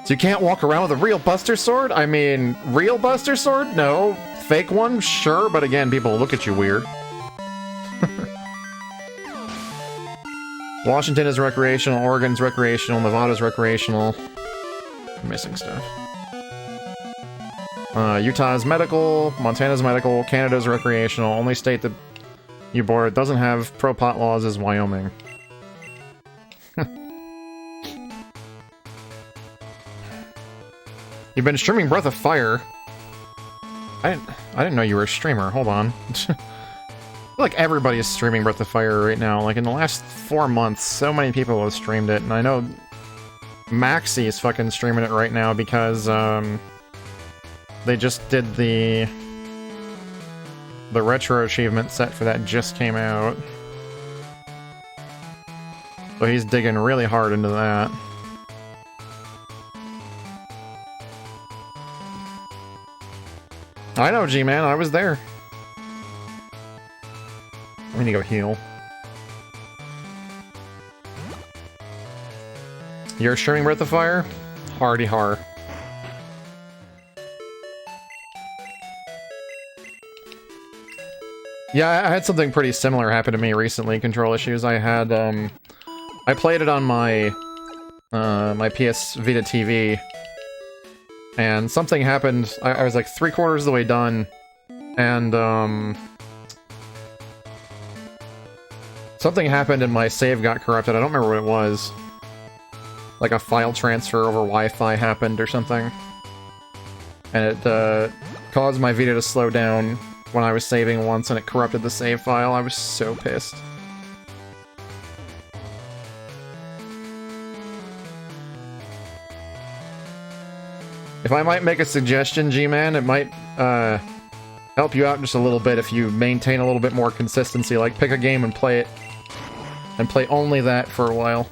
So you can't walk around with a real Buster Sword? I mean, real Buster Sword? No. Fake one? Sure, but again, people look at you weird. Washington is recreational, Oregon's recreational, Nevada's recreational. I'm missing stuff. Utah's medical, Montana's medical, Canada's recreational. Only state that you board doesn't have pro-pot laws is Wyoming. You've been streaming Breath of Fire. I didn't know you were a streamer. Hold on. I feel like everybody is streaming Breath of Fire right now. Like, in the last 4 months, so many people have streamed it, and I know Maxi is fucking streaming it right now because, they just did the retro achievement set for that just came out. So he's digging really hard into that. I know, G-Man, I was there. I need to go heal. You're streaming Breath of Fire? Hardy har. Yeah, I had something pretty similar happen to me recently, control issues. I had, I played it on my, my PS Vita TV, and something happened. I was like 3/4 of the way done, and, something happened and my save got corrupted. I don't remember what it was. like a file transfer over Wi-Fi happened or something. And it caused my Vita to slow down when I was saving once, and it corrupted the save file. I was so pissed. If I might make a suggestion, G-Man, it might help you out just a little bit if you maintain a little bit more consistency. Like, pick a game and play it. And play only that for a while.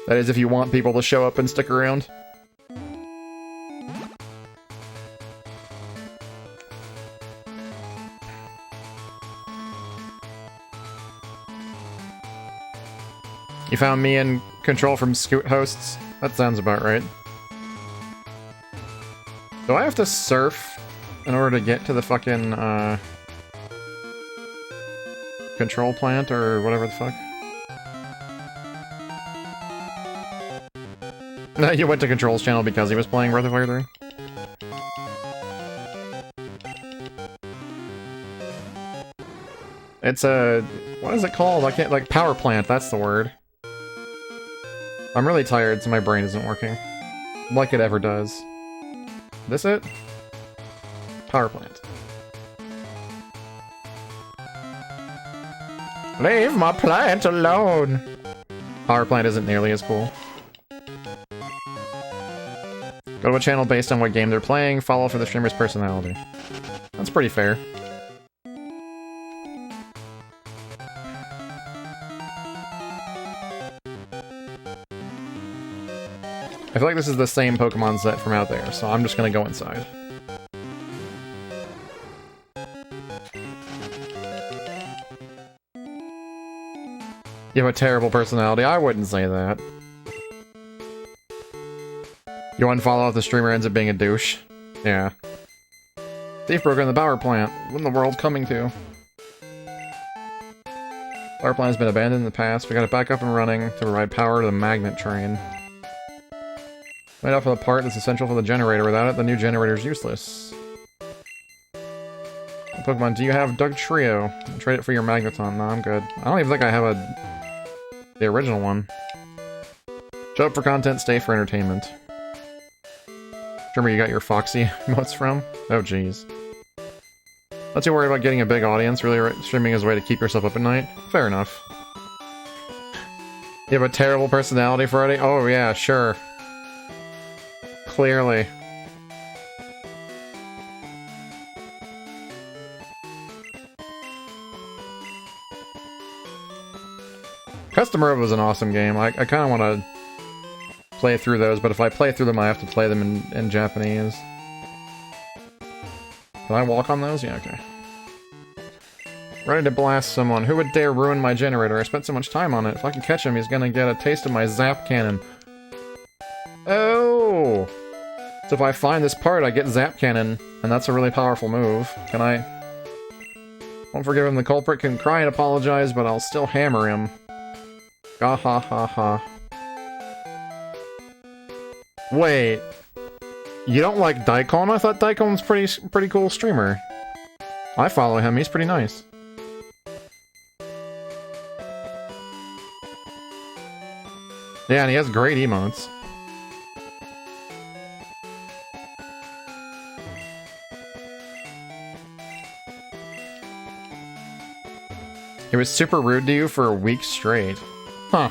That is, if you want people to show up and stick around. You found me in Control from Scoot Hosts? That sounds about right. Do I have to surf in order to get to the fucking, control plant or whatever the fuck? No, you went to Control's channel because he was playing Breath of Fire 3? It's a... what is it called? I can't... like, power plant, that's the word. I'm really tired, so my brain isn't working. Like it ever does. This it? Power plant. Leave my plant alone! Power plant isn't nearly as cool. Go to a channel based on what game they're playing, follow for the streamer's personality. That's pretty fair. I feel like this is the same Pokemon set from out there, so I'm just gonna go inside. You have a terrible personality. I wouldn't say that. You unfollow if the streamer ends up being a douche. Yeah. Thief broke in the power plant. When the world coming to? Power plant has been abandoned in the past. We got it back up and running to provide power to the magnet train. Made off of the part that's essential for the generator. Without it, the new generator is useless. Pokemon, do you have Dugtrio? I'll trade it for your Magneton. No, I'm good. I don't even think I have the original one. Show up for content, stay for entertainment. Remember you got your Foxy emotes from? Oh jeez. Not too worried about getting a big audience. Really, streaming is a way to keep yourself up at night. Fair enough. You have a terrible personality, Friday? Oh yeah, sure. Clearly. Customer was an awesome game. I kind of want to play through those, but if I play through them, I have to play them in Japanese. Can I walk on those? Yeah, okay. Ready to blast someone. Who would dare ruin my generator? I spent so much time on it. If I can catch him, he's gonna get a taste of my Zap Cannon. Oh! So if I find this part, I get Zap Cannon, and that's a really powerful move. Can I... won't forgive him. The culprit can cry and apologize, but I'll still hammer him. Ah ha ha ha. Wait. You don't like Daikon? I thought Daikon's pretty cool streamer. I follow him, he's pretty nice. Yeah, and he has great emotes. He was super rude to you for a week straight. Huh.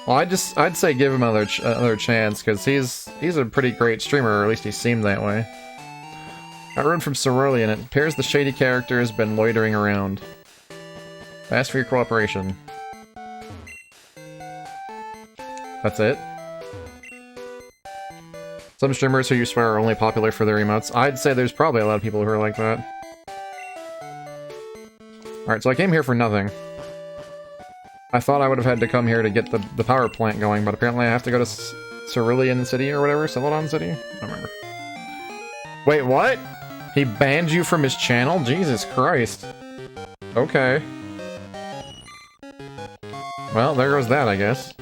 Well, I'd say give him another chance, because he's a pretty great streamer, or at least he seemed that way. Got rune from Cerulean. It appears the shady character has been loitering around. I ask for your cooperation. That's it? Some streamers who you swear are only popular for their emotes. I'd say there's probably a lot of people who are like that. Alright, so I came here for nothing. I thought I would have had to come here to get the power plant going, but apparently I have to go to Cerulean City or whatever? Celadon City? I don't remember. Wait, what? He banned you from his channel? Jesus Christ. Okay. Well, there goes that, I guess.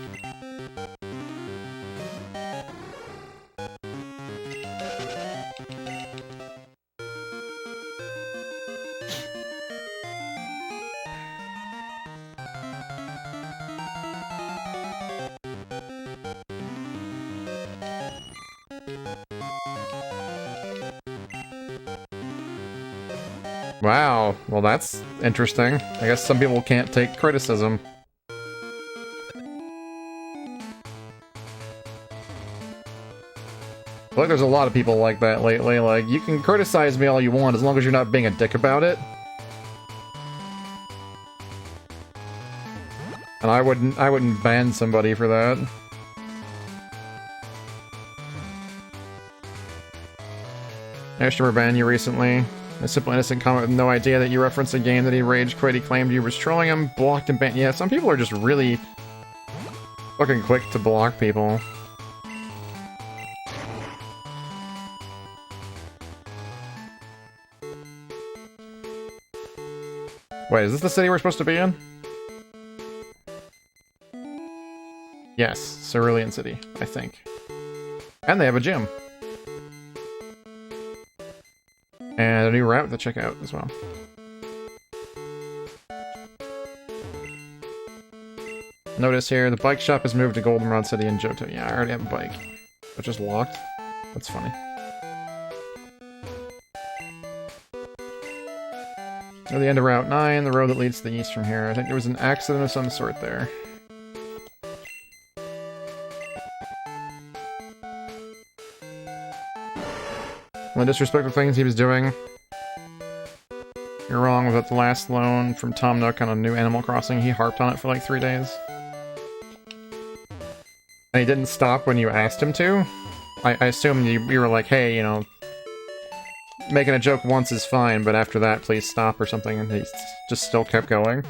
Wow, well that's interesting. I guess some people can't take criticism. I feel like there's a lot of people like that lately, like, you can criticize me all you want as long as you're not being a dick about it. And I wouldn't ban somebody for that. Ashton banned you recently. A simple innocent comment with no idea that you referenced a game that he rage quit. He claimed you was trolling him, blocked and banned. Yeah, some people are just really fucking quick to block people. Wait, is this the city we're supposed to be in? Yes, Cerulean City, I think. And they have a gym. And a new route to check out as well. Notice here, the bike shop has moved to Goldenrod City in Johto. Yeah, I already have a bike. It's just locked. That's funny. At the end of Route 9, the road that leads to the east from here. I think there was an accident of some sort there. One of the disrespectful things he was doing. You're wrong about the last loan from Tom Nook on a new Animal Crossing. He harped on it for like 3 days. And he didn't stop when you asked him to. I assume you were like, hey, you know, making a joke once is fine, but after that, please stop or something, and he just still kept going.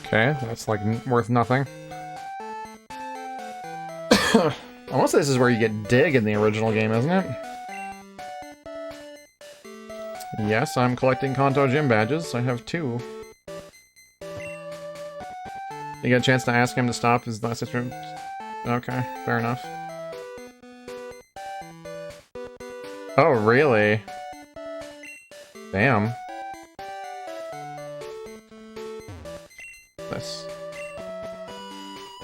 Okay, that's like worth nothing. I want to say this is where you get Dig in the original game, isn't it? Yes, I'm collecting Kanto gym badges. I have 2. You get a chance to ask him to stop his last stream? Okay, fair enough. Oh, really? Damn.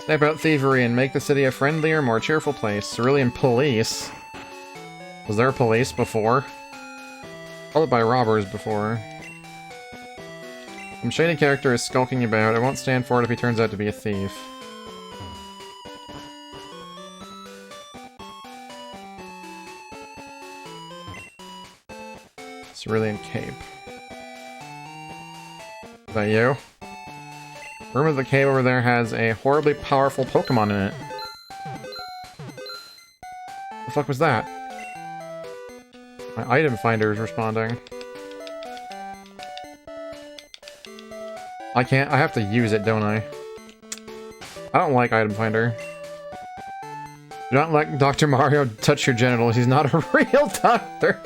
Stamp out thievery and make the city a friendlier, more cheerful place. Cerulean police. Was there a police before? Followed by robbers before. Some shady character is skulking about. I won't stand for it if he turns out to be a thief. Cerulean Cape. Is that you? Rumor the cave over there has a horribly powerful Pokemon in it. The fuck was that? My item finder is responding. I have to use it, don't I? I don't like item finder. Do not let Dr. Mario touch your genitals. He's not a real doctor.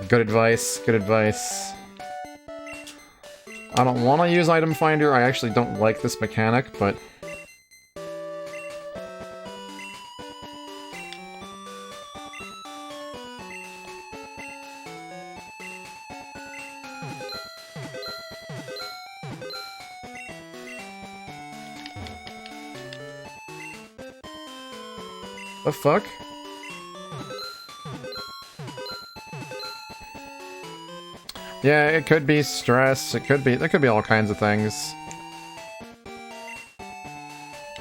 Good advice. Good advice. I don't want to use item finder. I actually don't like this mechanic, but the fuck? Yeah, it could be stress, there could be all kinds of things.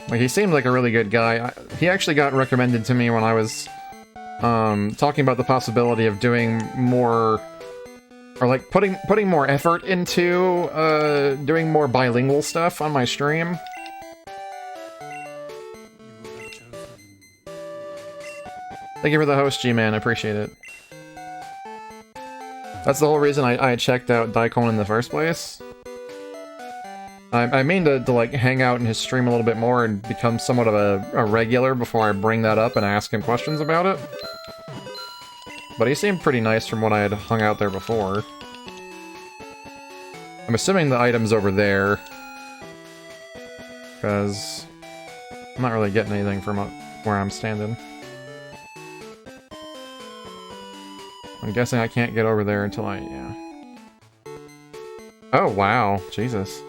Like, he seemed like a really good guy. He actually got recommended to me when I was, talking about the possibility of doing more, or like, putting more effort into, doing more bilingual stuff on my stream. Thank you for the host, G-Man, I appreciate it. That's the whole reason I checked out Daikon in the first place. I mean to like hang out in his stream a little bit more and become somewhat of a regular before I bring that up and ask him questions about it. but he seemed pretty nice from when I had hung out there before. I'm assuming the item's over there. Because I'm not really getting anything from where I'm standing. I'm guessing I can't get over there until yeah. Oh, wow. Jesus.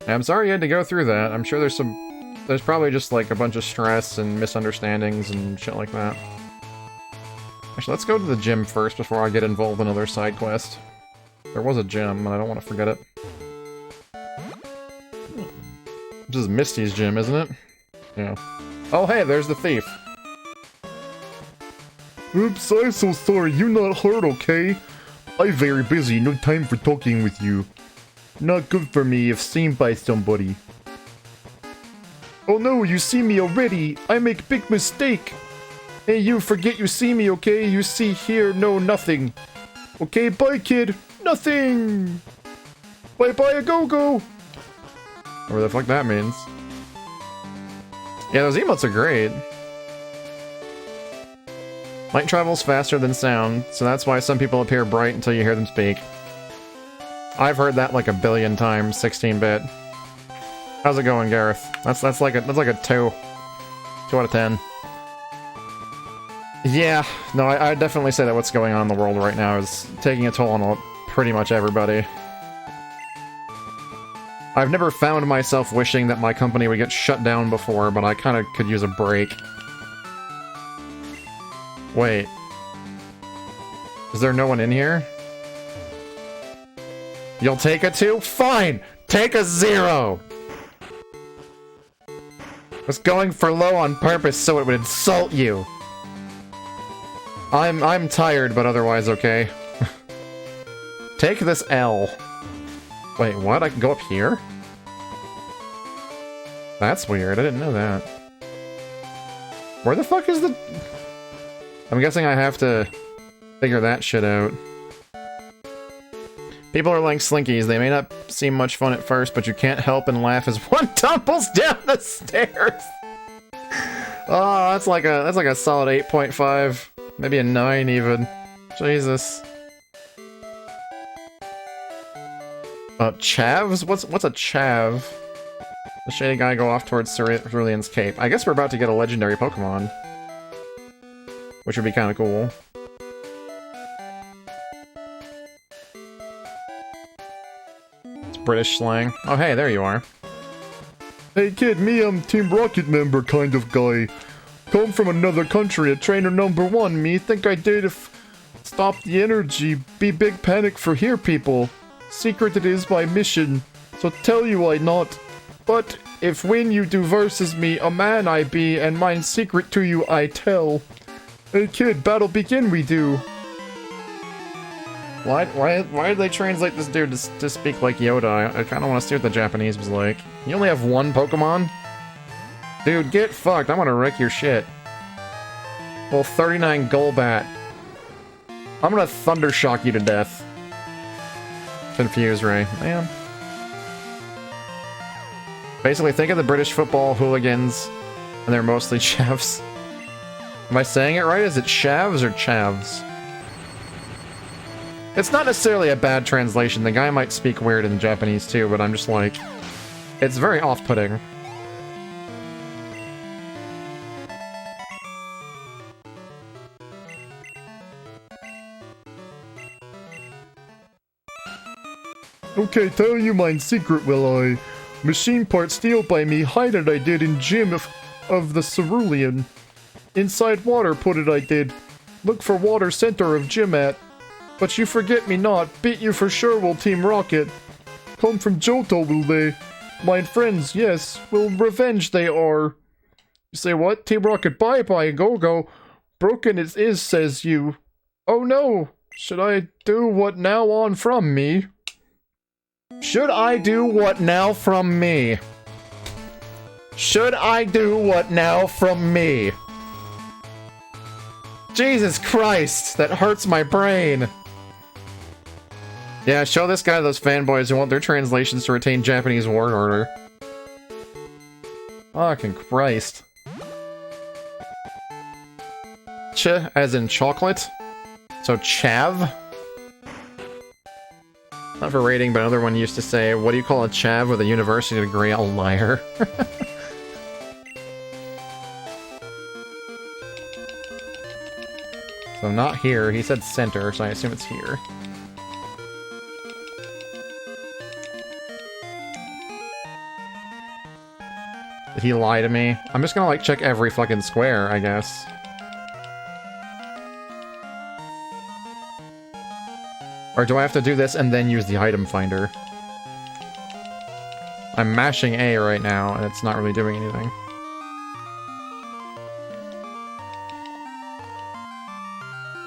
I'm sorry you had to go through that. I'm sure there's probably just like a bunch of stress and misunderstandings and shit like that. Actually, let's go to the gym first before I get involved in another side quest. There was a gym, and I don't want to forget it. This is Misty's gym, isn't it? Yeah. Oh, hey, there's the thief. Oops, I'm so sorry. You're not hurt, okay? I'm very busy. No time for talking with you. Not good for me if seen by somebody. Oh no, you see me already. I make big mistake. Hey, you forget you see me, okay? You see, hear, know nothing. Okay, bye, kid. Nothing. Bye-bye, a go-go. Whatever the fuck that means. Yeah, those emotes are great. Light travels faster than sound, so that's why some people appear bright until you hear them speak. I've heard that like a billion times, 16-bit. How's it going, Gareth? That's like a 2. 2 out of 10. Yeah, no, I definitely say that what's going on in the world right now is taking a toll on pretty much everybody. I've never found myself wishing that my company would get shut down before, but I kind of could use a break. Wait. Is there no one in here? You'll take a 2? Fine! Take a 0! I was going for low on purpose so it would insult you. I'm tired, but otherwise okay. Take this L. Wait, what? I can go up here? That's weird. I didn't know that. Where the fuck is the... I'm guessing I have to figure that shit out. People are like slinkies. They may not seem much fun at first, but you can't help and laugh as one tumbles down the stairs. Oh, that's like a solid 8.5. Maybe a 9 even. Jesus. Chavs? What's a chav? The shady guy go off towards Cerulean's Cape. I guess we're about to get a legendary Pokemon. Which would be kind of cool. It's British slang. Oh hey, there you are. Hey kid, me I'm Team Rocket member kind of guy. Come from another country, a trainer number 1. Me think I did if stop the energy, be big panic for here people. Secret it is my mission, so tell you I not. But if when you do versus me, a man I be, and mine secret to you I tell. Hey kid, battle begin we do. Why did they translate this dude to speak like Yoda? I kind of want to see what the Japanese was like. You only have 1 Pokemon? Dude, get fucked. I'm gonna wreck your shit. Well, 39 Golbat. I'm gonna Thunder Shock you to death. Confuse Ray. Man. Basically, think of the British football hooligans, and they're mostly chavs. Am I saying it right? Is it shavs or chavs? It's not necessarily a bad translation. The guy might speak weird in Japanese too, but I'm just like... It's very off-putting. Okay, tell you mine secret will I. Machine part steal by me, hide it I did in gym of the Cerulean. Inside water put it I did. Look for water center of gym at. But you forget me not, beat you for sure will Team Rocket. Come from Johto will they? Mine friends, yes, will revenge they are. You say what? Team Rocket bye-bye, go-go. Broken it is, says you. Oh no! Should I do what now on from me? Should I do what now from me? Should I do what now from me? Jesus Christ, that hurts my brain. Yeah, show this guy those fanboys who want their translations to retain Japanese word order. Fucking Christ. ch as in chocolate. So chav. Not for rating, but another one used to say, what do you call a chav with a university degree? A liar. So not here. He said center, so I assume it's here. Did he lie to me? I'm just gonna, like, check every fucking square, I guess. Or do I have to do this and then use the item finder? I'm mashing A right now, and it's not really doing anything.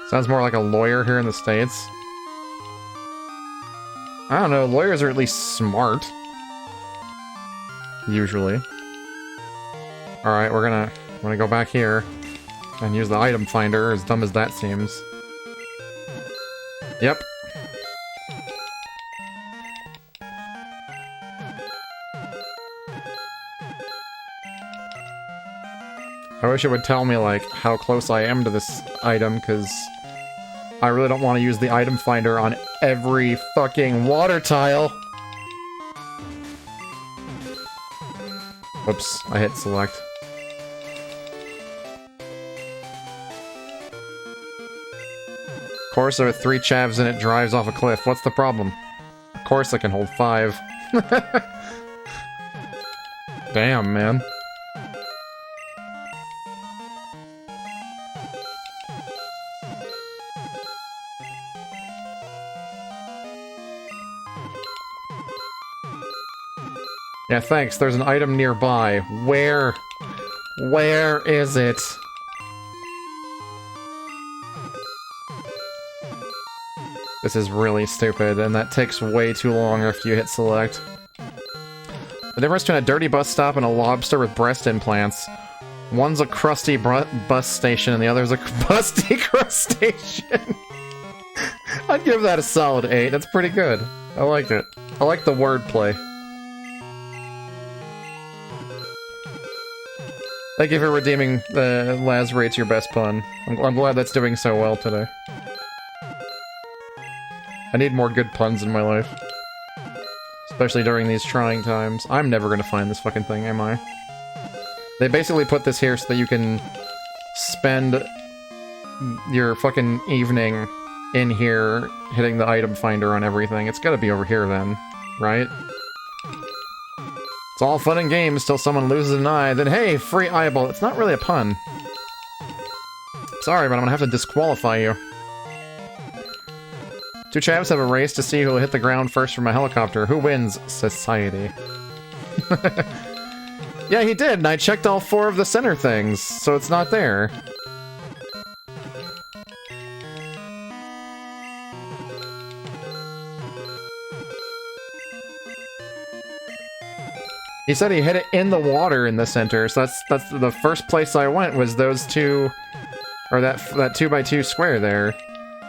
Sounds more like a lawyer here in the States. I don't know, lawyers are at least smart. Usually. Alright, we're gonna go back here and use the item finder, as dumb as that seems. Yep. I wish it would tell me, like, how close I am to this item, because I really don't want to use the item finder on every fucking water tile. Whoops, I hit select. Of course, there are 3 chavs and it drives off a cliff. What's the problem? Of course I can hold 5. Damn, man. Yeah, thanks. There's an item nearby. Where? Where is it? This is really stupid, and that takes way too long after you hit select. The difference between a dirty bus stop and a lobster with breast implants. One's a crusty bus station, and the other's a busty crust station. I'd give that a solid 8. That's pretty good. I liked it. I like the wordplay. Thank you for redeeming the Laz rates your best pun. I'm glad that's doing so well today. I need more good puns in my life. Especially during these trying times. I'm never gonna find this fucking thing, am I? They basically put this here so that you can spend your fucking evening in here hitting the item finder on everything. It's gotta be over here then, right? It's all fun and games till someone loses an eye, then hey, free eyeball. It's not really a pun. Sorry, but I'm gonna have to disqualify you. 2 chavs have a race to see who will hit the ground first from a helicopter. Who wins? Society. Yeah, he did, and I checked all 4 of the center things, so it's not there. He said he hit it in the water in the center, so that's the first place I went was those 2, or that 2x2 square there.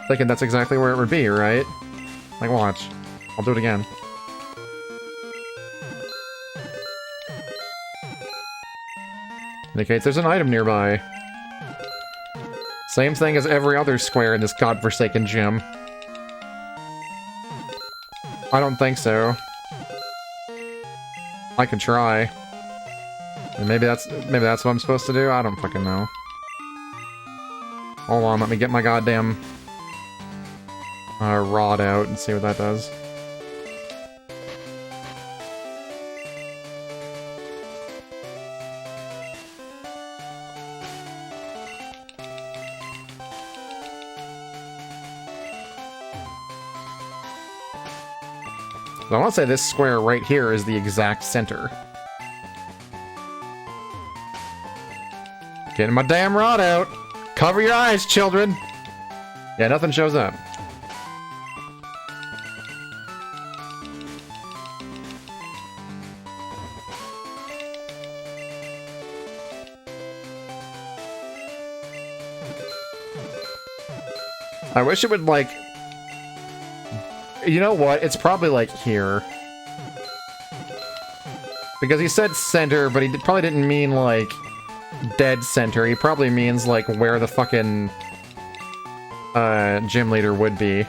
Thinking that's exactly where it would be, right? Like, watch. I'll do it again. Indicates there's an item nearby. Same thing as every other square in this godforsaken gym. I don't think so. I can try. And maybe that's what I'm supposed to do? I don't fucking know. Hold on, let me get my goddamn rod out and see what that does. I want to say this square right here is the exact center. Getting my damn rod out. Cover your eyes, children. Yeah, nothing shows up. I wish it would, like... You know what? It's probably, like, here. Because he said center, but he probably didn't mean, like, dead center, he probably means, like, where the fucking, gym leader would be.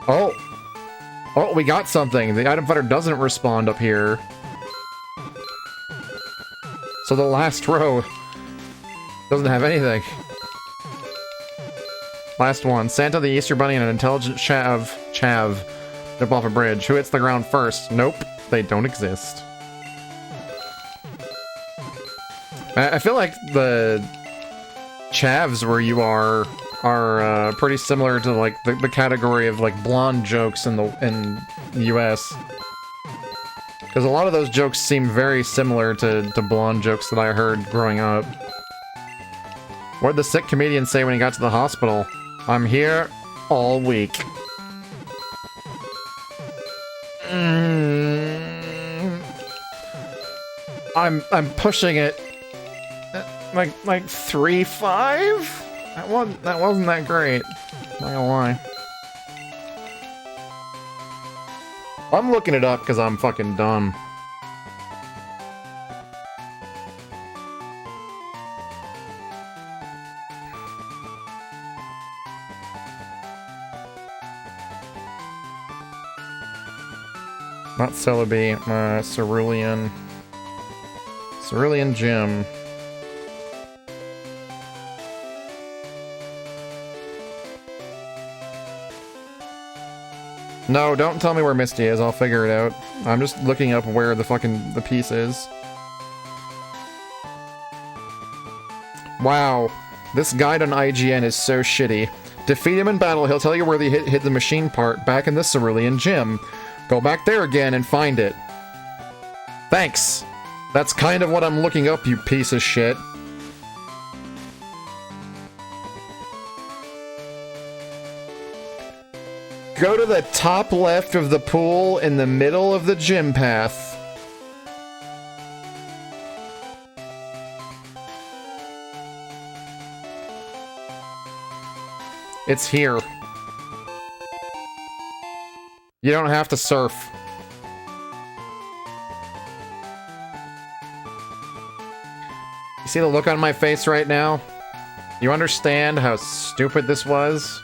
Oh! Oh, we got something! The item finder doesn't respond up here. So the last row doesn't have anything. Last one. Santa, the Easter Bunny, and an intelligent chav jump off a bridge. Who hits the ground first? Nope. They don't exist. I feel like the chavs where you are pretty similar to like the category of like blonde jokes in the US. Because a lot of those jokes seem very similar to blonde jokes that I heard growing up. What did the sick comedian say when he got to the hospital? I'm here all week. I'm pushing it. Like 3.5? That wasn't that great. Not gonna lie. I'm looking it up because I'm fucking dumb. Not Celebi, Cerulean. Cerulean Gym. No, don't tell me where Misty is, I'll figure it out. I'm just looking up where the piece is. Wow. This guide on IGN is so shitty. Defeat him in battle, he'll tell you where they hid the machine part back in the Cerulean Gym. Go back there again and find it. Thanks! That's kind of what I'm looking up, you piece of shit. Go to the top left of the pool in the middle of the gym path. It's here. You don't have to surf. You see the look on my face right now? You understand how stupid this was?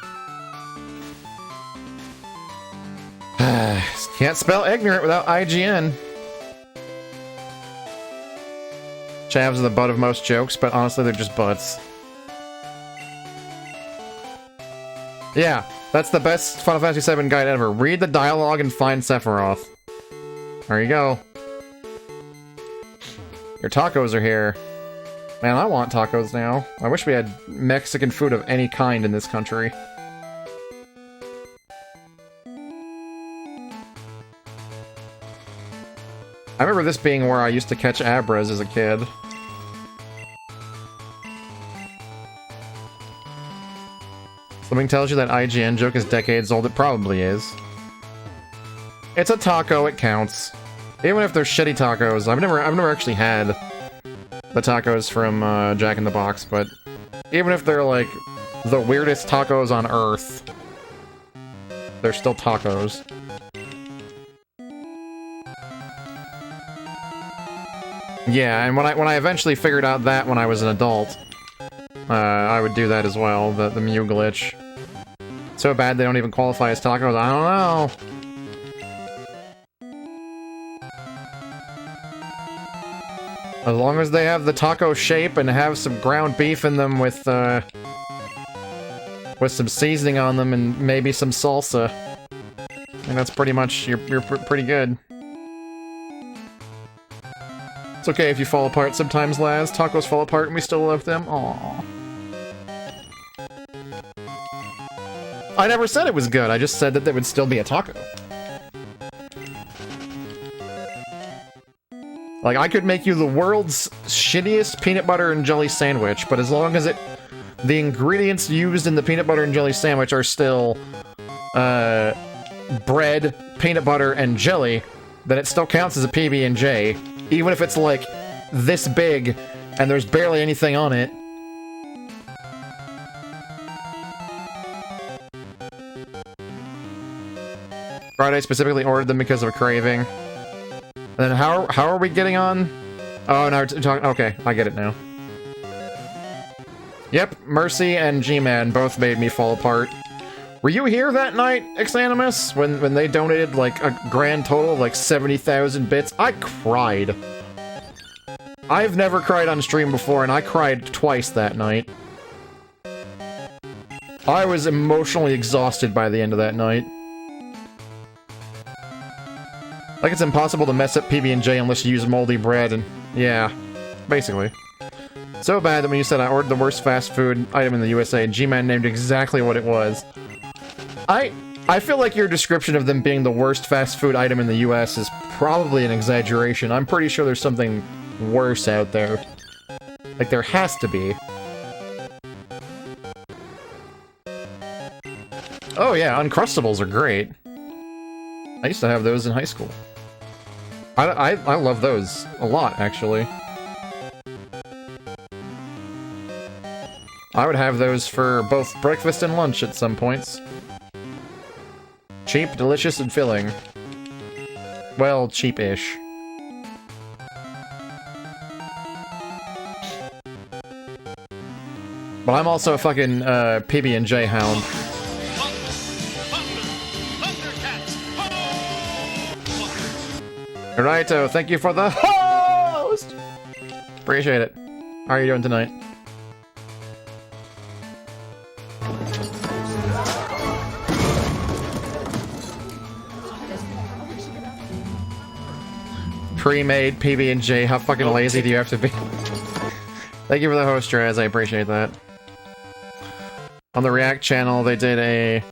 Can't spell ignorant without IGN. Chavs are the butt of most jokes, but honestly they're just butts. Yeah, that's the best Final Fantasy VII guide ever. Read the dialogue and find Sephiroth. There you go. Your tacos are here. Man, I want tacos now. I wish we had Mexican food of any kind in this country. I remember this being where I used to catch Abras as a kid. Something tells you that IGN joke is decades old. It probably is. It's a taco, it counts. Even if they're shitty tacos. I've never actually had the tacos from Jack in the Box, but even if they're like the weirdest tacos on earth, they're still tacos. Yeah, and when I eventually figured out that when I was an adult, I would do that as well, the Mew glitch. So bad they don't even qualify as tacos, I don't know. As long as they have the taco shape and have some ground beef in them with some seasoning on them and maybe some salsa, and that's pretty much, you're pretty good. It's okay if you fall apart sometimes, Laz. Tacos fall apart and we still love them. Aww. I never said it was good, I just said that there would still be a taco. Like, I could make you the world's shittiest peanut butter and jelly sandwich, but as long as the ingredients used in the peanut butter and jelly sandwich are still, bread, peanut butter, and jelly, then it still counts as a PB&J. Even if it's like this big and there's barely anything on it. Friday specifically ordered them because of a craving. And then how are we getting on? Oh, now we're talking. Okay, I get it now. Yep, Mercy and G-Man both made me fall apart. Were you here that night, Xanimus, when they donated like a grand total of like 70,000 bits? I cried. I've never cried on stream before, and I cried twice that night. I was emotionally exhausted by the end of that night. Like it's impossible to mess up PB&J unless you use moldy bread, and yeah, basically. So bad that when you said I ordered the worst fast food item in the USA, G-Man named exactly what it was. I feel like your description of them being the worst fast food item in the US is probably an exaggeration. I'm pretty sure there's something worse out there. Like, there has to be. Oh yeah, Uncrustables are great. I used to have those in high school. I love those a lot, actually. I would have those for both breakfast and lunch at some points. Cheap, delicious, and filling. Well, cheap-ish. But I'm also a fucking PB&J hound. Righto, thank you for the host! Appreciate it. How are you doing tonight? Pre-made PB&J, how fucking lazy do you have to be? Thank you for the host, Raz, I appreciate that. On the React channel, they did a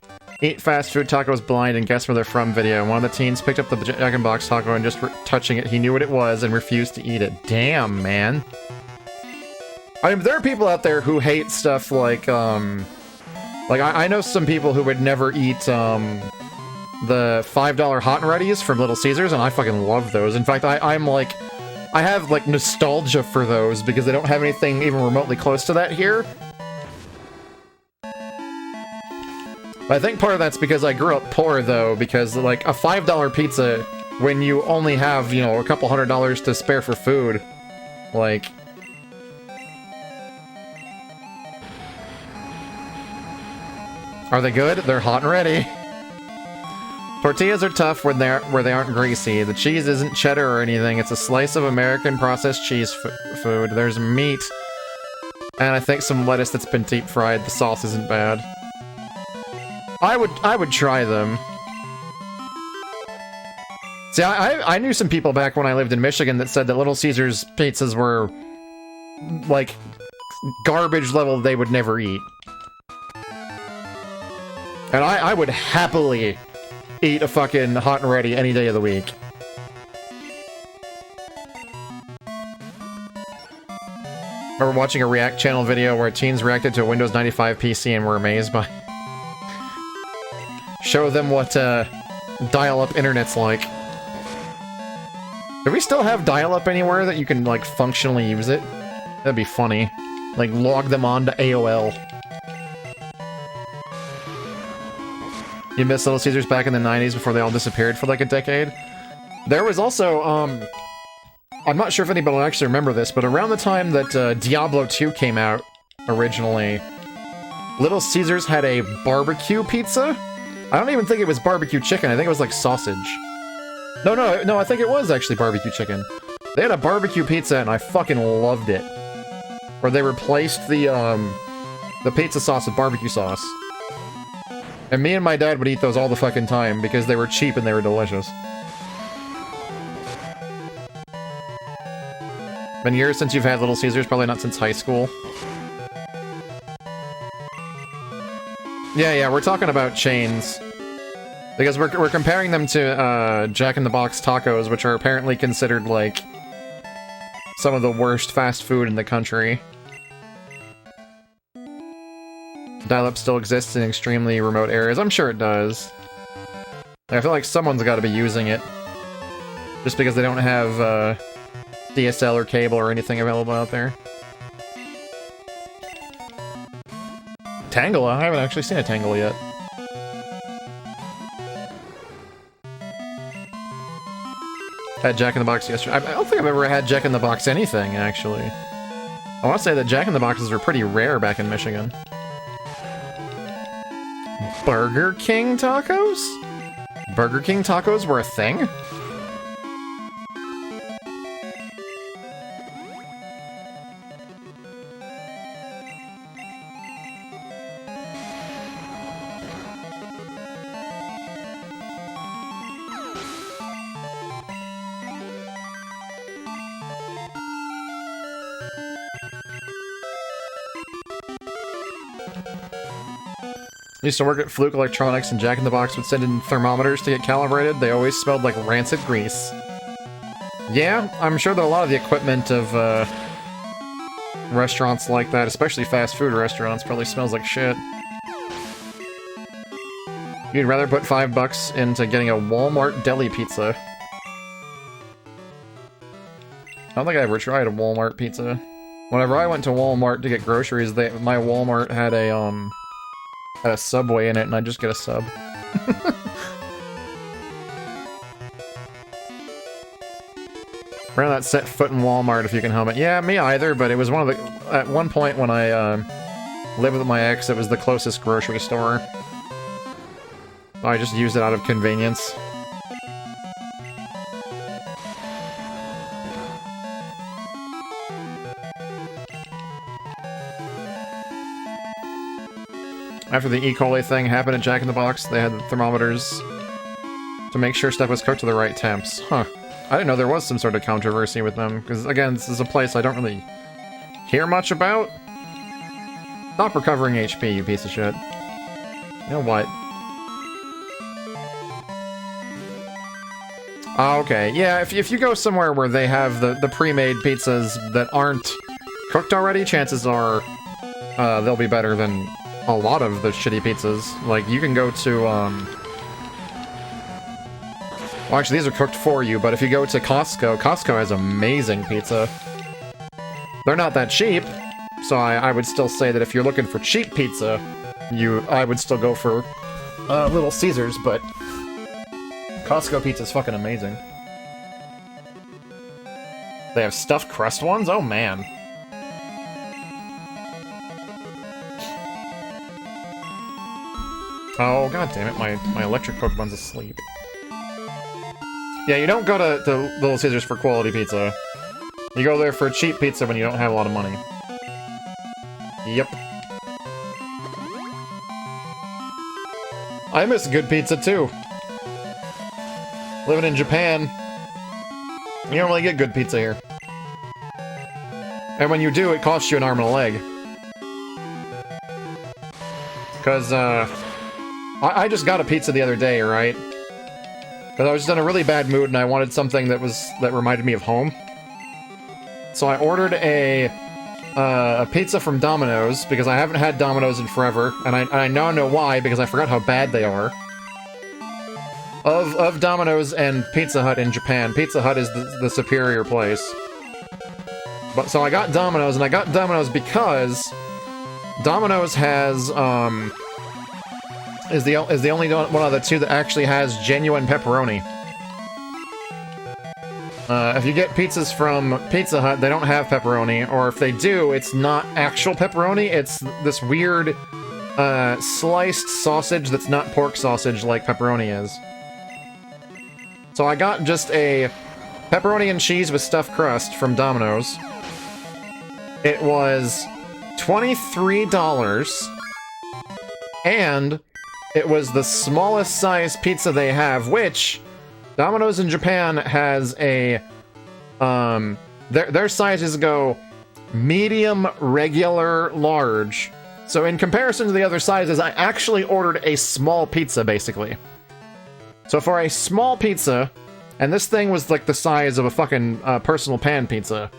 Eat Fast Food Tacos Blind and Guess Where They're From video. One of the teens picked up the Jack in the Box taco and just touching it, he knew what it was and refused to eat it. Damn, man. I mean, there are people out there who hate stuff like, I know some people who would never eat, the $5 Hot and Ready's from Little Caesars, and I fucking love those. In fact, I'm like, I have, like, nostalgia for those because they don't have anything even remotely close to that here. I think part of that's because I grew up poor, though, because, like, a $5 pizza, when you only have, you know, a couple $100 to spare for food, like... Are they good? They're hot and ready. Tortillas are tough when where they aren't greasy. The cheese isn't cheddar or anything, it's a slice of American processed cheese food. There's meat, and I think some lettuce that's been deep fried. The sauce isn't bad. I would try them. See, I knew some people back when I lived in Michigan that said that Little Caesars pizzas were, like, garbage level they would never eat. And I would happily eat a fucking Hot and Ready any day of the week. I remember watching a React channel video where teens reacted to a Windows 95 PC and were amazed by... Show them what dial-up internet's like. Do we still have dial-up anywhere that you can, like, functionally use it? That'd be funny. Like, log them on to AOL. You missed Little Caesars back in the 90s before they all disappeared for like a decade? There was also, I'm not sure if anybody will actually remember this, but around the time that Diablo 2 came out, originally, Little Caesars had a barbecue pizza? I don't even think it was barbecue chicken, I think it was like sausage. No, I think it was actually barbecue chicken. They had a barbecue pizza and I fucking loved it. Where they replaced the pizza sauce with barbecue sauce. And me and my dad would eat those all the fucking time because they were cheap and they were delicious. Been years since you've had Little Caesars, probably not since high school. Yeah, we're talking about chains. Because we're comparing them to Jack in the Box tacos, which are apparently considered, like, some of the worst fast food in the country. Dial-up still exists in extremely remote areas. I'm sure it does. I feel like someone's got to be using it. Just because they don't have DSL or cable or anything available out there. Tangela? I haven't actually seen a Tangela yet. Had Jack in the Box yesterday. I don't think I've ever had Jack in the Box anything, actually. I want to say that Jack in the Boxes were pretty rare back in Michigan. Burger King tacos? Burger King tacos were a thing? I used to work at Fluke Electronics, and Jack in the Box would send in thermometers to get calibrated. They always smelled like rancid grease. Yeah, I'm sure that a lot of the equipment of restaurants like that, especially fast food restaurants, probably smells like shit. You'd rather put $5 into getting a Walmart deli pizza. I don't think I ever tried a Walmart pizza. Whenever I went to Walmart to get groceries, my Walmart had a Subway in it, and I just get a sub. Ran that set foot in Walmart if you can help it. Yeah, me either, but it was one of the... At one point when I lived with my ex, it was the closest grocery store. So I just used it out of convenience. After the E. coli thing happened at Jack in the Box, they had the thermometers to make sure stuff was cooked to the right temps. Huh. I didn't know there was some sort of controversy with them, because, again, this is a place I don't really hear much about. Stop recovering HP, you piece of shit. You know what? Oh, okay. Yeah, if you go somewhere where they have the pre-made pizzas that aren't cooked already, chances are they'll be better than a lot of the shitty pizzas. Like, you can go to, well, actually, these are cooked for you, but if you go to Costco, Costco has amazing pizza. They're not that cheap, so I would still say that if you're looking for cheap pizza, I would still go for Little Caesars, but Costco pizza's fucking amazing. They have stuffed crust ones? Oh, man. Oh, god damn it, my electric Pokemon's asleep. Yeah, you don't go to Little Caesars for quality pizza. You go there for cheap pizza when you don't have a lot of money. Yep. I miss good pizza, too. Living in Japan, you don't really get good pizza here. And when you do, it costs you an arm and a leg. Because, I just got a pizza the other day, right? Because I was just in a really bad mood and I wanted something that reminded me of home. So I ordered a pizza from Domino's, because I haven't had Domino's in forever, and I now know why, because I forgot how bad they are. Of Domino's and Pizza Hut in Japan, Pizza Hut is the superior place. But so I got Domino's, and I got Domino's because Domino's has is the only one of the two that actually has genuine pepperoni. If you get pizzas from Pizza Hut, they don't have pepperoni, or if they do, it's not actual pepperoni, it's this weird sliced sausage that's not pork sausage like pepperoni is. So I got just a pepperoni and cheese with stuffed crust from Domino's. It was $23, and it was the smallest size pizza they have, which Domino's in Japan has a, their sizes go medium, regular, large. So in comparison to the other sizes, I actually ordered a small pizza, basically. So for a small pizza, and this thing was like the size of a fucking personal pan pizza,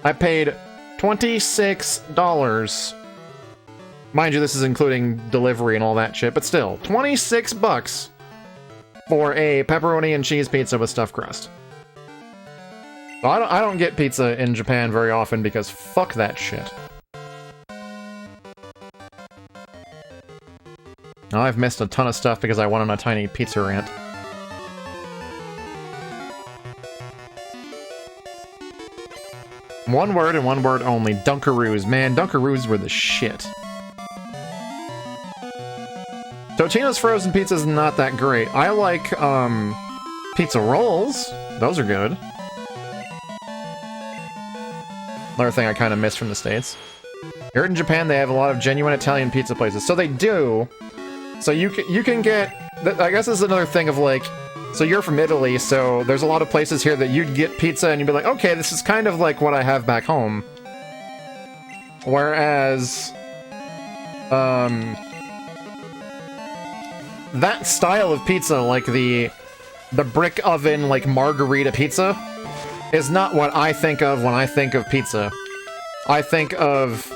I paid $26. Mind you, this is including delivery and all that shit, but still, $26 for a pepperoni and cheese pizza with stuffed crust. So I don't get pizza in Japan very often because fuck that shit. Now I've missed a ton of stuff because I went on a tiny pizza rant. One word and one word only. Dunkaroos. Man, Dunkaroos were the shit. Totino's frozen pizza is not that great. I like, pizza rolls. Those are good. Another thing I kind of miss from the States. Here in Japan, they have a lot of genuine Italian pizza places. So they do. So you can get... I guess this is another thing of, like... So you're from Italy, so there's a lot of places here that you'd get pizza and you'd be like, okay, this is kind of like what I have back home. Whereas... that style of pizza, like the brick oven, like margarita pizza, is not what I think of when I think of pizza. I think of,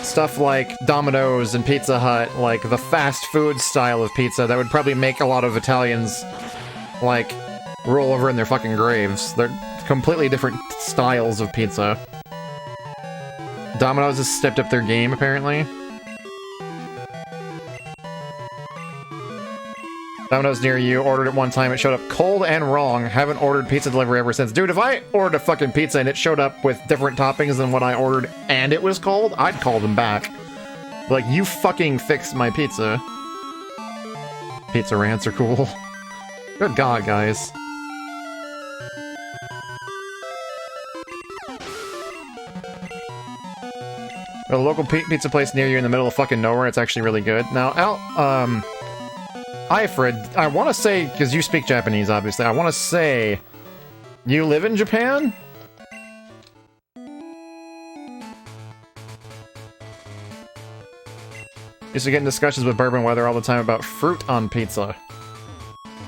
stuff like Domino's and Pizza Hut, like the fast food style of pizza that would probably make a lot of Italians, like, roll over in their fucking graves. They're completely different styles of pizza. Domino's has stepped up their game, apparently. Domino's near you, ordered it one time, it showed up cold and wrong. Haven't ordered pizza delivery ever since. Dude, if I ordered a fucking pizza and it showed up with different toppings than what I ordered and it was cold, I'd call them back. Like, you fucking fixed my pizza. Pizza rants are cool. Good God, guys. A local pizza place near you in the middle of fucking nowhere, it's actually really good. Now, Alfred, I want to say, because you speak Japanese, obviously, I want to say, you live in Japan? Used to get in discussions with Bourbon Weather all the time about fruit on pizza.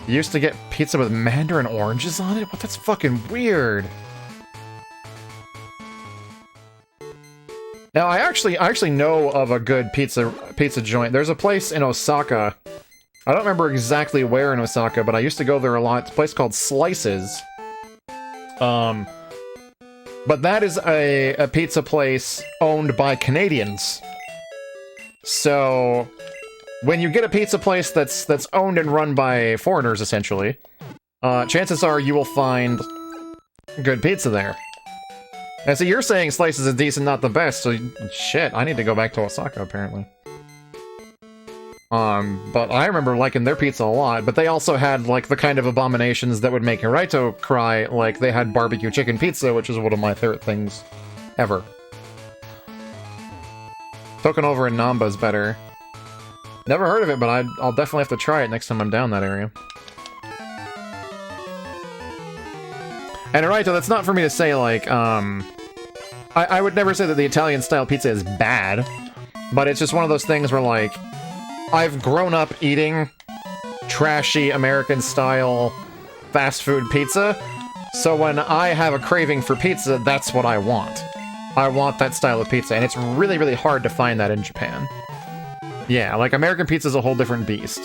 Used to get pizza with mandarin oranges on it? What? That's fucking weird. Now, I actually know of a good pizza joint. There's a place in Osaka. I don't remember exactly where in Osaka, but I used to go there a lot. It's a place called Slices. But that is a pizza place owned by Canadians. So, when you get a pizza place that's owned and run by foreigners, essentially, chances are you will find good pizza there. And so you're saying Slices is decent, not the best, so shit, I need to go back to Osaka, apparently. But I remember liking their pizza a lot, but they also had, like, the kind of abominations that would make Hirohito cry, like they had barbecue chicken pizza, which is one of my favorite things ever. Token over in Namba's better. Never heard of it, but I'll definitely have to try it next time I'm down that area. And Hirohito, that's not for me to say, like, I would never say that the Italian-style pizza is bad, but it's just one of those things where, like, I've grown up eating trashy American-style fast food pizza, so when I have a craving for pizza, that's what I want. I want that style of pizza, and it's really, really hard to find that in Japan. Yeah, like, American pizza is a whole different beast.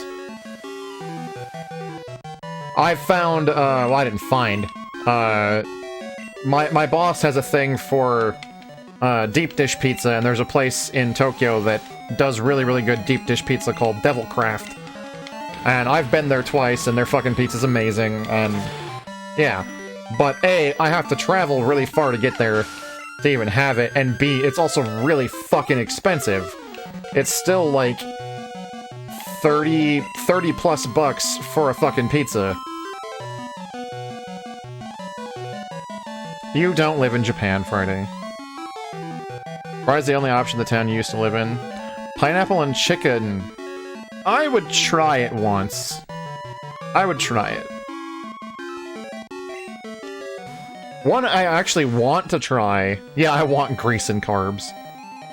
I found, well, I didn't find, my boss has a thing for, deep dish pizza, and there's a place in Tokyo that does really, really good deep dish pizza called Devil Craft. And I've been there twice, and their fucking pizza's amazing, and yeah. But A, I have to travel really far to get there to even have it, and B, it's also really fucking expensive. It's still like 30 plus bucks for a fucking pizza. You don't live in Japan, Friday. Fry's the only option the town you used to live in. Pineapple and chicken. I would try it once. I would try it. One I actually want to try. Yeah, I want grease and carbs.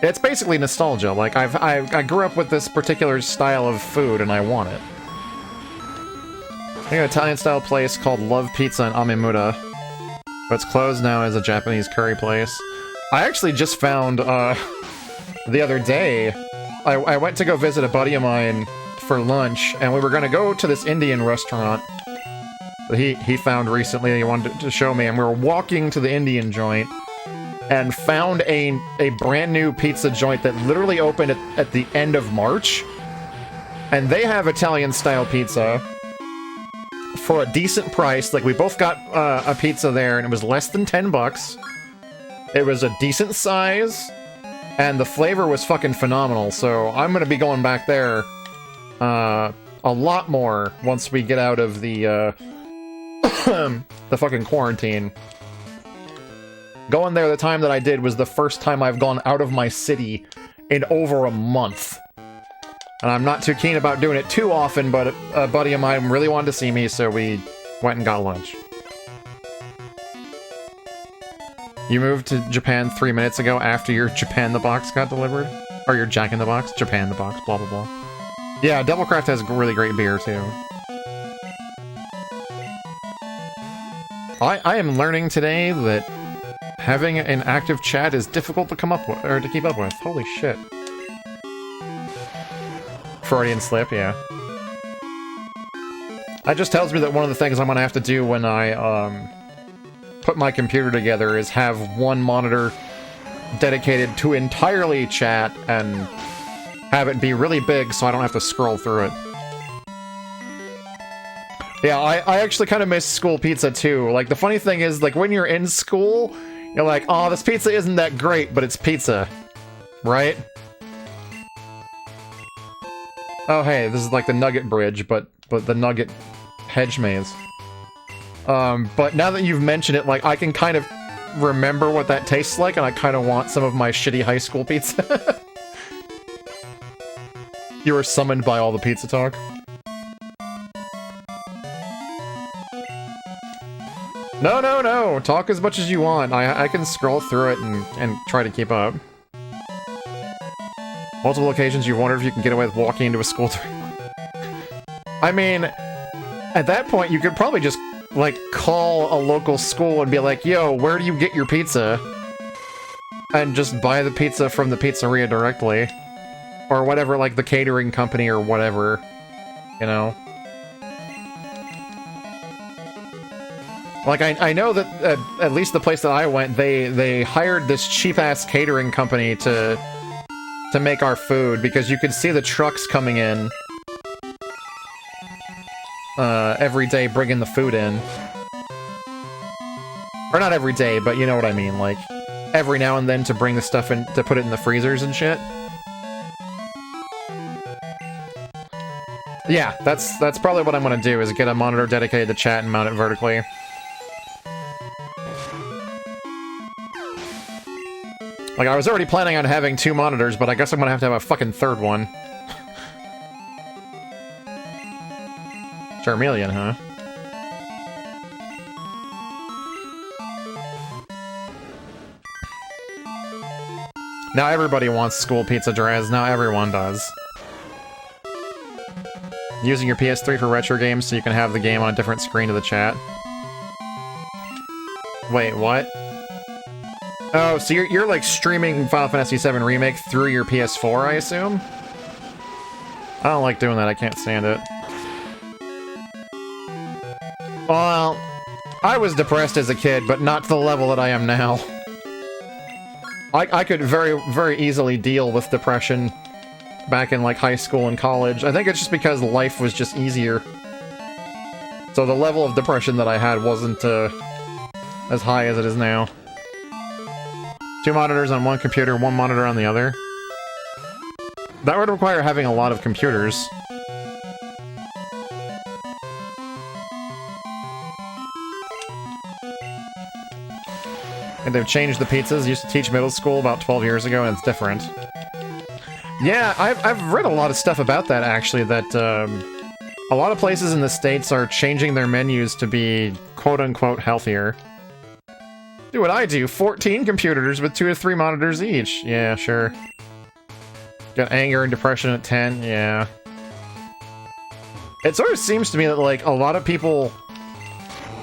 It's basically nostalgia. Like, I grew up with this particular style of food, and I want it. I think an Italian-style place called Love Pizza in Amemura. But it's closed now as a Japanese curry place. I actually just found, the other day, I went to go visit a buddy of mine for lunch, and we were gonna go to this Indian restaurant that he found recently and he wanted to show me, and we were walking to the Indian joint, and found a brand new pizza joint that literally opened at the end of March, and they have Italian-style pizza for a decent price. Like, we both got a pizza there, and it was less than 10 bucks. It was a decent size, and the flavor was fucking phenomenal, so I'm gonna be going back there a lot more once we get out of the the fucking quarantine. Going there the time that I did was the first time I've gone out of my city in over a month. And I'm not too keen about doing it too often, but a buddy of mine really wanted to see me, so we went and got lunch. You moved to Japan 3 minutes ago after your Japan the Box got delivered? Or your Jack in the Box? Japan the Box, blah blah blah. Yeah, Doublecraft has really great beer, too. I am learning today that having an active chat is difficult to come up with, or to keep up with. Holy shit. Freudian slip, yeah. That just tells me that one of the things I'm gonna have to do when I, put my computer together is have one monitor dedicated to entirely chat and have it be really big so I don't have to scroll through it. Yeah, I actually kind of miss school pizza too. Like, the funny thing is, like, when you're in school, you're like, oh, this pizza isn't that great, but it's pizza. Right? Oh, hey, this is like the Nugget Bridge, but the Nugget hedge maze. But now that you've mentioned it, like, I can kind of remember what that tastes like, and I kind of want some of my shitty high school pizza. You were summoned by all the pizza talk. No, no, no! Talk as much as you want. I can scroll through it and try to keep up. Multiple occasions you've wondered if you can get away with walking into a school. I mean, at that point, you could probably just, like, call a local school and be like, yo, where do you get your pizza? And just buy the pizza from the pizzeria directly. Or whatever, like, the catering company or whatever. You know? Like, I know that at least the place that I went, they hired this cheap-ass catering company to make our food, because you could see the trucks coming in every day bringing the food in. Or not every day, but you know what I mean, like, every now and then to bring the stuff in, to put it in the freezers and shit. Yeah, that's probably what I'm gonna do, is get a monitor dedicated to chat and mount it vertically. Like, I was already planning on having 2 monitors, but I guess I'm gonna have to have a fucking third one. Charmeleon, huh? Now everybody wants school pizza, Draz. Now everyone does. Using your PS3 for retro games so you can have the game on a different screen to the chat. Wait, what? Oh, so you're like streaming Final Fantasy VII Remake through your PS4, I assume? I don't like doing that, I can't stand it. Well, I was depressed as a kid, but not to the level that I am now. I could very, very easily deal with depression back in, like, high school and college. I think it's just because life was just easier. So the level of depression that I had wasn't, as high as it is now. 2 monitors on one computer, 1 monitor on the other. That would require having a lot of computers. And they've changed the pizzas. Used to teach middle school about 12 years ago, and it's different. Yeah, I've read a lot of stuff about that, actually, that a lot of places in the States are changing their menus to be quote-unquote healthier. Do what I do, 14 computers with 2 to 3 monitors each. Yeah, sure. Got anger and depression at 10, yeah. It sort of seems to me that, like, a lot of people,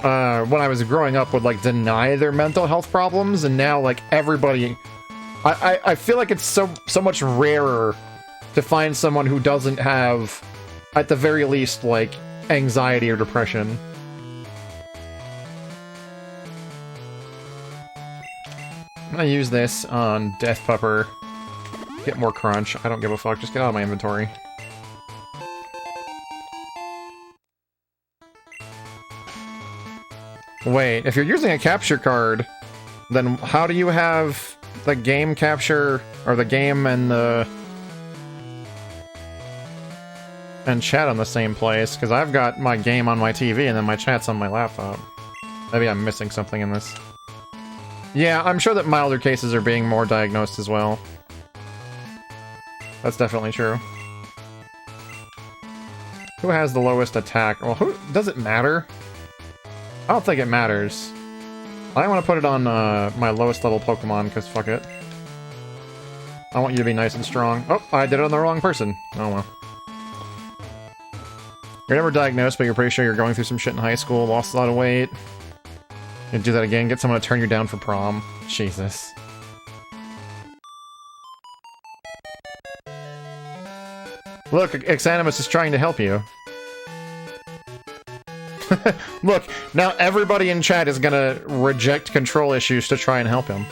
when I was growing up, would, like, deny their mental health problems, and now, like, everybody... I feel like it's so much rarer to find someone who doesn't have, at the very least, like, anxiety or depression. I'm gonna use this on Death Pupper. Get more crunch. I don't give a fuck. Just get out of my inventory. Wait, if you're using a capture card, then how do you have the game capture, or the game and the... and chat on the same place? Because I've got my game on my TV and then my chat's on my laptop. Maybe I'm missing something in this. Yeah, I'm sure that milder cases are being more diagnosed as well. That's definitely true. Who has the lowest attack? Well, who... does it matter? I don't think it matters. I want to put it on my lowest level Pokemon, because fuck it. I want you to be nice and strong. Oh, I did it on the wrong person. Oh well. You're never diagnosed, but you're pretty sure you're going through some shit in high school, lost a lot of weight. You do that again, get someone to turn you down for prom. Jesus. Look, Xanimus is trying to help you. Look, now everybody in chat is gonna reject control issues to try and help him.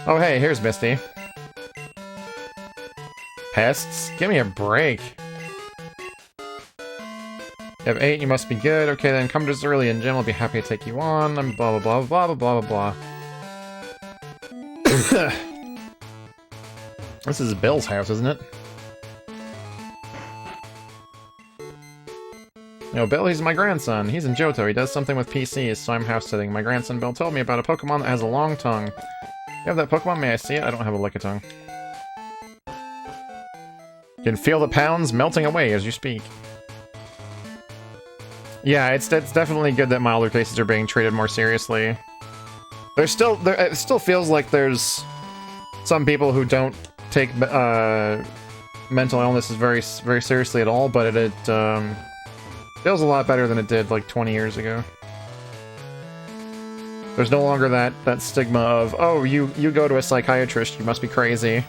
Oh hey, here's Misty. Pests? Give me a break. You have 8, you must be good. Okay, then come just early and Jim will be happy to take you on. And blah blah blah blah blah blah blah. This is Bill's house, isn't it? No, Bill, he's my grandson. He's in Johto. He does something with PCs, so I'm house sitting. My grandson Bill told me about a Pokemon that has a long tongue. You have that Pokemon? May I see it? I don't have a Lickitung. You can feel the pounds melting away as you speak. Yeah, it's definitely good that milder cases are being treated more seriously. It still feels like there's some people who don't take mental illness very seriously at all, but it feels a lot better than it did like 20 years ago. There's no longer that stigma of, oh, you go to a psychiatrist, you must be crazy.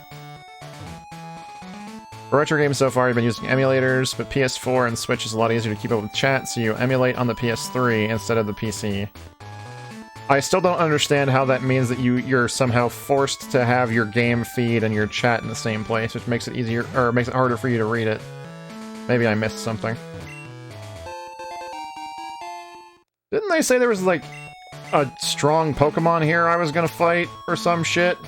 For retro games so far, you've been using emulators, but PS4 and Switch is a lot easier to keep up with chat, so you emulate on the PS3 instead of the PC. I still don't understand how that means that you're somehow forced to have your game feed and your chat in the same place, which makes it easier, or makes it harder for you to read it. Maybe I missed something. Didn't they say there was, like, a strong Pokemon here I was gonna fight, or some shit?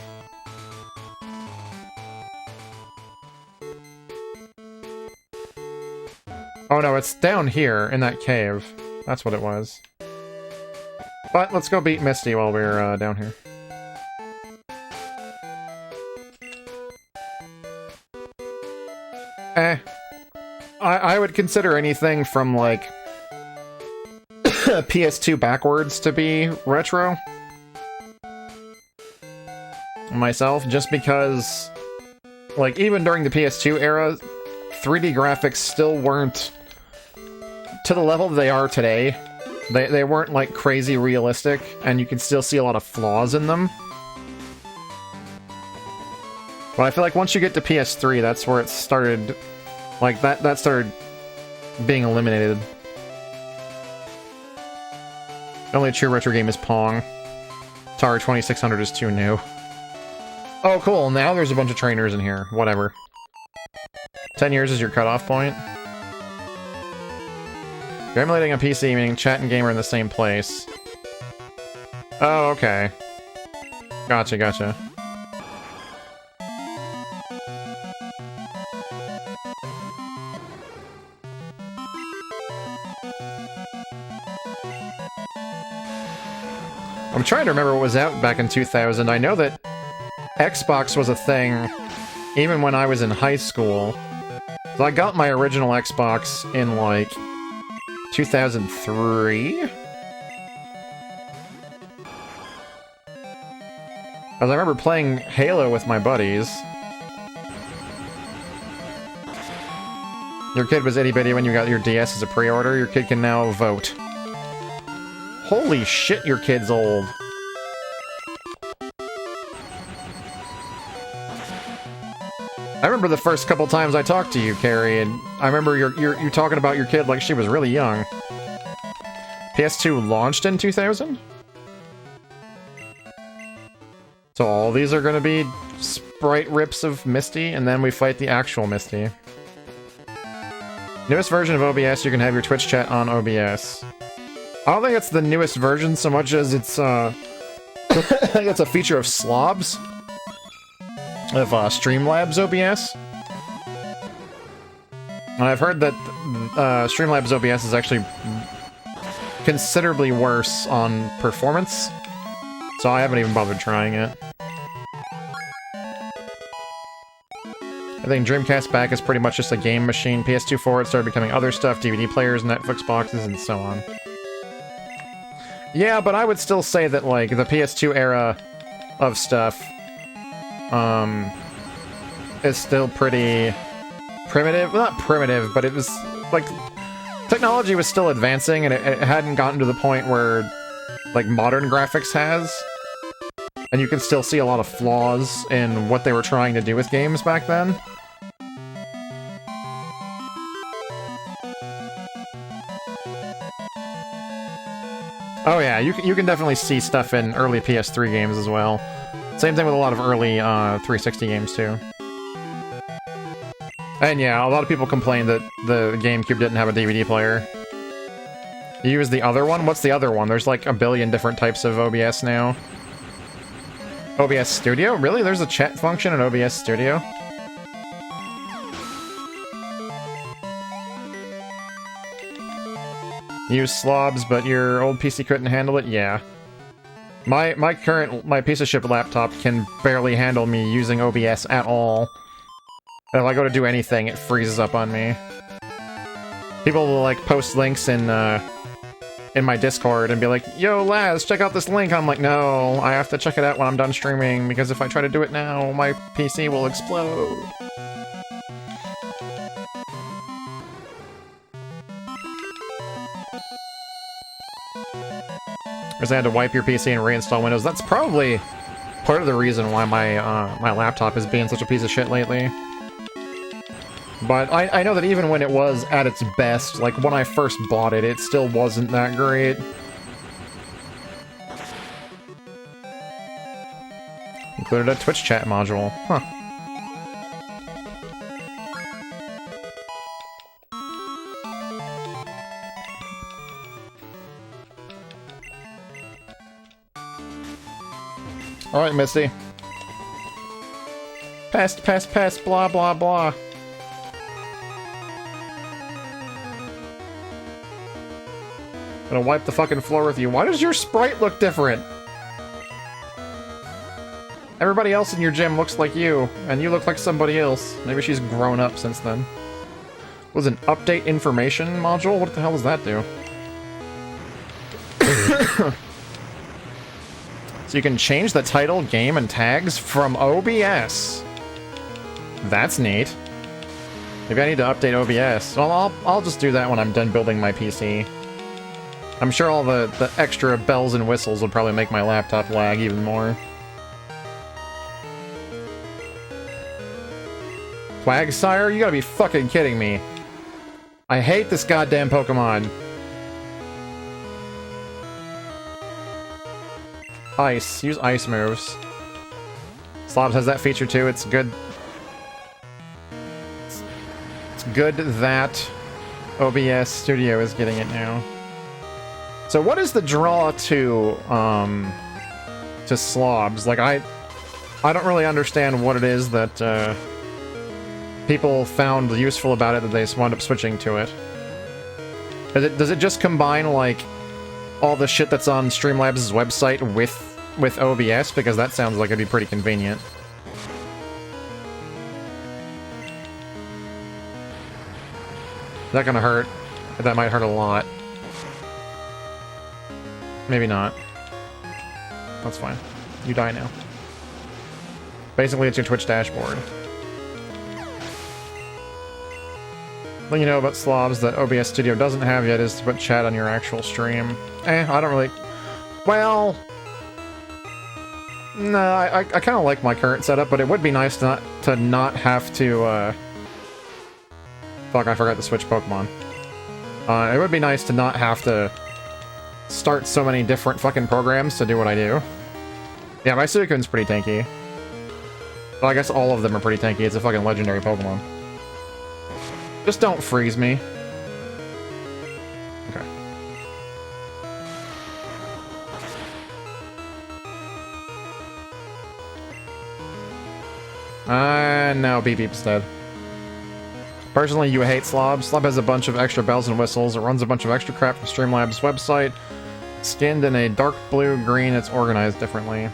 Oh no, it's down here, in that cave. That's what it was. But let's go beat Misty while we're down here. I would consider anything from, like, PS2 backwards to be retro. Myself, just because, like, even during the PS2 era, 3D graphics still weren't to the level they are today. They weren't, like, crazy realistic, and you can still see a lot of flaws in them. But I feel like once you get to PS3, that's where it started, like, that started being eliminated. The only true retro game is Pong. Atari 2600 is too new. Oh, cool, now there's a bunch of trainers in here. Whatever. 10 years is your cutoff point. You're emulating a PC, meaning chat and game are in the same place. Oh, okay. Gotcha, gotcha. I'm trying to remember what was out back in 2000. I know that Xbox was a thing even when I was in high school. So I got my original Xbox in, like, 2003? As I remember playing Halo with my buddies. Your kid was itty-bitty when you got your DS as a pre-order. Your kid can now vote. Holy shit, your kid's old. I remember the first couple times I talked to you, Carrie, and I remember you talking about your kid like she was really young. PS2 launched in 2000? So all these are gonna be sprite rips of Misty, and then we fight the actual Misty. Newest version of OBS, you can have your Twitch chat on OBS. I don't think it's the newest version so much as it's, I think it's a feature of Slobs. Of, Streamlabs OBS. And I've heard that, Streamlabs OBS is actually considerably worse on performance. So I haven't even bothered trying it. I think Dreamcast back is pretty much just a game machine. PS2 forward started becoming other stuff, DVD players, Netflix boxes, and so on. Yeah, but I would still say that, like, the PS2 era of stuff, is still pretty primitive. Well, not primitive, but it was, like, technology was still advancing, and it hadn't gotten to the point where, like, modern graphics has. And you can still see a lot of flaws in what they were trying to do with games back then. Oh yeah, you can definitely see stuff in early PS3 games as well. Same thing with a lot of early 360 games too. And yeah, a lot of people complain that the GameCube didn't have a DVD player. You use the other one? What's the other one? There's like a billion different types of OBS now. OBS Studio? Really? There's a chat function in OBS Studio? Use slobs, but your old PC couldn't handle it? Yeah. My piece of shit laptop can barely handle me using OBS at all. And if I go to do anything, it freezes up on me. People will like post links in my Discord and be like, "Yo, Laz, check out this link." I'm like, no, I have to check it out when I'm done streaming, because if I try to do it now, my PC will explode. Because I had to wipe your PC and reinstall Windows. That's probably part of the reason why my laptop is being such a piece of shit lately. But I know that even when it was at its best, like when I first bought it, it still wasn't that great. Included a Twitch chat module. Huh. Alright, Misty. Pass, blah, blah, blah. Gonna wipe the fucking floor with you. Why does your sprite look different? Everybody else in your gym looks like you, and you look like somebody else. Maybe she's grown up since then. Was an update information module? What the hell does that do? So you can change the title, game, and tags from OBS. That's neat. Maybe I need to update OBS. Well, I'll just do that when I'm done building my PC. I'm sure all the extra bells and whistles will probably make my laptop lag even more. Quagsire? You gotta be fucking kidding me. I hate this goddamn Pokemon. Ice. Use ice moves. Slobs has that feature too. It's good. It's good that OBS Studio is getting it now. So what is the draw to slobs? Like I don't really understand what it is that people found useful about it that they just wound up switching to it. Does it just combine like all the shit that's on Streamlabs' website with OBS? Because that sounds like it'd be pretty convenient. Is that gonna hurt? That might hurt a lot. Maybe not. That's fine. You die now. Basically, it's your Twitch dashboard. What you know about slobs that OBS Studio doesn't have yet is to put chat on your actual stream. I don't really... Well... No, I kind of like my current setup, but it would be nice to not have to, Fuck, I forgot to switch Pokemon. It would be nice to not have to start so many different fucking programs to do what I do. Yeah, my Suicune's pretty tanky. Well, I guess all of them are pretty tanky. It's a fucking legendary Pokemon. Just don't freeze me. Okay. No, Beep Beep's dead. Personally, you hate Slob. Slob has a bunch of extra bells and whistles. It runs a bunch of extra crap from Streamlabs' website. Skinned in a dark blue-green, it's organized differently.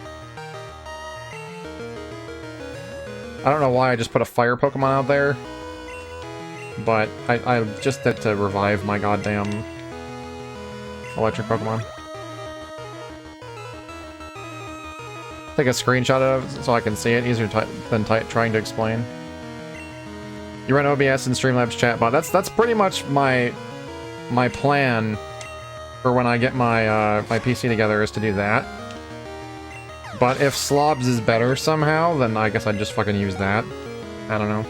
I don't know why I just put a fire Pokemon out there. But I just did to revive my goddamn electric Pokemon. Take a screenshot of it so I can see it, easier than trying to explain. You run OBS and Streamlabs chatbot. That's pretty much my plan for when I get my my PC together, is to do that. But if Slobs is better somehow, then I guess I'd just fucking use that. I don't know.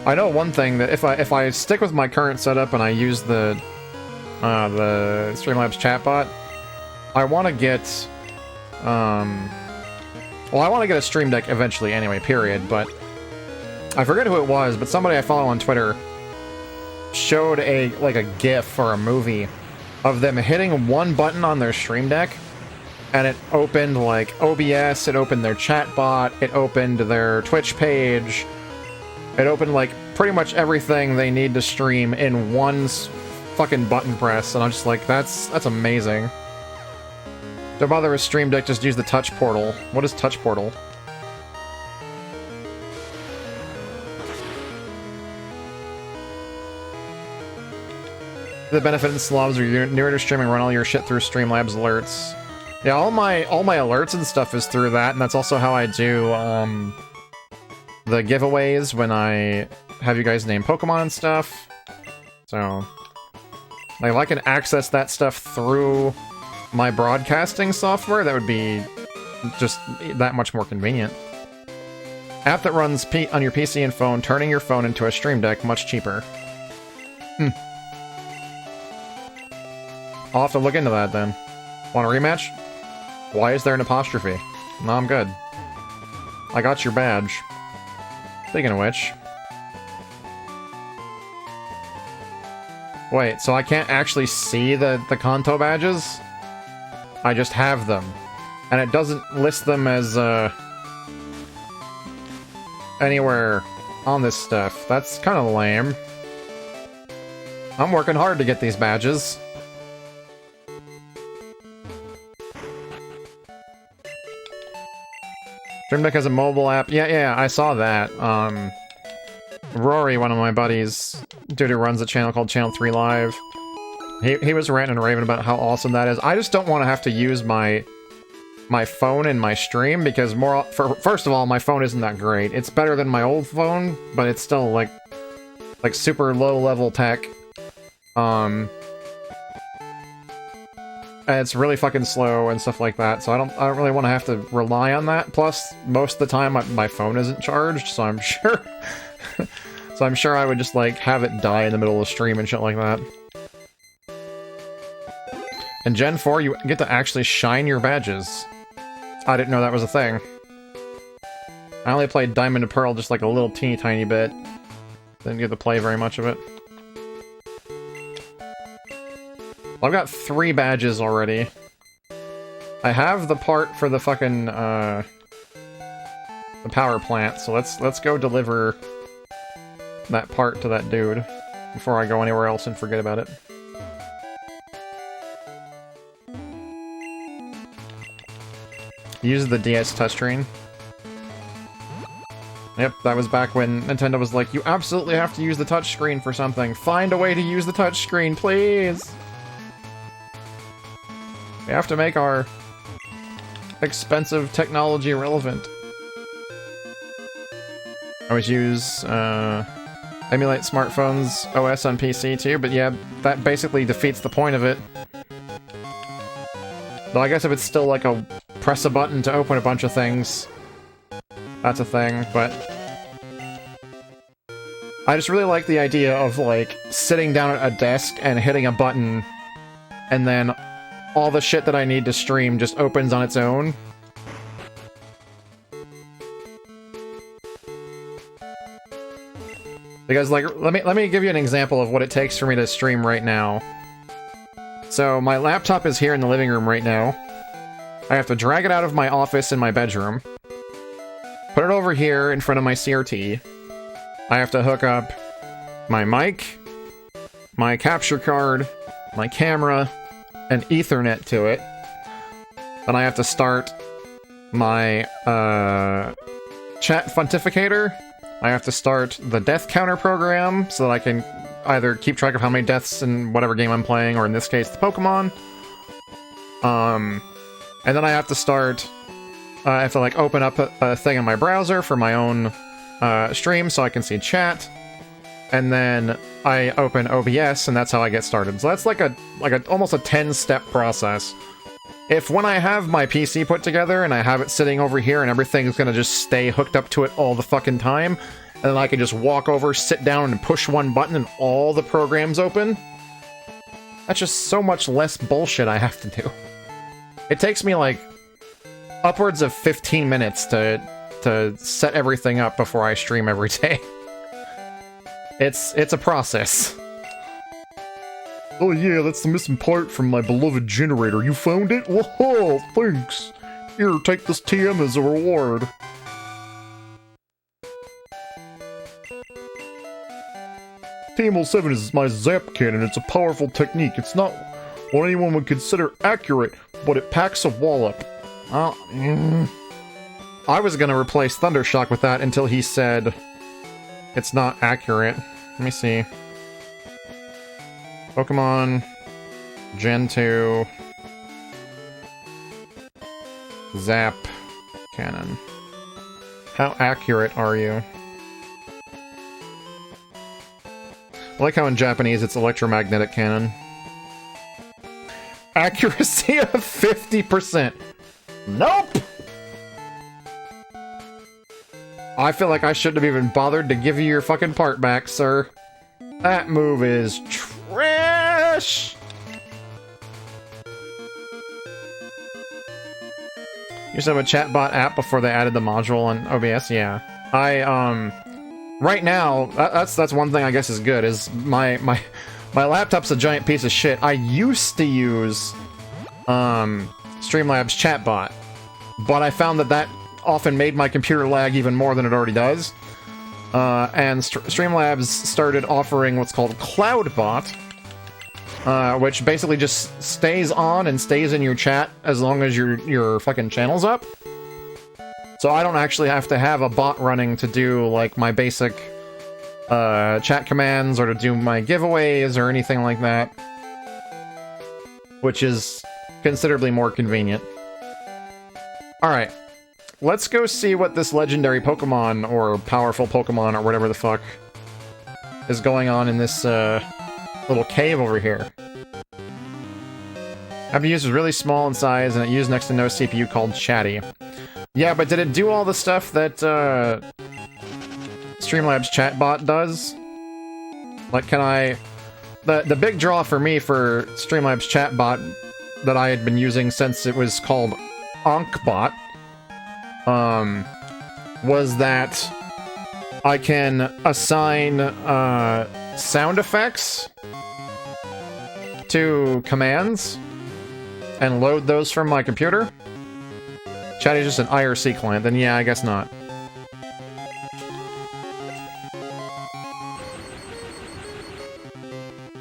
I know one thing, that if I stick with my current setup and I use the Streamlabs chatbot, I want to get well, I want to get a Stream Deck eventually anyway, period, but I forget who it was, but somebody I follow on Twitter showed a GIF or a movie of them hitting one button on their Stream Deck, and it opened like OBS, it opened their chatbot, it opened their Twitch page. It opened, like, pretty much everything they need to stream in one fucking button press, and I'm just like, that's amazing. Don't bother with Stream Deck, just use the Touch Portal. What is Touch Portal? The benefit in Slobs are you're near to streaming, run all your shit through Streamlabs alerts. Yeah, all my alerts and stuff is through that, and that's also how I do, the giveaways when I have you guys name Pokemon and stuff. So, like, if I can access that stuff through my broadcasting software, that would be just that much more convenient. App that runs on your PC and phone, turning your phone into a Stream Deck, much cheaper. I'll have to look into that then. Want a rematch? Why is there an apostrophe? No, I'm good. I got your badge. Speaking of which... Wait, so I can't actually see the Kanto badges? I just have them. And it doesn't list them as, anywhere on this stuff. That's kind of lame. I'm working hard to get these badges. Stream Deck has a mobile app. Yeah, I saw that. Rory, one of my buddies, dude who runs a channel called Channel 3 Live, he was ranting and raving about how awesome that is. I just don't want to have to use my phone in my stream, because first of all, my phone isn't that great. It's better than my old phone, but it's still like super low level tech. And it's really fucking slow and stuff like that, so I don't really want to have to rely on that. Plus, most of the time my phone isn't charged, so I'm sure so I'm sure I would just like have it die in the middle of the stream and shit like that. In Gen 4, you get to actually shine your badges. I didn't know that was a thing. I only played Diamond and Pearl just like a little teeny tiny bit. Didn't get to play very much of it. Well, I've got 3 badges already. I have the part for the fucking, the power plant, so let's go deliver that part to that dude before I go anywhere else and forget about it. Use the DS touchscreen. Yep, that was back when Nintendo was like, you absolutely have to use the touchscreen for something. Find a way to use the touchscreen, please! We have to make our expensive technology relevant. I always use, emulate smartphones OS on PC too, but yeah, that basically defeats the point of it. Though I guess if it's still like a press a button to open a bunch of things, that's a thing, but... I just really like the idea of, like, sitting down at a desk and hitting a button, and then all the shit that I need to stream just opens on its own. Because, like, let me give you an example of what it takes for me to stream right now. So, my laptop is here in the living room right now. I have to drag it out of my office in my bedroom. Put it over here in front of my CRT. I have to hook up my mic, my capture card, my camera, and Ethernet to it. Then I have to start my chat Funtificator. I have to start the death counter program so that I can either keep track of how many deaths in whatever game I'm playing, or in this case, the Pokemon. And then I have to start... I have to, like, open up a thing in my browser for my own stream so I can see chat. And then I open OBS, and that's how I get started. So that's like almost a 10-step process. If when I have my PC put together and I have it sitting over here and everything's gonna just stay hooked up to it all the fucking time, and then I can just walk over, sit down, and push one button and all the programs open, that's just so much less bullshit I have to do. It takes me, like, upwards of 15 minutes to set everything up before I stream every day. It's a process. Oh yeah, that's the missing part from my beloved generator. You found it? Whoa, thanks. Here, take this TM as a reward. TM-07 is my zap cannon. It's a powerful technique. It's not what anyone would consider accurate, but it packs a wallop. I was gonna replace Thundershock with that until he said it's not accurate. Let me see. Pokemon Gen 2 Zap Cannon. How accurate are you? I like how in Japanese it's electromagnetic cannon. Accuracy of 50%. Nope! I feel like I shouldn't have even bothered to give you your fucking part back, sir. That move is trash! You used to have a chatbot app before they added the module on OBS? Yeah. Right now, that's one thing I guess is good, is my laptop's a giant piece of shit. I used to use, Streamlabs chatbot, but I found that often made my computer lag even more than it already does. And Streamlabs started offering what's called CloudBot, which basically just stays on and stays in your chat as long as your fucking channel's up. So I don't actually have to have a bot running to do, like, my basic chat commands or to do my giveaways or anything like that, which is considerably more convenient. Alright. Let's go see what this legendary Pokemon, or powerful Pokemon, or whatever the fuck, is going on in this, little cave over here. MPU is really small in size, and it used next to no CPU, called Chatty. Yeah, but did it do all the stuff that, Streamlabs chatbot does? Like, can I... The big draw for me for Streamlabs chatbot that I had been using since it was called Onkbot, was that I can assign sound effects to commands and load those from my computer. Chatty is just an IRC client, then yeah, I guess not.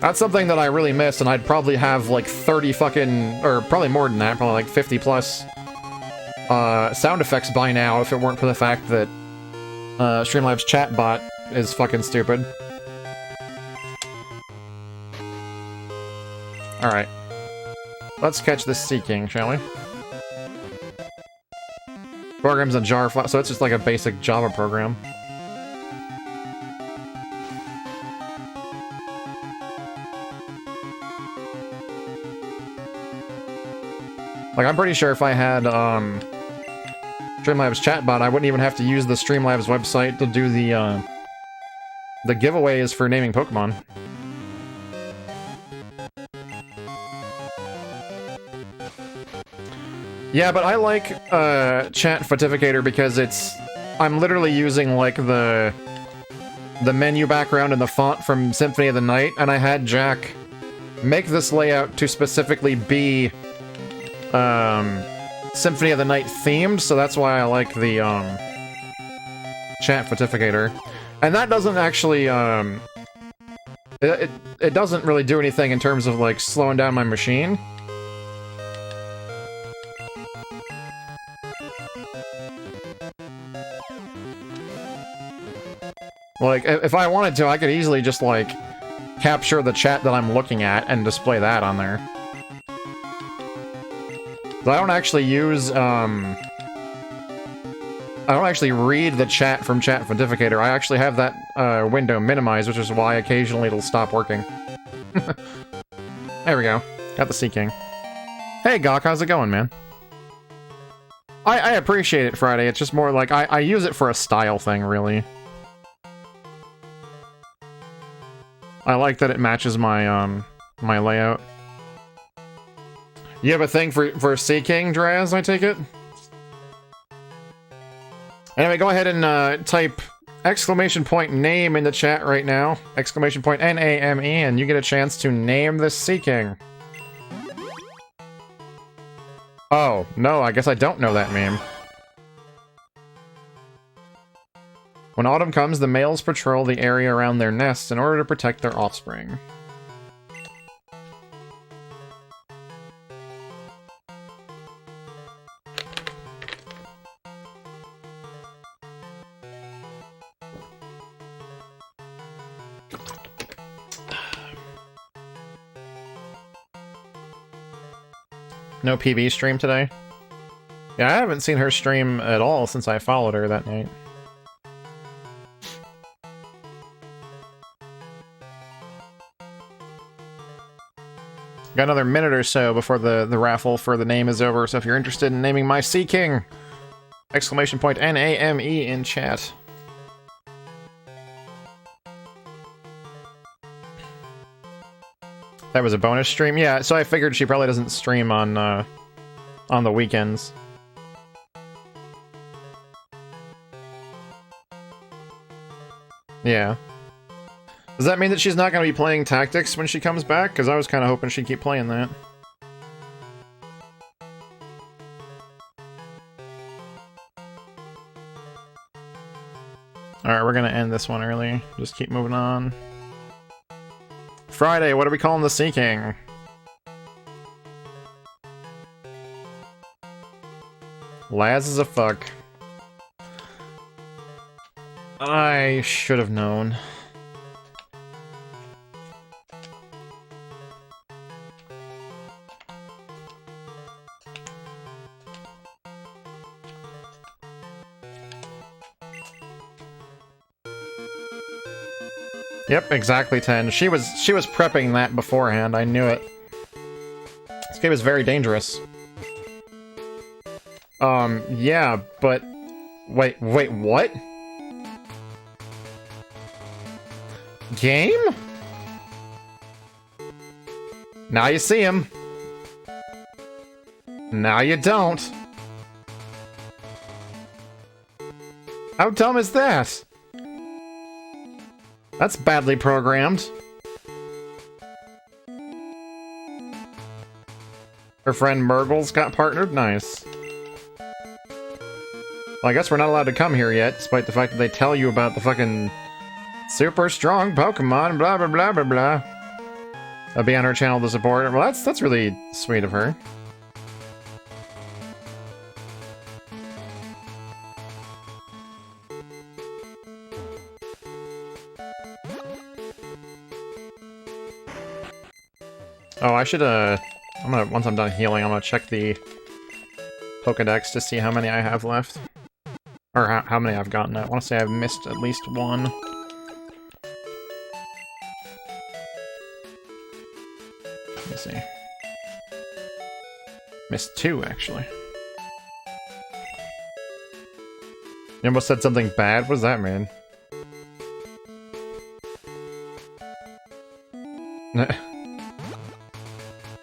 That's something that I really miss, and I'd probably have like 30 fucking, or probably more than that, probably like 50 plus sound effects by now if it weren't for the fact that Streamlabs chatbot is fucking stupid. Alright. Let's catch this Sea King, shall we? Program's a jar file, so it's just like a basic Java program. Like, I'm pretty sure if I had, Streamlabs chatbot, I wouldn't even have to use the Streamlabs website to do the giveaways for naming Pokemon. Yeah, but I like, Chat Fortificator because I'm literally using, like, the the menu background and the font from Symphony of the Night, and I had Jack make this layout to specifically be Symphony of the Night themed, so that's why I like the chat fortificator. And that doesn't actually it doesn't really do anything in terms of like slowing down my machine. Like, if I wanted to, I could easily just, like, capture the chat that I'm looking at and display that on there. But I don't actually use, I don't actually read the chat from Chat Fortificator. I actually have that window minimized, which is why occasionally it'll stop working. There we go. Got the Sea King. Hey, Gawk, how's it going, man? I appreciate it, Friday. It's just more like, I use it for a style thing, really. I like that it matches my, my layout. You have a thing for Sea King, Draz, I take it? Anyway, go ahead and type !name in the chat right now. !NAME, and you get a chance to name this Sea King. Oh, no, I guess I don't know that meme. When autumn comes, the males patrol the area around their nests in order to protect their offspring. No PB stream today? Yeah, I haven't seen her stream at all since I followed her that night. Got another minute or so before the raffle for the name is over, so if you're interested in naming my Sea King, !NAME in chat. That was a bonus stream? Yeah, so I figured she probably doesn't stream on the weekends. Yeah. Does that mean that she's not going to be playing Tactics when she comes back? Because I was kind of hoping she'd keep playing that. Alright, we're going to end this one early. Just keep moving on. Friday, what are we calling the Sea King? Laz is a fuck. I should have known. Yep, exactly 10. She was prepping that beforehand, I knew it. This game is very dangerous. Yeah, but... Wait, what? Game? Now you see him. Now you don't. How dumb is that? That's badly programmed. Her friend Murgles got partnered? Nice. Well, I guess we're not allowed to come here yet, despite the fact that they tell you about the fucking super strong Pokemon, blah blah blah blah blah. I'll be on her channel to support her. Well, that's really sweet of her. Oh, I should, once I'm done healing, I'm gonna check the Pokedex to see how many I have left. Or how many I've gotten. I want to say I've missed at least one. Let me see. Missed two, actually. You almost said something bad? What does that mean?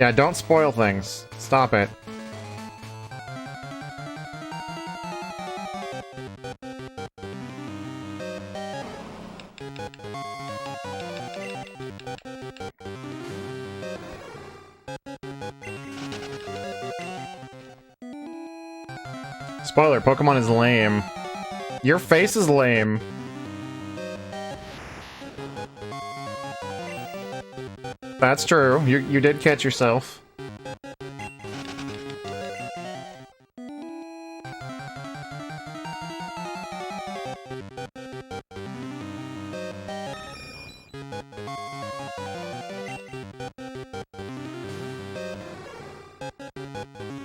Yeah, don't spoil things. Stop it. Spoiler, Pokemon is lame. Your face is lame. That's true. You did catch yourself.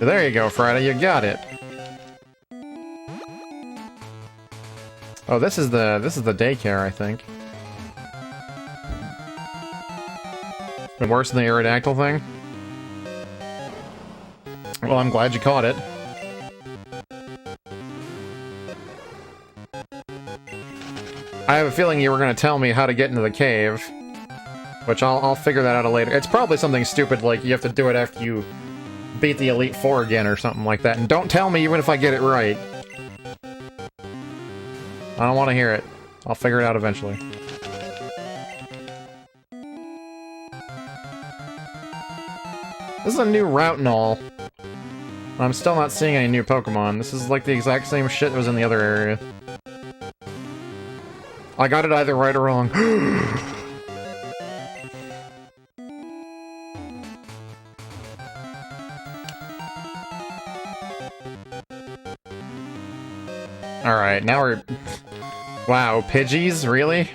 There you go, Friday, you got it. Oh, this is the daycare, I think. Been worse than the Aerodactyl thing? Well, I'm glad you caught it. I have a feeling you were going to tell me how to get into the cave. Which I'll figure that out later. It's probably something stupid like you have to do it after you beat the Elite Four again or something like that. And don't tell me even if I get it right. I don't want to hear it. I'll figure it out eventually. This is a new route and all. I'm still not seeing any new Pokemon. This is like the exact same shit that was in the other area. I got it either right or wrong. Alright, now we're... Wow, Pidgeys? Really?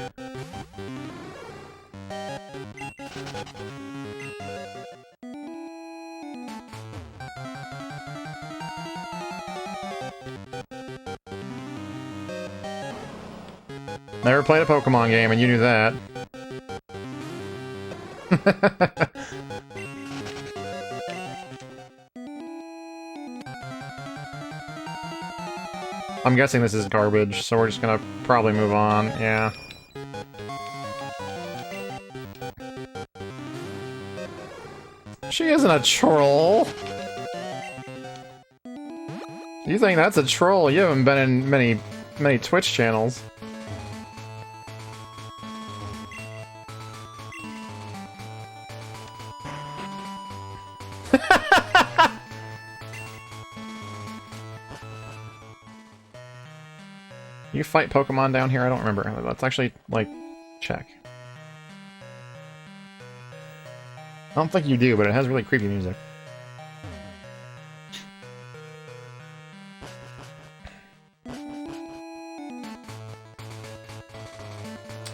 Never played a Pokemon game, and you knew that. I'm guessing this is garbage, so we're just gonna probably move on, yeah. She isn't a troll! You think that's a troll? You haven't been in many Twitch channels. You fight Pokemon down here? I don't remember. Let's actually, like, check. I don't think you do, but it has really creepy music.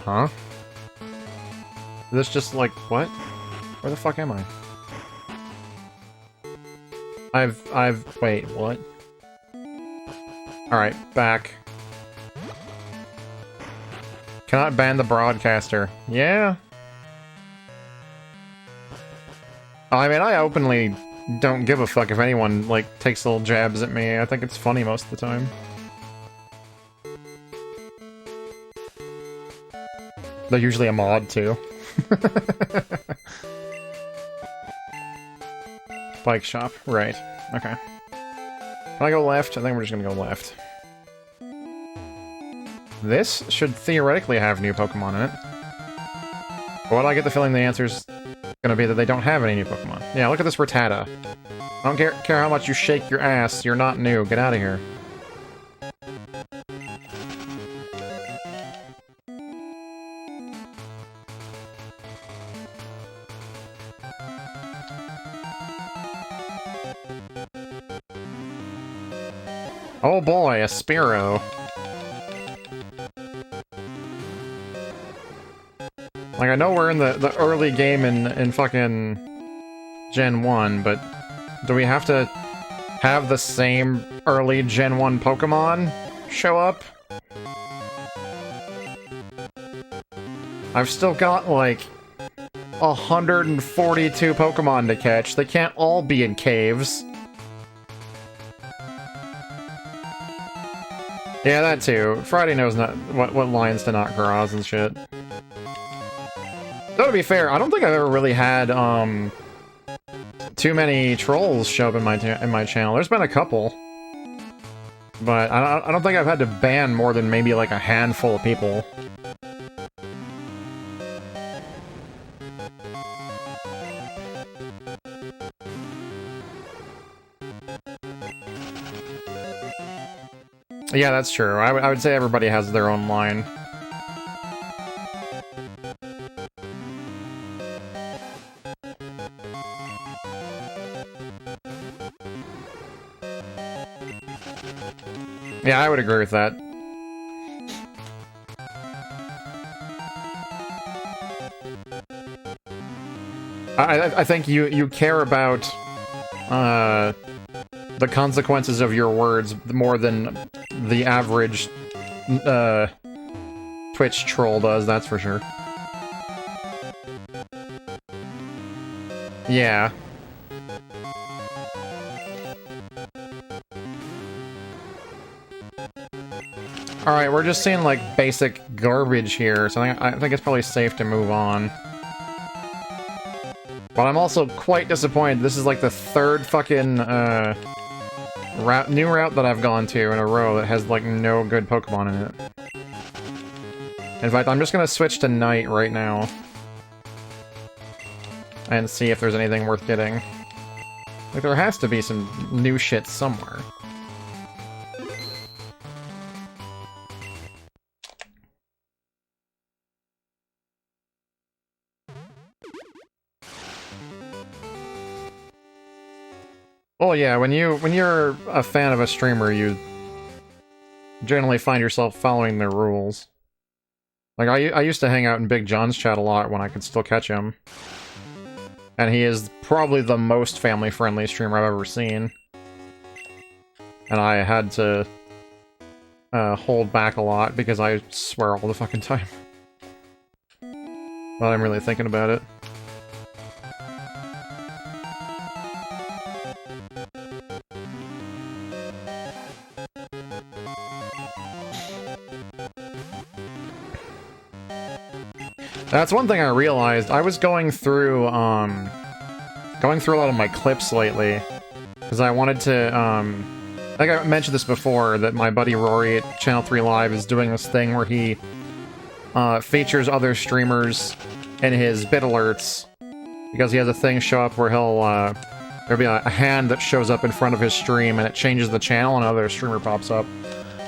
Huh? Is this just like, what? Where the fuck am I? wait, what? Alright, back. Cannot ban the broadcaster. Yeah. I mean, I openly don't give a fuck if anyone, like, takes little jabs at me. I think it's funny most of the time. They're usually a mod, too. Bike shop. Right. Okay. Can I go left? I think we're just gonna go left. This should theoretically have new Pokemon in it. But I get the feeling the answer's gonna be that they don't have any new Pokemon. Yeah, look at this Rattata. I don't care how much you shake your ass, you're not new. Get out of here. Oh boy, a Spearow. Like, I know we're in the early game in fucking Gen 1, but do we have to have the same early Gen 1 Pokemon show up? I've still got, like, 142 Pokemon to catch. They can't all be in caves. Yeah, that too. Friday knows not what lines to not cross and shit. Though, to be fair, I don't think I've ever really had, too many trolls show up in my channel. There's been a couple. But I don't think I've had to ban more than maybe, like, a handful of people. Yeah, that's true. I would say everybody has their own line. Yeah, I would agree with that. I think you care about the consequences of your words more than the average Twitch troll does, that's for sure. Yeah. Alright, we're just seeing, like, basic garbage here, so I think it's probably safe to move on. But I'm also quite disappointed. This is, like, the third fucking, new route that I've gone to in a row that has, like, no good Pokemon in it. In fact, I'm just gonna switch to Night right now. And see if there's anything worth getting. Like, there has to be some new shit somewhere. Well, yeah, when you're a fan of a streamer, you generally find yourself following their rules. Like, I used to hang out in Big John's chat a lot when I could still catch him. And he is probably the most family-friendly streamer I've ever seen. And I had to hold back a lot because I swear all the fucking time. But I'm really thinking about it. That's one thing I realized. I was going through a lot of my clips lately, because I wanted to, I think I mentioned this before, that my buddy Rory at Channel 3 Live is doing this thing where he features other streamers in his bit alerts, because he has a thing show up where there'll be a hand that shows up in front of his stream, and it changes the channel, and another streamer pops up.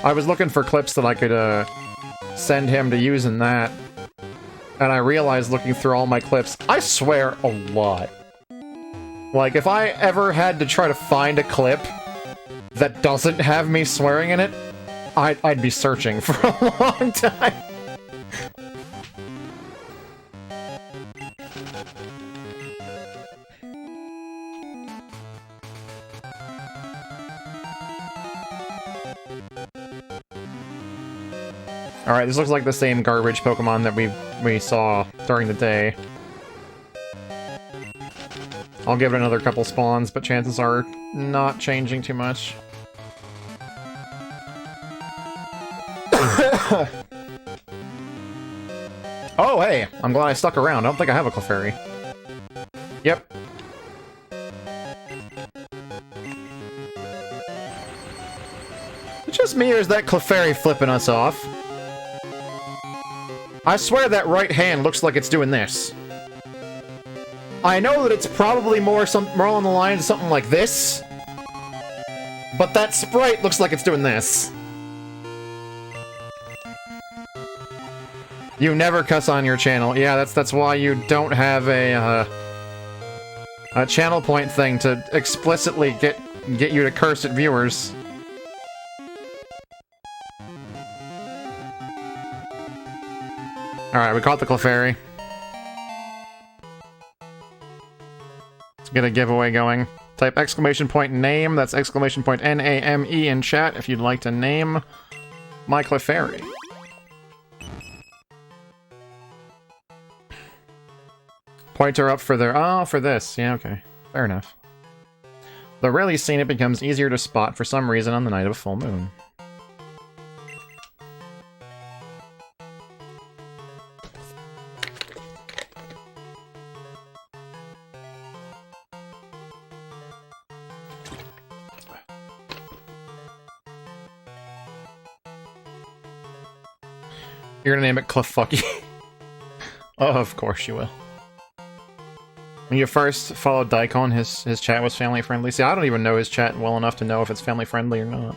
I was looking for clips that I could send him to use in that. And I realized, looking through all my clips, I swear a lot. Like, if I ever had to try to find a clip that doesn't have me swearing in it, I'd be searching for a long time. Alright, this looks like the same garbage Pokemon that we saw during the day. I'll give it another couple spawns, but chances are not changing too much. Oh, hey! I'm glad I stuck around. I don't think I have a Clefairy. Yep. Is it just me, or is that Clefairy flipping us off? I swear that right hand looks like it's doing this. I know that it's probably more along the lines of something like this, but that sprite looks like it's doing this. You never cuss on your channel. Yeah, that's why you don't have a channel point thing to explicitly get you to curse at viewers. Alright, we caught the Clefairy. Let's get a giveaway going. Type exclamation point name, that's exclamation point N-A-M-E in chat if you'd like to name my Clefairy. Pointer up for their... Oh, for this. Yeah, okay. Fair enough. Though rarely seen, it becomes easier to spot for some reason on the night of a full moon. You're gonna name it Clefucky. Oh, of course you will. When you first followed Daikon, his chat was family friendly. See, I don't even know his chat well enough to know if it's family friendly or not.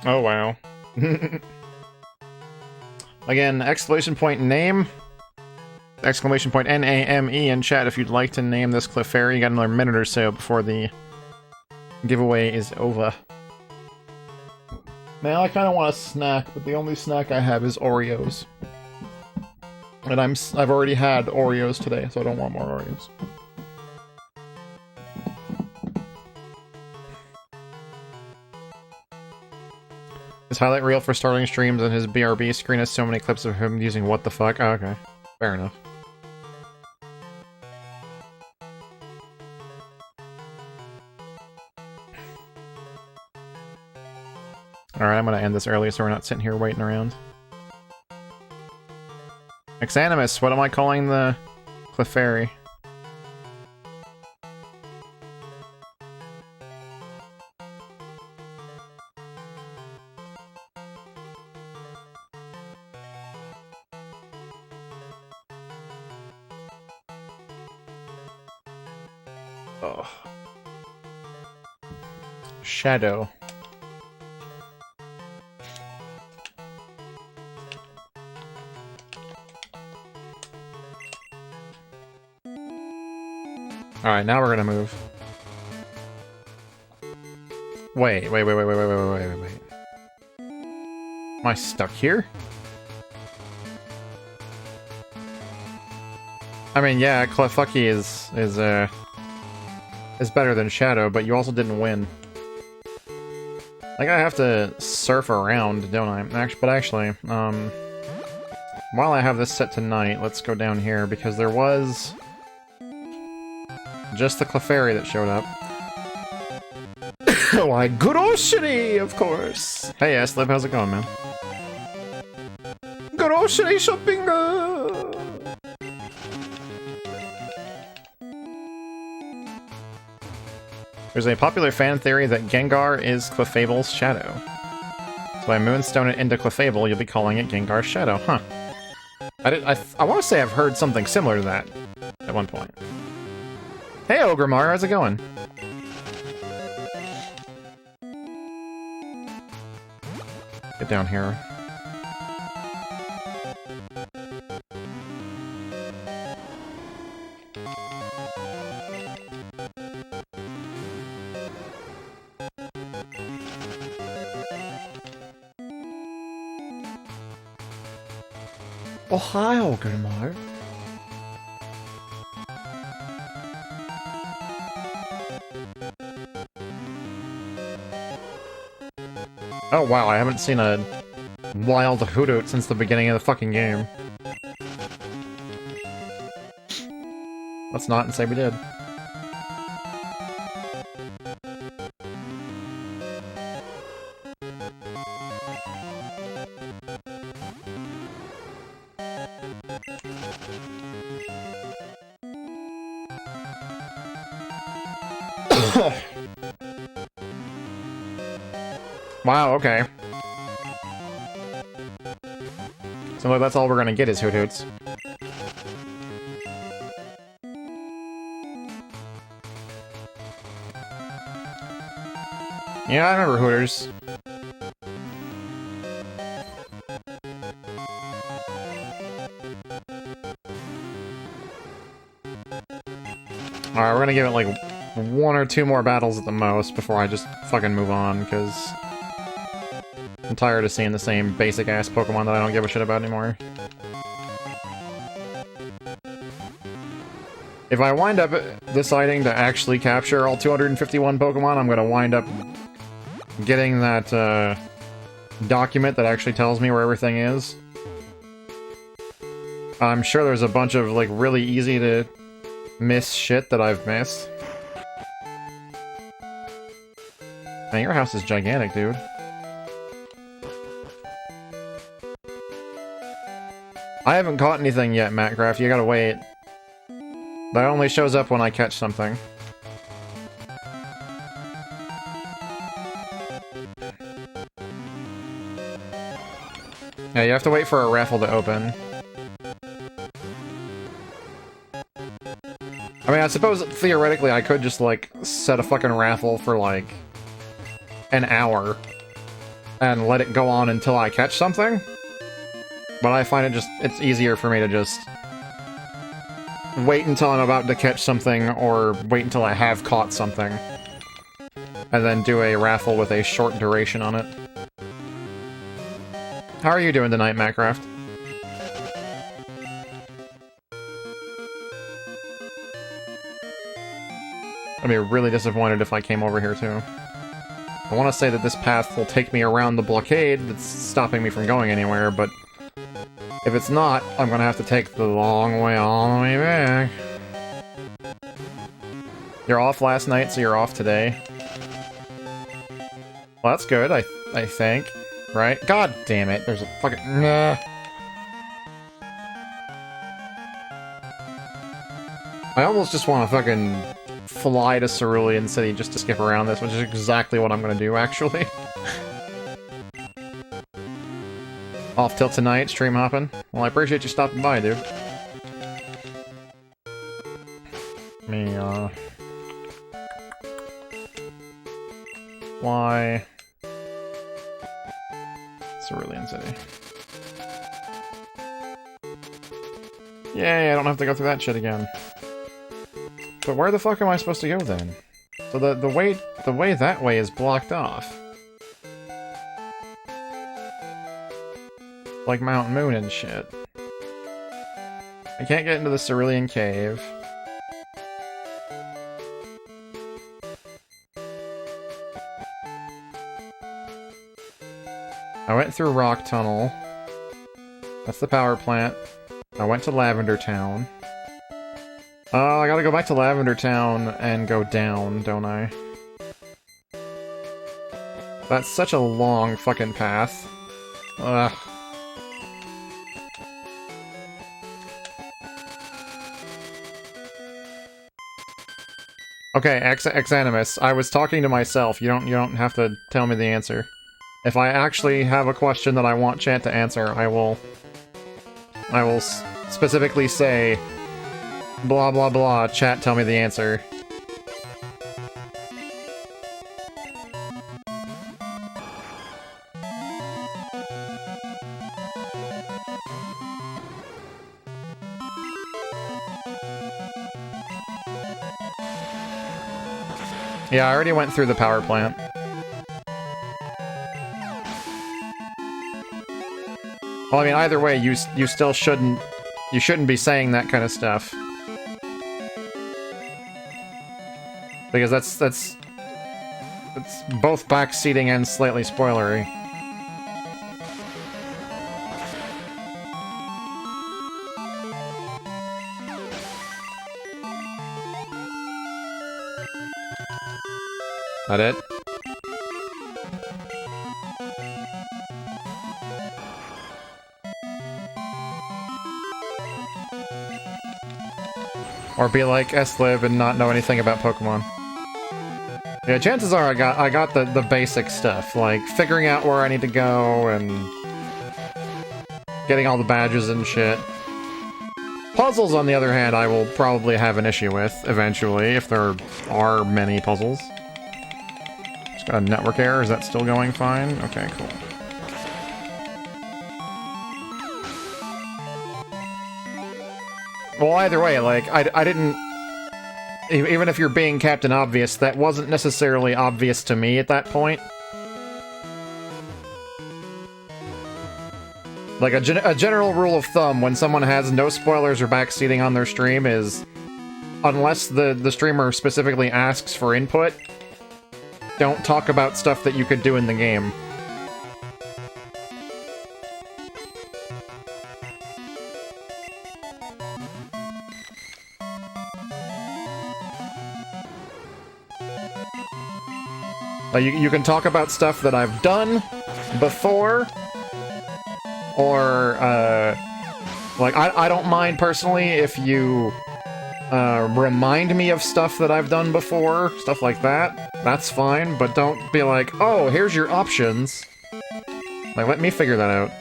Oh, wow. Again, exclamation point name, exclamation point N-A-M-E in chat if you'd like to name this Clefairy. You got another minute or so before the giveaway is over. Now, I kind of want a snack, but the only snack I have is Oreos. And I've already had Oreos today, so I don't want more Oreos. His highlight reel for starting streams and his BRB screen has so many clips of him using what the fuck. Oh, okay. Fair enough. Alright, I'm gonna end this early so we're not sitting here waiting around. Exanimus, what am I calling the Clefairy? Oh. Shadow. Alright, now we're gonna move. Wait. Am I stuck here? I mean, yeah, Clefairy is better than Shadow, but you also didn't win. Like, I have to surf around, don't I? Actually, while I have this set tonight, let's go down here, because there was just the Clefairy that showed up. Why, good old shitty, of course! Hey, Eslib, how's it going, man? Good old shitty shopping! There's a popular fan theory that Gengar is Clefable's shadow. So I moonstone it into Clefable, you'll be calling it Gengar's shadow, huh? I want to say I've heard something similar to that at one point. Hey, Ogremar, how's it going? Get down here. Oh, hi, Ogremar. Oh wow, I haven't seen a wild Hoothoot since the beginning of the fucking game. Let's not and say we did. Wow, okay. So that's all we're gonna get is Hoothoots. Yeah, I remember Hooters. Alright, we're gonna give it like 1 or 2 more battles at the most before I just fucking move on, because I'm tired of seeing the same basic-ass Pokemon that I don't give a shit about anymore. If I wind up deciding to actually capture all 251 Pokemon, I'm gonna wind up getting that document that actually tells me where everything is. I'm sure there's a bunch of, like, really easy to miss shit that I've missed. Man, your house is gigantic, dude. I haven't caught anything yet, Mattcraft. You gotta wait. That only shows up when I catch something. Yeah, you have to wait for a raffle to open. I mean, I suppose, theoretically, I could just, like, set a fucking raffle for, like, an hour. and let it go on until I catch something. But I find it's easier for me to just wait until I'm about to catch something, or wait until I have caught something, and then do a raffle with a short duration on it. How are you doing tonight, Macraft? I'd be really disappointed if I came over here too. I want to say that this path will take me around the blockade that's stopping me from going anywhere, but if it's not, I'm gonna have to take the long way all the way back. You're off last night, so you're off today. Well, that's good, I think. Right? God damn it, there's a fucking... Nah. I almost just want to fucking fly to Cerulean City just to skip around this, which is exactly what I'm gonna do, actually. Off till tonight, stream hopping. Well, I appreciate you stopping by, dude. Why? Cerulean City. Yay, I don't have to go through that shit again. But where the fuck am I supposed to go then? So the way that way is blocked off. Like Mount Moon and shit. I can't get into the Cerulean Cave. I went through Rock Tunnel. That's the power plant. I went to Lavender Town. I gotta go back to Lavender Town and go down, don't I? That's such a long fucking path. Ugh. Okay, Exanimus, I was talking to myself. You don't have to tell me the answer. If I actually have a question that I want chat to answer, I will specifically say, blah blah blah, chat tell me the answer. Yeah, I already went through the power plant. Well, I mean, either way, you still shouldn't be saying that kind of stuff. Because that's both backseating and slightly spoilery. That it? Or be like S-Lib and not know anything about Pokemon. Yeah, chances are I got the basic stuff, like figuring out where I need to go and getting all the badges and shit. Puzzles, on the other hand, I will probably have an issue with eventually, if there are many puzzles. Just got a network error, is that still going fine? Okay, cool. Well, either way, like, I didn't... Even if you're being Captain Obvious, that wasn't necessarily obvious to me at that point. Like, a general rule of thumb when someone has no spoilers or backseating on their stream is... Unless the streamer specifically asks for input, don't talk about stuff that you could do in the game. You can talk about stuff that I've done before, or, like, I don't mind personally if you, remind me of stuff that I've done before, stuff like that. That's fine, but don't be like, oh, here's your options. Like, let me figure that out.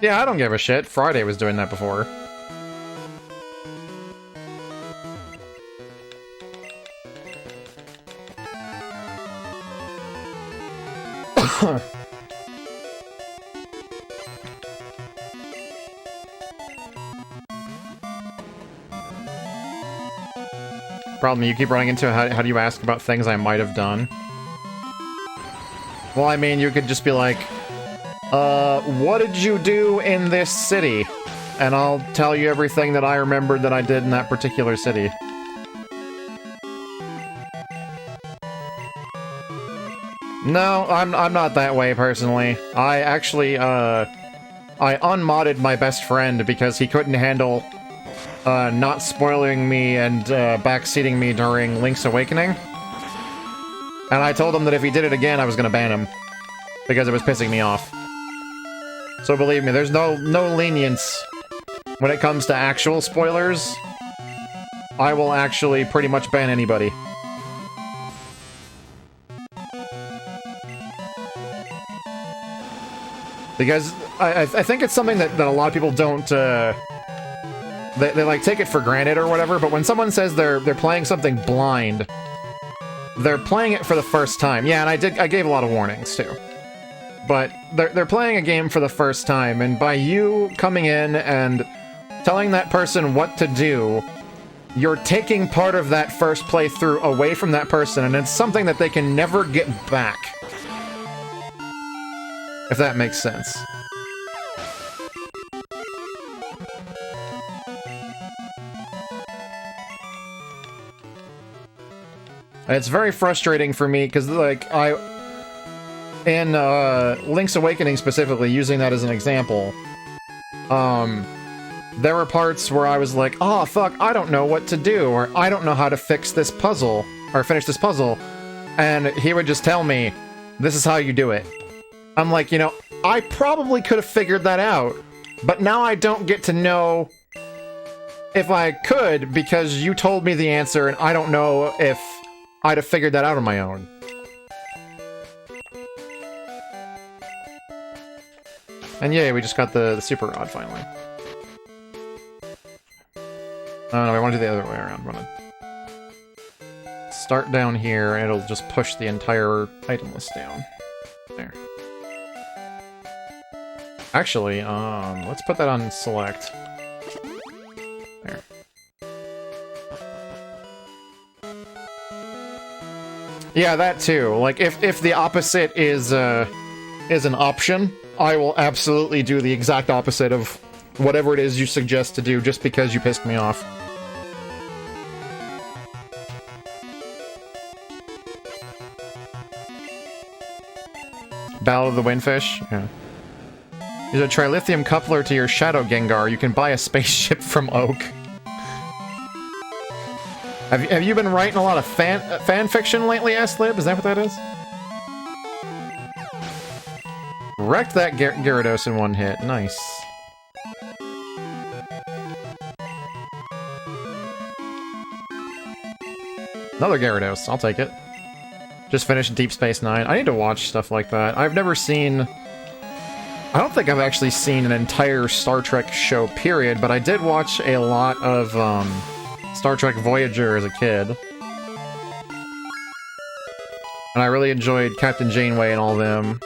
Yeah, I don't give a shit. Friday was doing that before. Problem you keep running into, how do you ask about things I might have done? Well, I mean, you could just be like, what did you do in this city? And I'll tell you everything that I remembered that I did in that particular city. No, I'm not that way, personally. I actually, I unmodded my best friend because he couldn't handle not spoiling me and backseating me during Link's Awakening. And I told him that if he did it again, I was gonna ban him. Because it was pissing me off. So believe me, there's no lenience when it comes to actual spoilers. I will actually pretty much ban anybody. Because I think it's something that a lot of people don't, they like take it for granted or whatever, but when someone says they're playing something blind, they're playing it for the first time. Yeah, and I gave a lot of warnings too. But they're playing a game for the first time, and by you coming in and telling that person what to do, you're taking part of that first playthrough away from that person, and it's something that they can never get back. If that makes sense. It's very frustrating for me, because, like, in Link's Awakening specifically, using that as an example, there were parts where I was like, oh, fuck, I don't know what to do, or I don't know how to fix this puzzle, or finish this puzzle, and he would just tell me, this is how you do it. I'm like, you know, I probably could have figured that out, but now I don't get to know if I could, because you told me the answer, and I don't know if I'd have figured that out on my own. And yay, we just got the super rod finally. Oh no, I want to do the other way around. I want to start down here, and it'll just push the entire item list down. There. Actually, let's put that on select. There. Yeah, that too. Like, if the opposite is an option, I will absolutely do the exact opposite of whatever it is you suggest to do just because you pissed me off. Battle of the Windfish? Yeah. Use a trilithium coupler to your Shadow Gengar. You can buy a spaceship from Oak. Have you been writing a lot of fan fiction lately, S-Lib? Is that what that is? Wrecked that Gyarados in one hit. Nice. Another Gyarados. I'll take it. Just finished Deep Space Nine. I need to watch stuff like that. I've never seen... I don't think I've actually seen an entire Star Trek show, period, but I did watch a lot of, Star Trek Voyager as a kid. And I really enjoyed Captain Janeway and all them.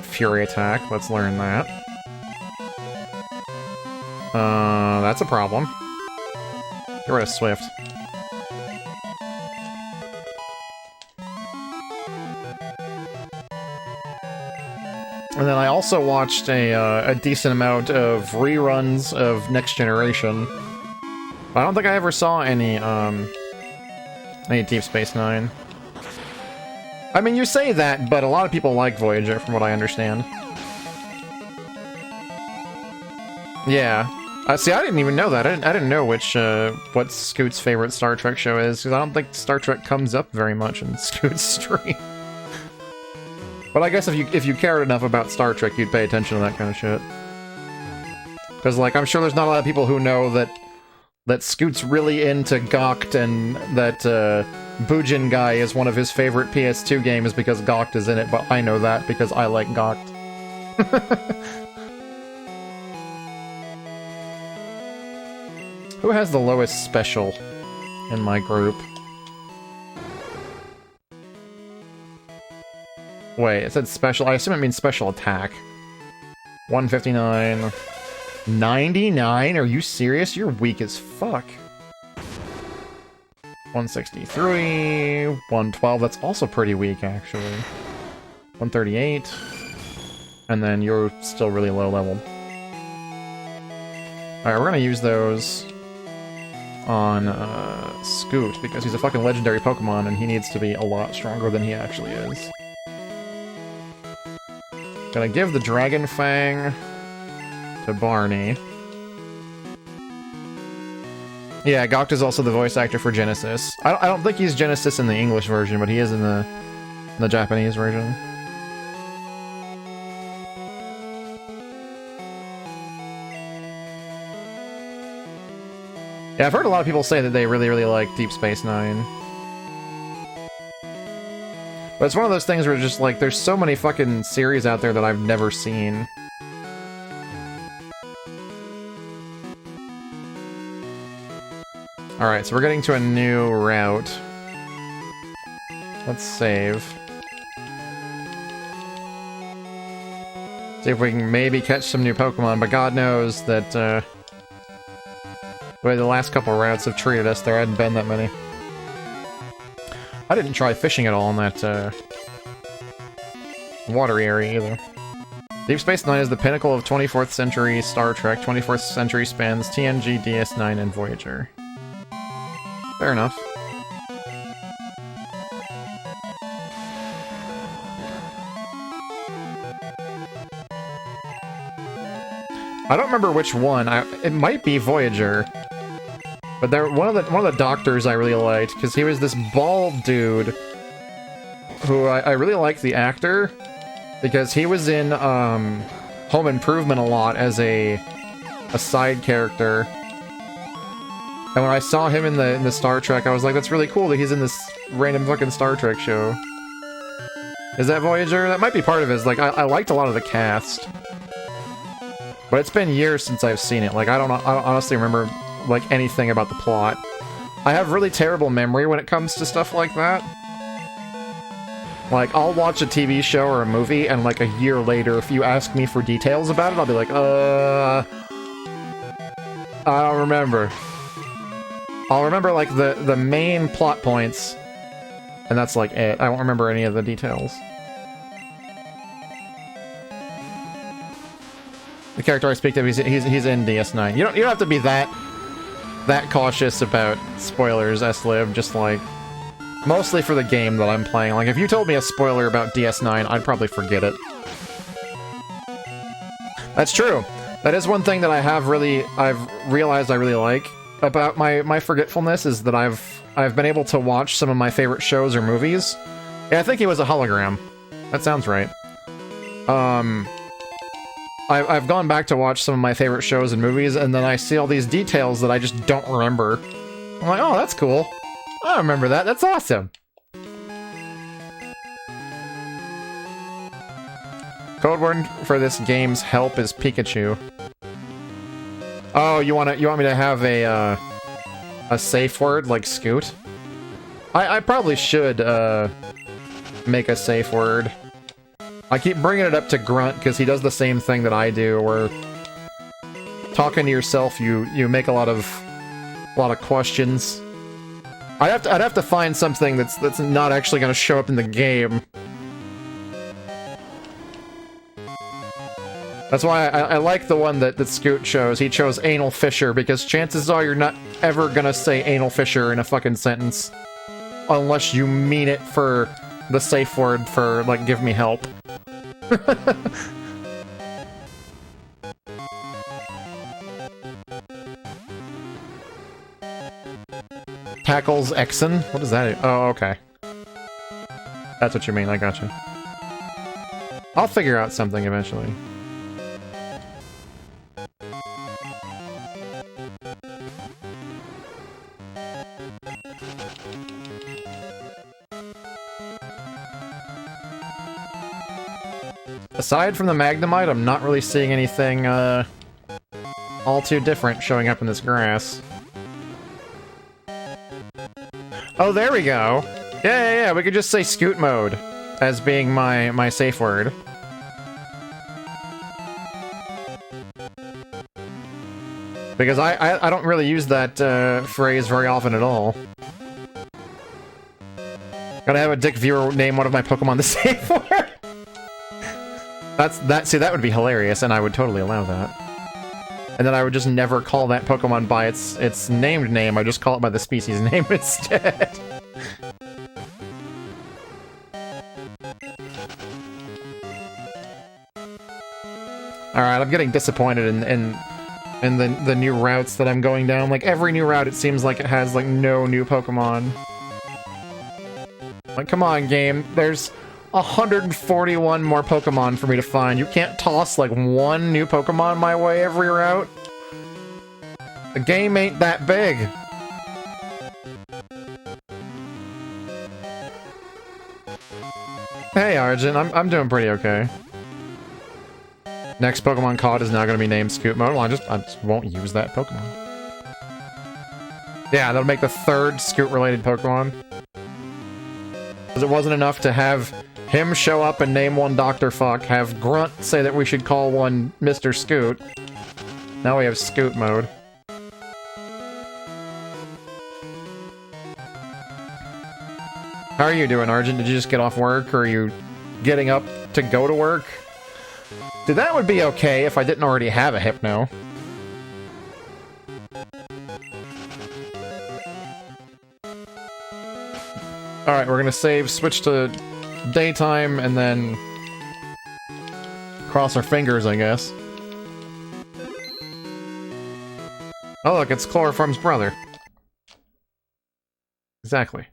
Fury Attack, let's learn that. That's a problem. Get rid of Swift. And then I also watched a decent amount of reruns of Next Generation. But I don't think I ever saw any Deep Space Nine. I mean, you say that, but a lot of people like Voyager, from what I understand. Yeah. See, I didn't even know that. I didn't know what Scoot's favorite Star Trek show is, because I don't think Star Trek comes up very much in Scoot's stream. But I guess if you cared enough about Star Trek, you'd pay attention to that kind of shit. Because, like, I'm sure there's not a lot of people who know that Scoot's really into Gokt, and that Bujin Guy is one of his favorite PS2 games because Gokt is in it, but I know that because I like Gokt. Who has the lowest special in my group? Wait, it said special. I assume it means special attack. 159. 99? Are you serious? You're weak as fuck. 163. 112. That's also pretty weak, actually. 138. And then you're still really low leveled. Alright, we're gonna use those on Scoot, because he's a fucking legendary Pokemon and he needs to be a lot stronger than he actually is. Gonna give the Dragon Fang to Barney. Yeah, Gokt is also the voice actor for Genesis. I don't think he's Genesis in the English version, but he is in the Japanese version. Yeah, I've heard a lot of people say that they really, really like Deep Space Nine. But it's one of those things where just like, there's so many fucking series out there that I've never seen. Alright, so we're getting to a new route. Let's save. See if we can maybe catch some new Pokemon, but God knows that, the way the last couple routes have treated us, there hadn't been that many. I didn't try fishing at all in that, watery area either. Deep Space Nine is the pinnacle of 24th century Star Trek. 24th century spans TNG, DS9, and Voyager. Fair enough. I don't remember which one. It might be Voyager. But one of the doctors I really liked, because he was this bald dude who I really liked the actor, because he was in Home Improvement a lot as a side character. And when I saw him in the Star Trek, I was like, that's really cool that he's in this random fucking Star Trek show. Is that Voyager? That might be part of his. Like, I liked a lot of the cast. But it's been years since I've seen it. Like, I don't honestly remember like anything about the plot. I have really terrible memory when it comes to stuff like that. Like, I'll watch a TV show or a movie, and like a year later, if you ask me for details about it, I'll be like, I don't remember. I'll remember like the main plot points, and that's like it. I won't remember any of the details. The character I speak of, he's in DS9. You don't have to be that cautious about spoilers, S-Lib, just like, mostly for the game that I'm playing. Like, if you told me a spoiler about DS9, I'd probably forget it. That's true. That is one thing that I've realized I really like about my forgetfulness, is that I've been able to watch some of my favorite shows or movies. Yeah, I think he was a hologram. That sounds right. I've gone back to watch some of my favorite shows and movies, and then I see all these details that I just don't remember. I'm like, oh, that's cool. I remember that. That's awesome. Code word for this game's help is Pikachu. Oh, you want me to have a safe word like Scoot? I probably should make a safe word. I keep bringing it up to Grunt because he does the same thing that I do, where talking to yourself, you make a lot of questions. I'd have to find something that's not actually going to show up in the game. That's why I like the one that Scoot chose. He chose Anal Fissure, because chances are you're not ever gonna say Anal Fissure in a fucking sentence. Unless you mean it for the safe word for, like, give me help. Tackles Exon? What is that? Oh, okay. That's what you mean, I gotcha. I'll figure out something eventually. Aside from the Magnemite, I'm not really seeing anything all too different showing up in this grass. Oh, there we go. Yeah, we could just say Scoot mode as being my safe word. Because I don't really use that phrase very often at all. Gotta have a dick viewer name one of my Pokemon the safe word. See, that would be hilarious, and I would totally allow that. And then I would just never call that Pokemon by its named name, I just call it by the species name instead. Alright, I'm getting disappointed in the new routes that I'm going down. Like, every new route, it seems like it has, like, no new Pokemon. Like, come on, game. There's 141 more Pokemon for me to find. You can't toss, like, one new Pokemon my way every route. The game ain't that big. Hey, Arjun, I'm doing pretty okay. Next Pokemon caught is now going to be named Scoot Mode. Well, I just won't use that Pokemon. Yeah, that'll make the third Scoot-related Pokemon. Because it wasn't enough to have him show up and name one Dr. Fuck, have Grunt say that we should call one Mr. Scoot. Now we have Scoot Mode. How are you doing, Arjun? Did you just get off work, or are you getting up to go to work? Dude, that would be okay if I didn't already have a Hypno. Alright, we're gonna save, switch to daytime, and then cross our fingers, I guess. Oh look, it's Chloroform's brother. Exactly.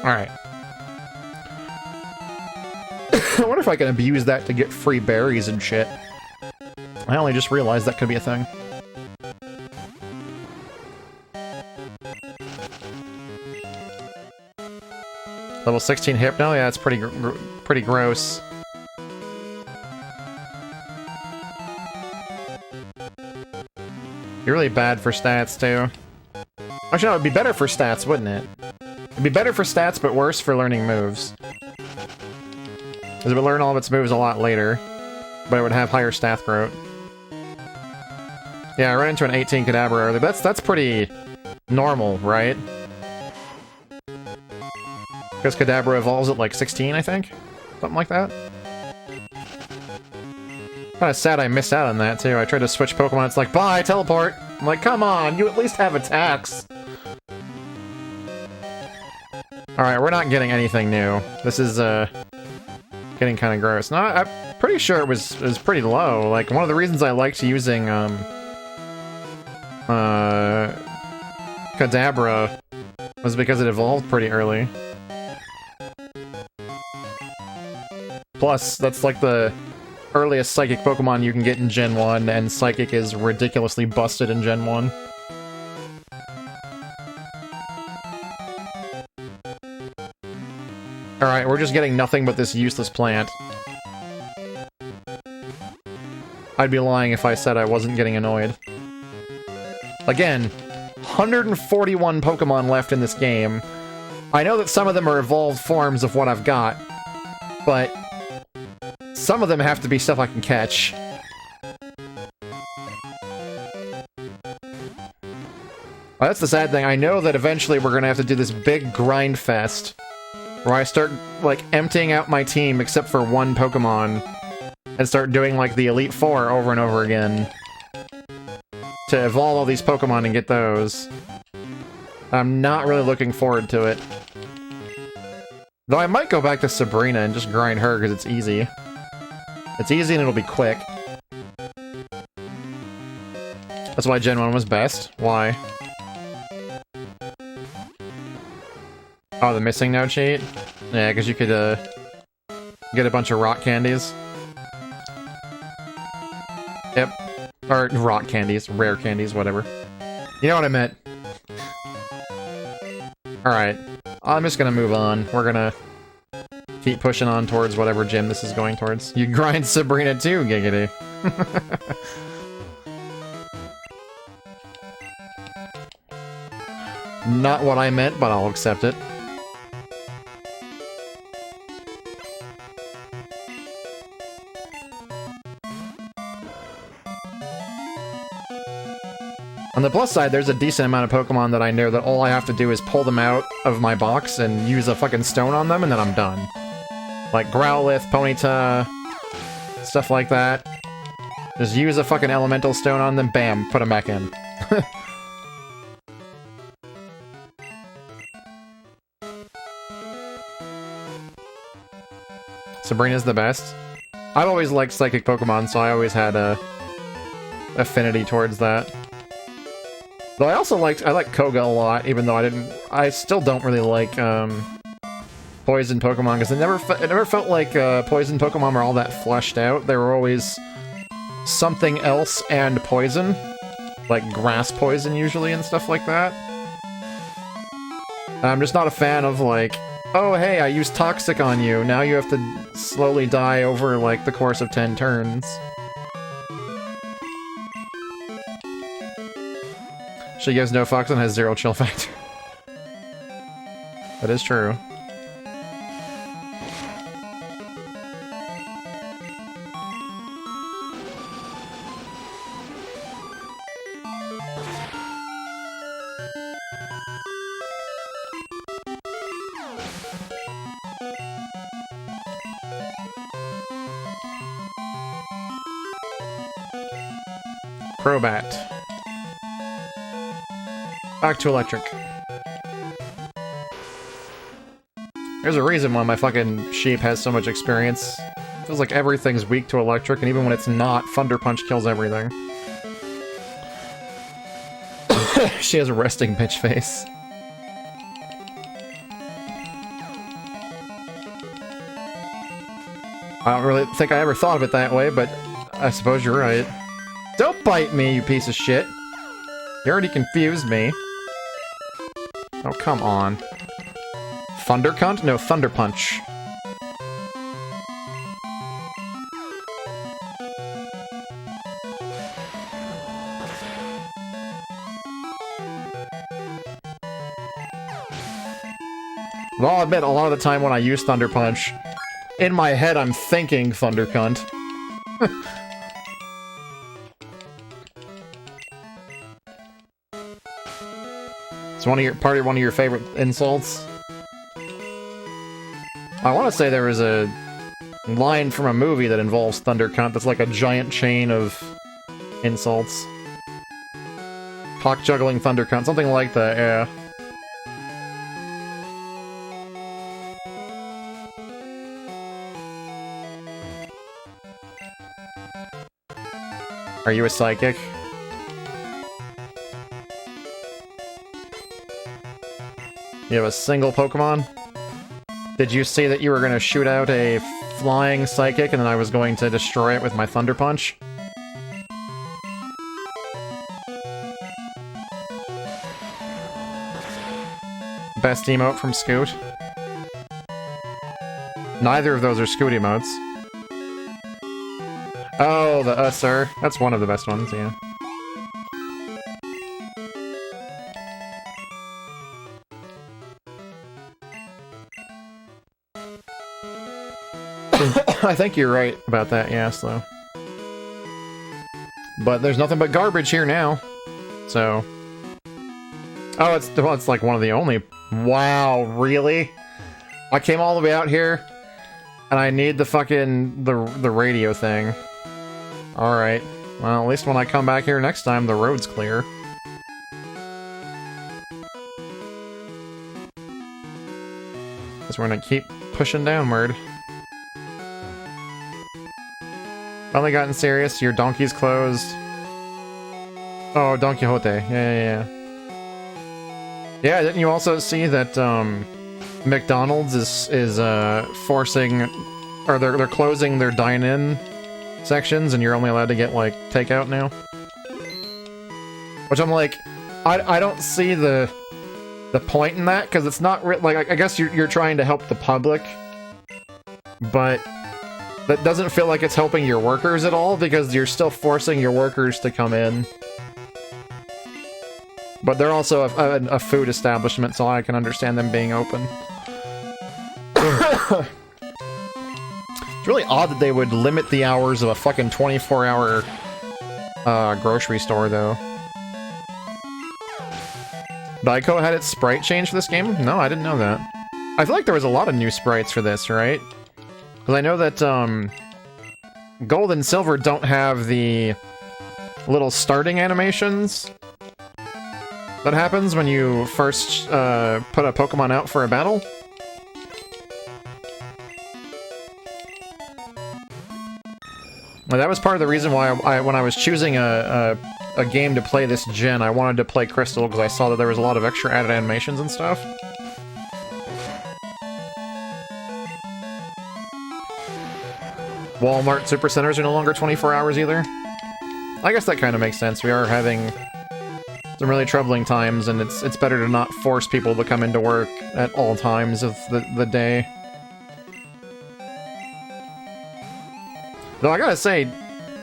Alright. I wonder if I can abuse that to get free berries and shit. I only just realized that could be a thing. Level 16 Hypno? Yeah, it's pretty gross. You're really bad for stats, too. Actually, no, it'd be better for stats, wouldn't it? It'd be better for stats, but worse for learning moves. Because it would learn all of its moves a lot later, but it would have higher stat growth. Yeah, I ran into an 18 Kadabra earlier. That's pretty normal, right? Because Kadabra evolves at like 16, I think? Something like that? Kinda sad I missed out on that, too. I tried to switch Pokemon, it's like, bye, teleport! I'm like, come on, you at least have attacks! Alright, we're not getting anything new. This is, getting kinda gross. No, I'm pretty sure it was pretty low. Like, one of the reasons I liked using, Kadabra was because it evolved pretty early. Plus, that's like the earliest Psychic Pokemon you can get in Gen 1, and Psychic is ridiculously busted in Gen 1. Alright, we're just getting nothing but this useless plant. I'd be lying if I said I wasn't getting annoyed. Again, 141 Pokemon left in this game. I know that some of them are evolved forms of what I've got, but some of them have to be stuff I can catch. Well, that's the sad thing. I know that eventually we're gonna have to do this big grind fest, where I start, like, emptying out my team except for one Pokemon, and start doing, like, the Elite Four over and over again, to evolve all these Pokemon and get those. I'm not really looking forward to it. Though I might go back to Sabrina and just grind her, because it's easy. It's easy and it'll be quick. That's why Gen 1 was best. Why? Oh, the missing no cheat? Yeah, because you could, get a bunch of rock candies. Yep. Or rock candies, rare candies, whatever. You know what I meant. Alright. I'm just gonna move on. We're gonna keep pushing on towards whatever gym this is going towards. You grind Sabrina too, Giggity. Not what I meant, but I'll accept it. On the plus side, there's a decent amount of Pokemon that I know that all I have to do is pull them out of my box and use a fucking stone on them, and then I'm done. Like Growlithe, Ponyta, stuff like that. Just use a fucking elemental stone on them, bam, put them back in. Sabrina's the best. I've always liked psychic Pokemon, so I always had a affinity towards that. Though I also like Koga a lot, even though I still don't really like poison Pokemon, because it never felt like poison Pokemon were all that fleshed out. They were always something else and poison, like grass poison usually and stuff like that. I'm just not a fan of like, oh hey, I used Toxic on you, now you have to slowly die over like the course of 10 turns. She gives no fucks and has 0 chill factor. That is true. Crobat. Back to electric. There's a reason why my fucking sheep has so much experience. Feels like everything's weak to electric, and even when it's not, Thunder Punch kills everything. She has a resting bitch face. I don't really think I ever thought of it that way, but I suppose you're right. Don't bite me, you piece of shit! You already confused me. Oh, come on. Thunder Cunt? No, Thunder Punch. Well, I'll admit, a lot of the time when I use Thunder Punch, in my head I'm thinking Thunder Cunt. It's one of your favorite insults. I want to say there was a line from a movie that involves Thunder Cunt that's like a giant chain of insults. Cock juggling Thunder Cunt, something like that, yeah. Are you a psychic? You have a single Pokemon? Did you say that you were going to shoot out a flying psychic and then I was going to destroy it with my Thunder Punch? Best emote from Scoot? Neither of those are Scoot emotes. Oh, the sir. That's one of the best ones, yeah. I think you're right about that, yes, though. But there's nothing but garbage here now. So... Oh, it's like one of the only... Wow, really? I came all the way out here, and I need the fucking... the radio thing. Alright. Well, at least when I come back here next time, the road's clear. Guess we're gonna keep pushing downward. Finally gotten serious, your donkey's closed. Oh, Don Quixote. Yeah. Yeah, didn't you also see that, McDonald's is forcing... Or they're closing their dine-in sections, and you're only allowed to get, like, takeout now. Which I'm like, I don't see the point in that, because it's not like, I guess you're trying to help the public, but that doesn't feel like it's helping your workers at all, because you're still forcing your workers to come in. But they're also a food establishment, so I can understand them being open. It's really odd that they would limit the hours of a fucking 24-hour grocery store, though. Daiko had its sprite change for this game? No, I didn't know that. I feel like there was a lot of new sprites for this, right? Because I know that Gold and Silver don't have the little starting animations that happens when you first put a Pokemon out for a battle. Well, that was part of the reason why when I was choosing a game to play this gen, I wanted to play Crystal, because I saw that there was a lot of extra added animations and stuff. Walmart Supercenters are no longer 24 hours either. I guess that kind of makes sense. We are having some really troubling times, and it's better to not force people to come into work at all times of the day. Though I gotta say,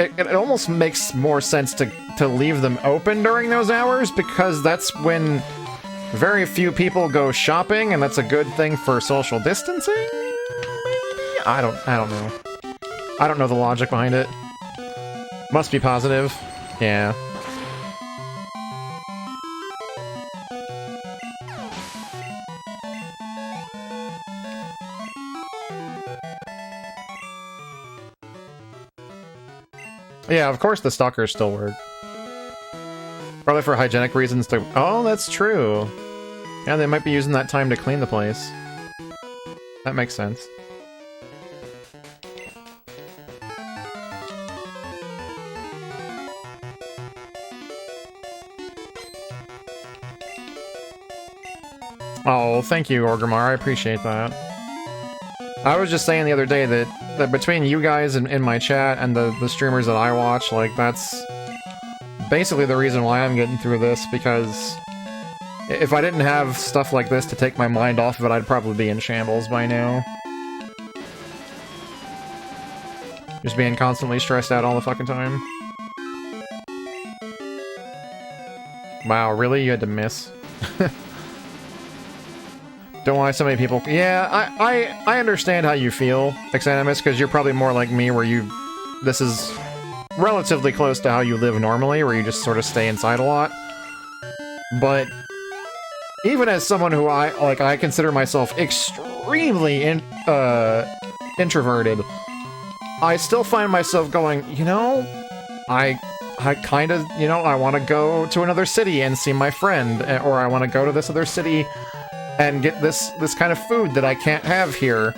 it almost makes more sense to leave them open during those hours, because that's when very few people go shopping, and that's a good thing for social distancing? Maybe? I don't know. I don't know the logic behind it. Must be positive. Yeah. Yeah, of course the stalkers still work. Probably for hygienic reasons to... Oh, that's true. Yeah, they might be using that time to clean the place. That makes sense. Oh, thank you, Orgrimmar. I appreciate that. I was just saying the other day that between you guys in my chat and the streamers that I watch, like, that's basically the reason why I'm getting through this, because if I didn't have stuff like this to take my mind off of it, I'd probably be in shambles by now. Just being constantly stressed out all the fucking time. Wow, really? You had to miss? Don't want so many people... Yeah, I understand how you feel, Xanimus, because you're probably more like me, where you... This is relatively close to how you live normally, where you just sort of stay inside a lot. But even as someone who I consider myself extremely introverted, I still find myself going, you know, I kind of, you know, I want to go to another city and see my friend, or I want to go to this other city and get this kind of food that I can't have here.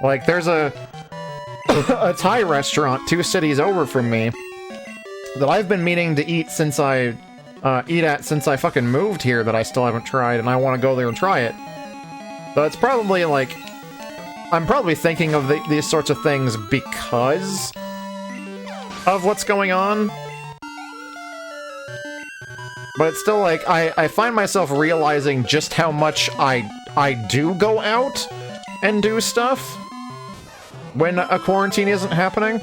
Like, there's a Thai restaurant 2 cities over from me that I've been meaning to eat since I fucking moved here, that I still haven't tried, and I want to go there and try it. But it's probably like, I'm probably thinking of these sorts of things because of what's going on. But it's still like, I find myself realizing just how much I do go out and do stuff when a quarantine isn't happening.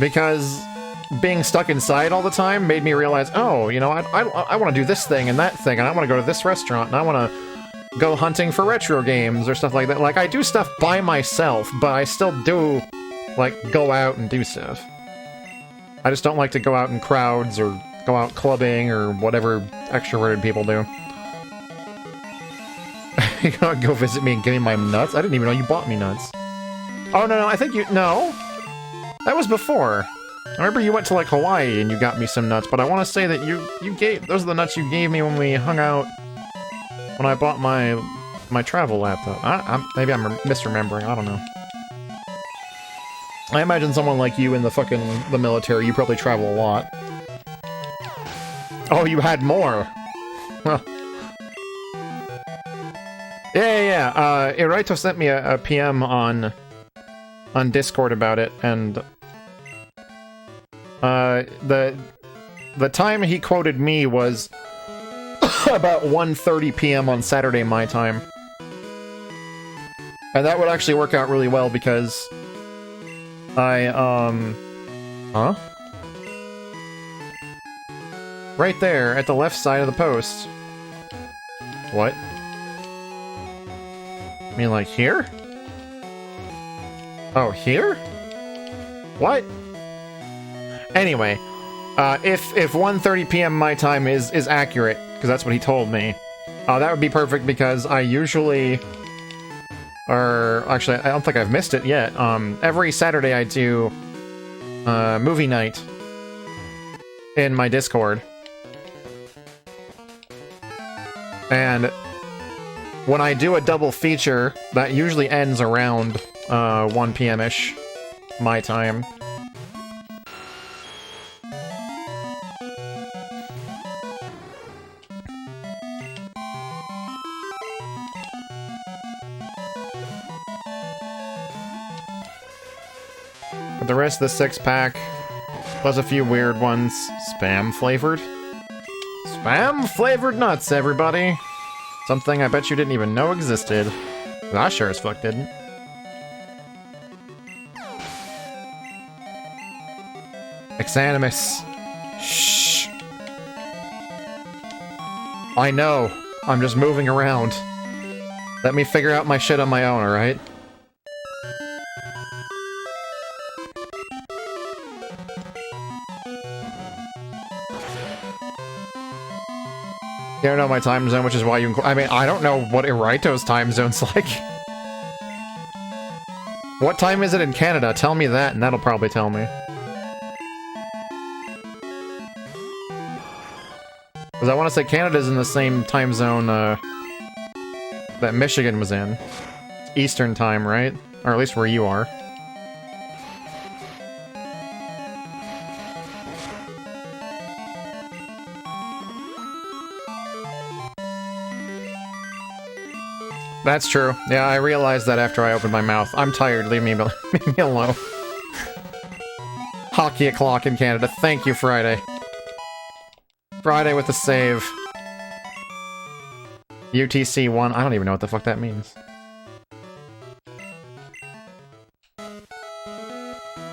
Because being stuck inside all the time made me realize, oh, you know, I want to do this thing and that thing, and I want to go to this restaurant, and I want to go hunting for retro games or stuff like that. Like, I do stuff by myself, but I still do, like, go out and do stuff. I just don't like to go out in crowds or go out clubbing or whatever extroverted people do. You gotta go visit me and give me my nuts? I didn't even know you bought me nuts. Oh, no, I think you... No. That was before. I remember you went to, like, Hawaii and you got me some nuts, but I want to say that you gave... Those are the nuts you gave me when we hung out... When I bought my travel laptop. Maybe I'm misremembering, I don't know. I imagine someone like you in the military, you probably travel a lot. Oh, you had more! Well... Yeah. Iraito sent me a PM on on Discord about it, and the time he quoted me was about 1:30 p.m. on Saturday my time. And that would actually work out really well because I, huh? Right there, at the left side of the post. What? I mean, like, here? Oh, here? What? Anyway, if 1:30 p.m. my time is accurate, because that's what he told me, that would be perfect because I usually... Or, actually, I don't think I've missed it yet. Every Saturday I do movie night in my Discord. And when I do a double feature, that usually ends around 1 p.m.-ish my time. But the rest of the six-pack, plus a few weird ones, spam-flavored. Spam-flavored nuts, everybody! Something I bet you didn't even know existed. I sure as fuck didn't. Exanimus. Shh. I know. I'm just moving around. Let me figure out my shit on my own, alright? You don't know my time zone, which is why you... I mean, I don't know what Iraito's time zone's like. What time is it in Canada? Tell me that, and that'll probably tell me. Because I want to say Canada's in the same time zone that Michigan was in. It's Eastern time, right? Or at least where you are. That's true. Yeah, I realized that after I opened my mouth. I'm tired. Leave me alone. Hockey o'clock in Canada. Thank you, Friday. Friday with the save. UTC 1. I don't even know what the fuck that means.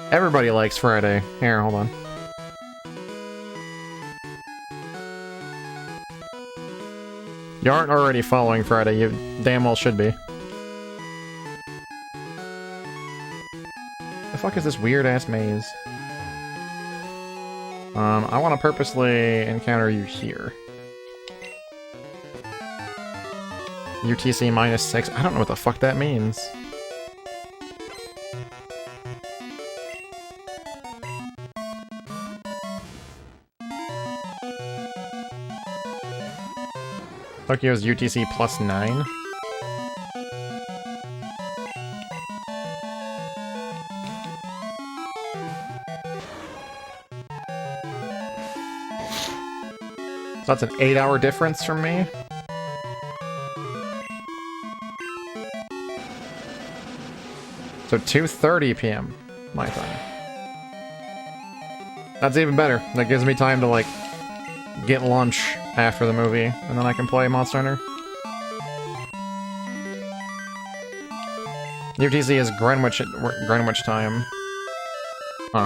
Everybody likes Friday. Here, hold on. You aren't already following Friday, you damn well should be. The fuck is this weird-ass maze? I want to purposely encounter you here. UTC -6. I don't know what the fuck that means. Tokyo's UTC +9. So that's an 8-hour difference from me? So 2:30 p.m. my time. That's even better. That gives me time to, like, get lunch after the movie, and then I can play Monster Hunter. UTC is Greenwich time. Huh.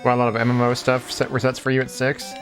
Well, a lot of MMO stuff resets for you at 6.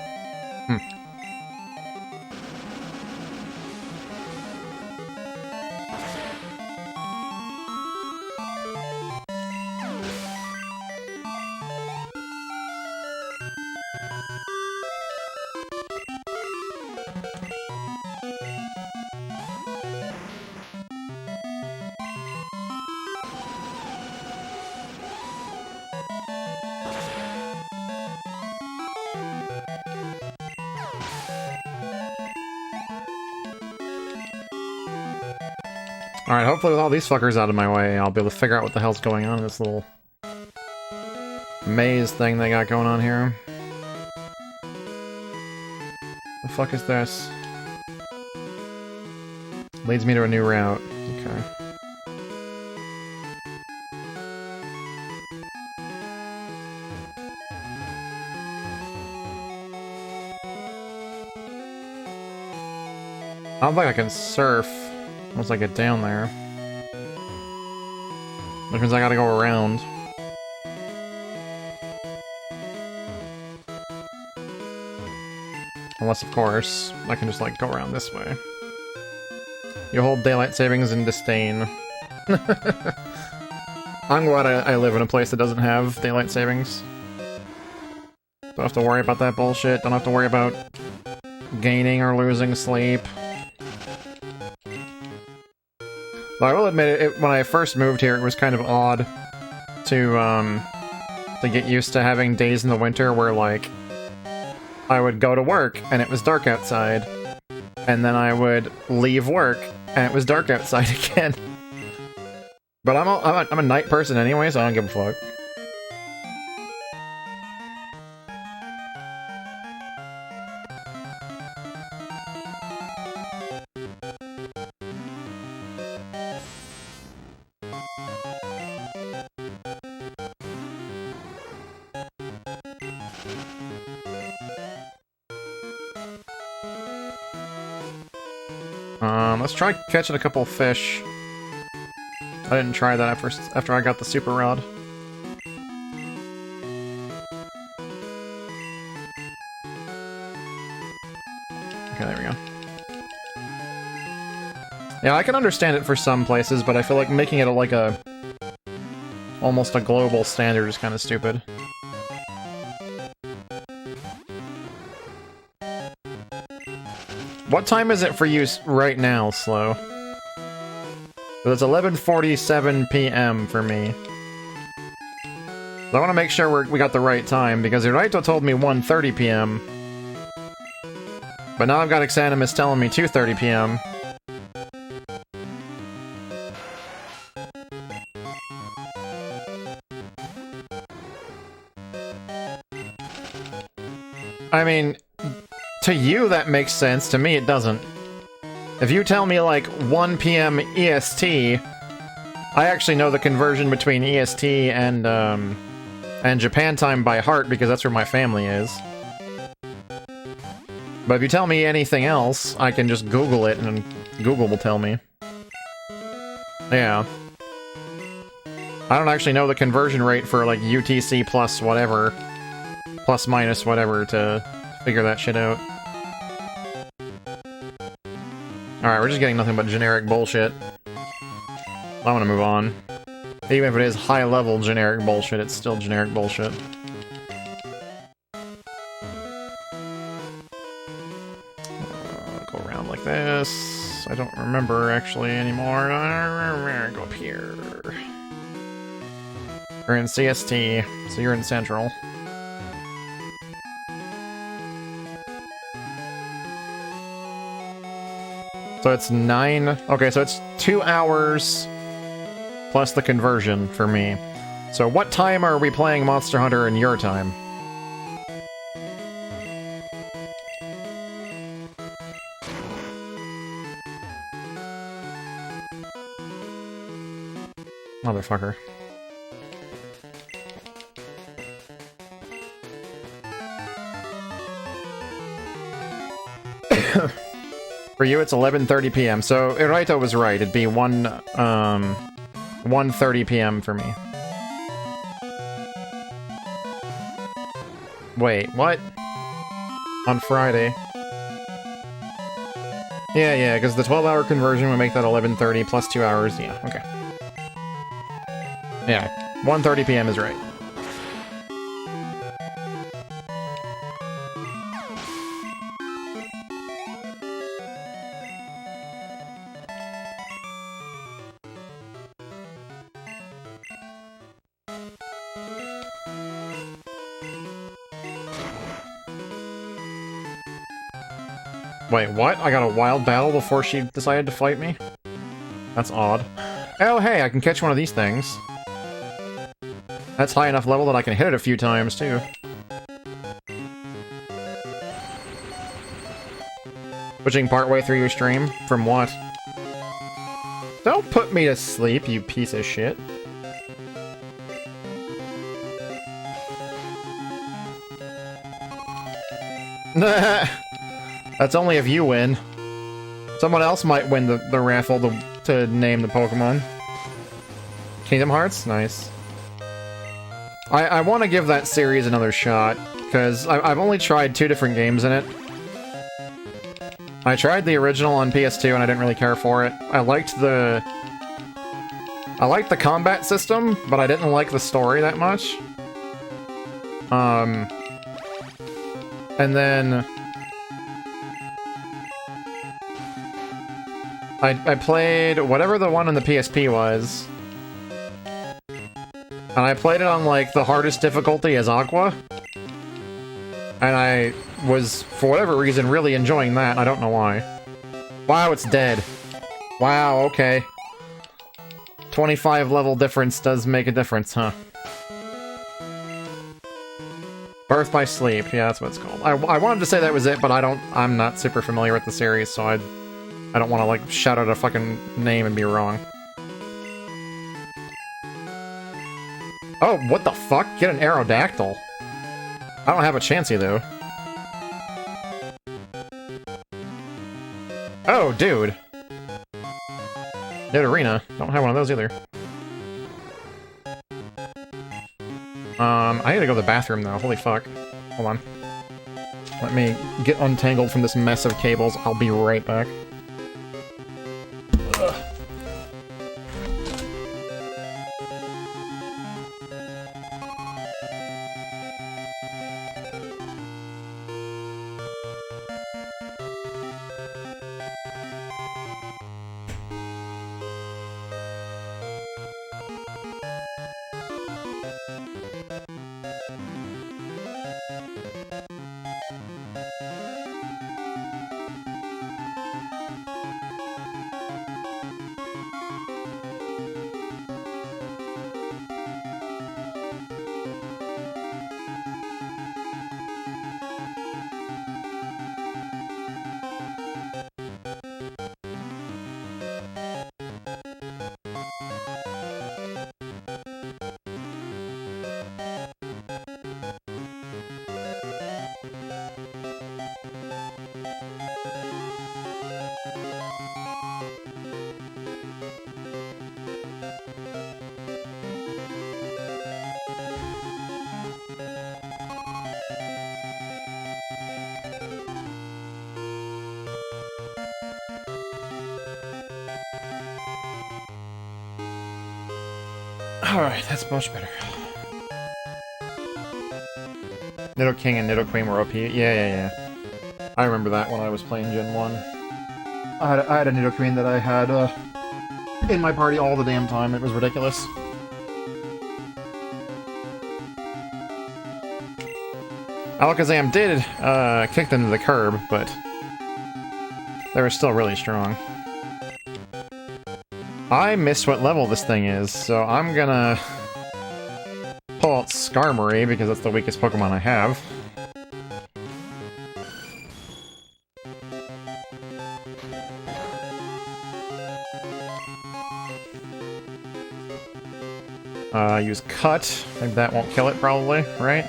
Alright, hopefully with all these fuckers out of my way, I'll be able to figure out what the hell's going on in this little maze thing they got going on here. The fuck is this? Leads me to a new route. Okay. I don't think I can surf once I get down there. Which means I gotta go around. Unless, of course, I can just, like, go around this way. You hold daylight savings in disdain. I'm glad I live in a place that doesn't have daylight savings. Don't have to worry about that bullshit. Don't have to worry about gaining or losing sleep. But I will admit, when I first moved here, it was kind of odd to get used to having days in the winter where, like, I would go to work and it was dark outside, and then I would leave work and it was dark outside again. But I'm a night person anyway, so I don't give a fuck. Let's try catching a couple fish. I didn't try that after I got the super rod. Okay, there we go. Yeah, I can understand it for some places, but I feel like making it almost a global standard is kind of stupid. What time is it for you right now, Slow? It's 11:47 p.m. for me. So I want to make sure we got the right time, because Iraito told me 1:30 p.m. But now I've got Xanimus telling me 2:30 p.m. I mean, to you that makes sense, to me it doesn't. If you tell me, like, 1 p.m. EST, I actually know the conversion between EST and Japan time by heart, because that's where my family is. But if you tell me anything else, I can just Google it, and Google will tell me. Yeah. I don't actually know the conversion rate for, like, UTC plus whatever, plus minus whatever, to figure that shit out. Alright, we're just getting nothing but generic bullshit. I want to move on. Even if it is high-level generic bullshit, it's still generic bullshit. Go around like this. I don't remember, actually, anymore. Go up here. We're in CST, so you're in Central. So it's 9... Okay, so it's 2 hours plus the conversion for me. So what time are we playing Monster Hunter in your time? Motherfucker. For you, it's 11:30 p.m. So Iraito was right. It'd be 1:30 p.m. for me. Wait, what? On Friday. Yeah, because the 12-hour conversion would make that 11:30 plus 2 hours. Yeah, okay. Yeah, 1:30 p.m. is right. Wait, what? I got a wild battle before she decided to fight me? That's odd. Oh, hey, I can catch one of these things. That's high enough level that I can hit it a few times, too. Switching partway through your stream? From what? Don't put me to sleep, you piece of shit. That's only if you win. Someone else might win the raffle to name the Pokemon. Kingdom Hearts? Nice. I want to give that series another shot, because I've only tried 2 different games in it. I tried the original on PS2 and I didn't really care for it. I liked the combat system, but I didn't like the story that much. And then I played whatever the one on the PSP was. And I played it on, like, the hardest difficulty as Aqua. And I was, for whatever reason, really enjoying that. I don't know why. Wow, it's dead. Wow, okay. 25 level difference does make a difference, huh? Birth by Sleep, yeah, that's what it's called. I wanted to say that was it, but I'm not super familiar with the series, so I don't want to, like, shout out a fucking name and be wrong. Oh, what the fuck? Get an Aerodactyl. I don't have a Chansey, though. Oh, dude. Nidorina. Don't have one of those either. I need to go to the bathroom, though. Holy fuck. Hold on. Let me get untangled from this mess of cables. I'll be right back. Alright, that's much better. Nidoking and Nidoqueen were OP. Yeah. I remember that when I was playing Gen 1. I had a Nidoqueen that I had in my party all the damn time. It was ridiculous. Alakazam did kick them to the curb, but they were still really strong. I missed what level this thing is, so I'm gonna pull out Skarmory, because that's the weakest Pokemon I have. Use Cut. I think that won't kill it, probably, right?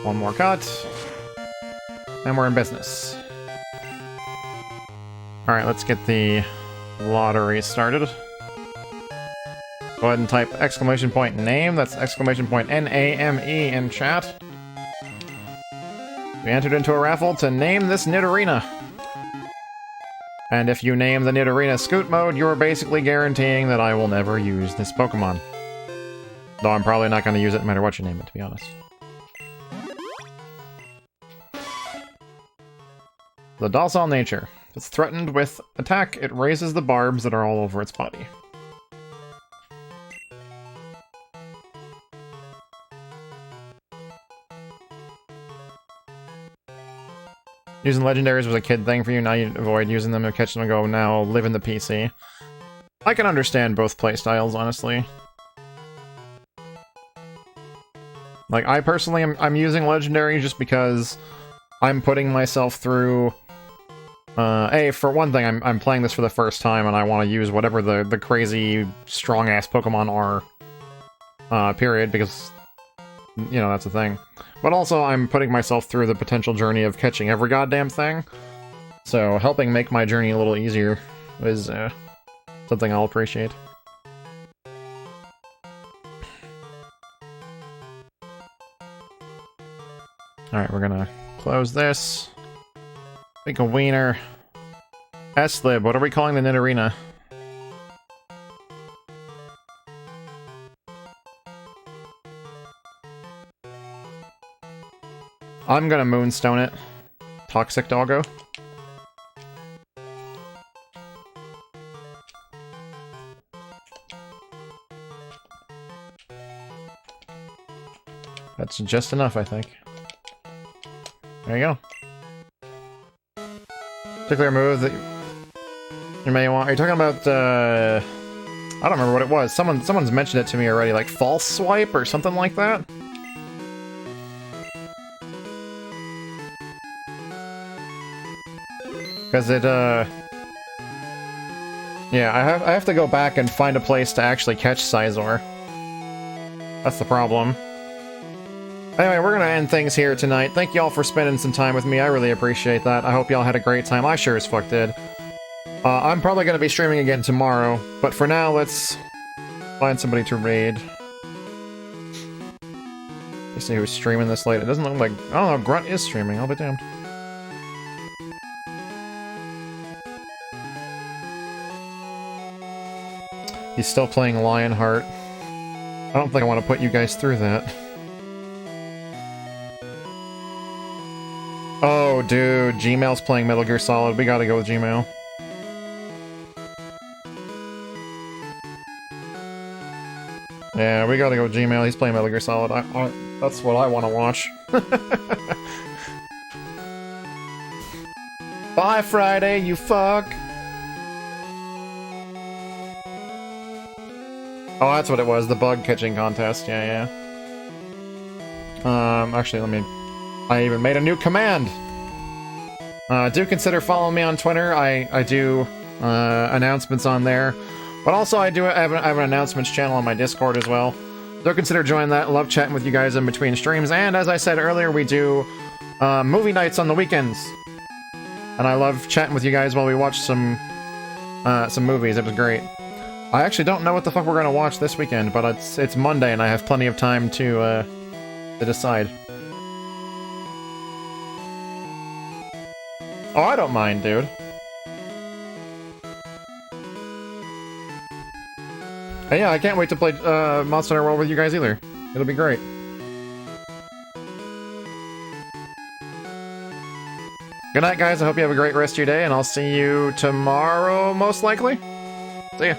One more Cut. And we're in business. Alright, let's get the lottery started. Go ahead and type exclamation point name. That's exclamation point N-A-M-E in chat. We entered into a raffle to name this Nidorina. And if you name the Nidorina Scoot Mode, you're basically guaranteeing that I will never use this Pokemon. Though I'm probably not going to use it no matter what you name it, to be honest. The docile nature. If it's threatened with attack, it raises the barbs that are all over its body. Using legendaries was a kid thing for you, now you avoid using them and catch them and go, now live in the PC. I can understand both playstyles, honestly. Like, I personally I'm using legendary just because I'm putting myself through... for one thing, I'm playing this for the first time and I want to use whatever the crazy, strong-ass Pokemon are, period, because, you know, that's the thing. But also, I'm putting myself through the potential journey of catching every goddamn thing. So, helping make my journey a little easier is, something I'll appreciate. Alright, we're gonna close this. Make a wiener. S-Lib, what are we calling the Nidorina? I'm gonna Moonstone it. Toxic Doggo. That's just enough, I think. There you go. Particular move that you may want. Are you talking about, I don't remember what it was. Someone's mentioned it to me already, like False Swipe or something like that? Because it, yeah, I have to go back and find a place to actually catch Sizor. That's the problem. Anyway, we're gonna end things here tonight. Thank y'all for spending some time with me. I really appreciate that. I hope y'all had a great time. I sure as fuck did. I'm probably gonna be streaming again tomorrow, but for now, let's find somebody to raid. Let's see who's streaming this late. It doesn't look like... Oh, Grunt is streaming. I'll be damned. He's still playing Lionheart. I don't think I want to put you guys through that. Oh, dude, Gmail's playing Metal Gear Solid. We gotta go with Gmail. Yeah, we gotta go with Gmail. He's playing Metal Gear Solid. That's what I want to watch. Bye, Friday, you fuck! Oh, that's what it was, the bug catching contest, yeah. Actually, I even made a new command! Do consider following me on Twitter, I do, announcements on there. But also, I have an announcements channel on my Discord as well. Do consider joining that, love chatting with you guys in between streams, and as I said earlier, we do, movie nights on the weekends. And I love chatting with you guys while we watch some movies, it was great. I actually don't know what the fuck we're gonna watch this weekend, but it's Monday and I have plenty of time to decide. Oh, I don't mind, dude. And yeah, I can't wait to play Monster Hunter World with you guys either. It'll be great. Good night, guys. I hope you have a great rest of your day, and I'll see you tomorrow, most likely. See ya.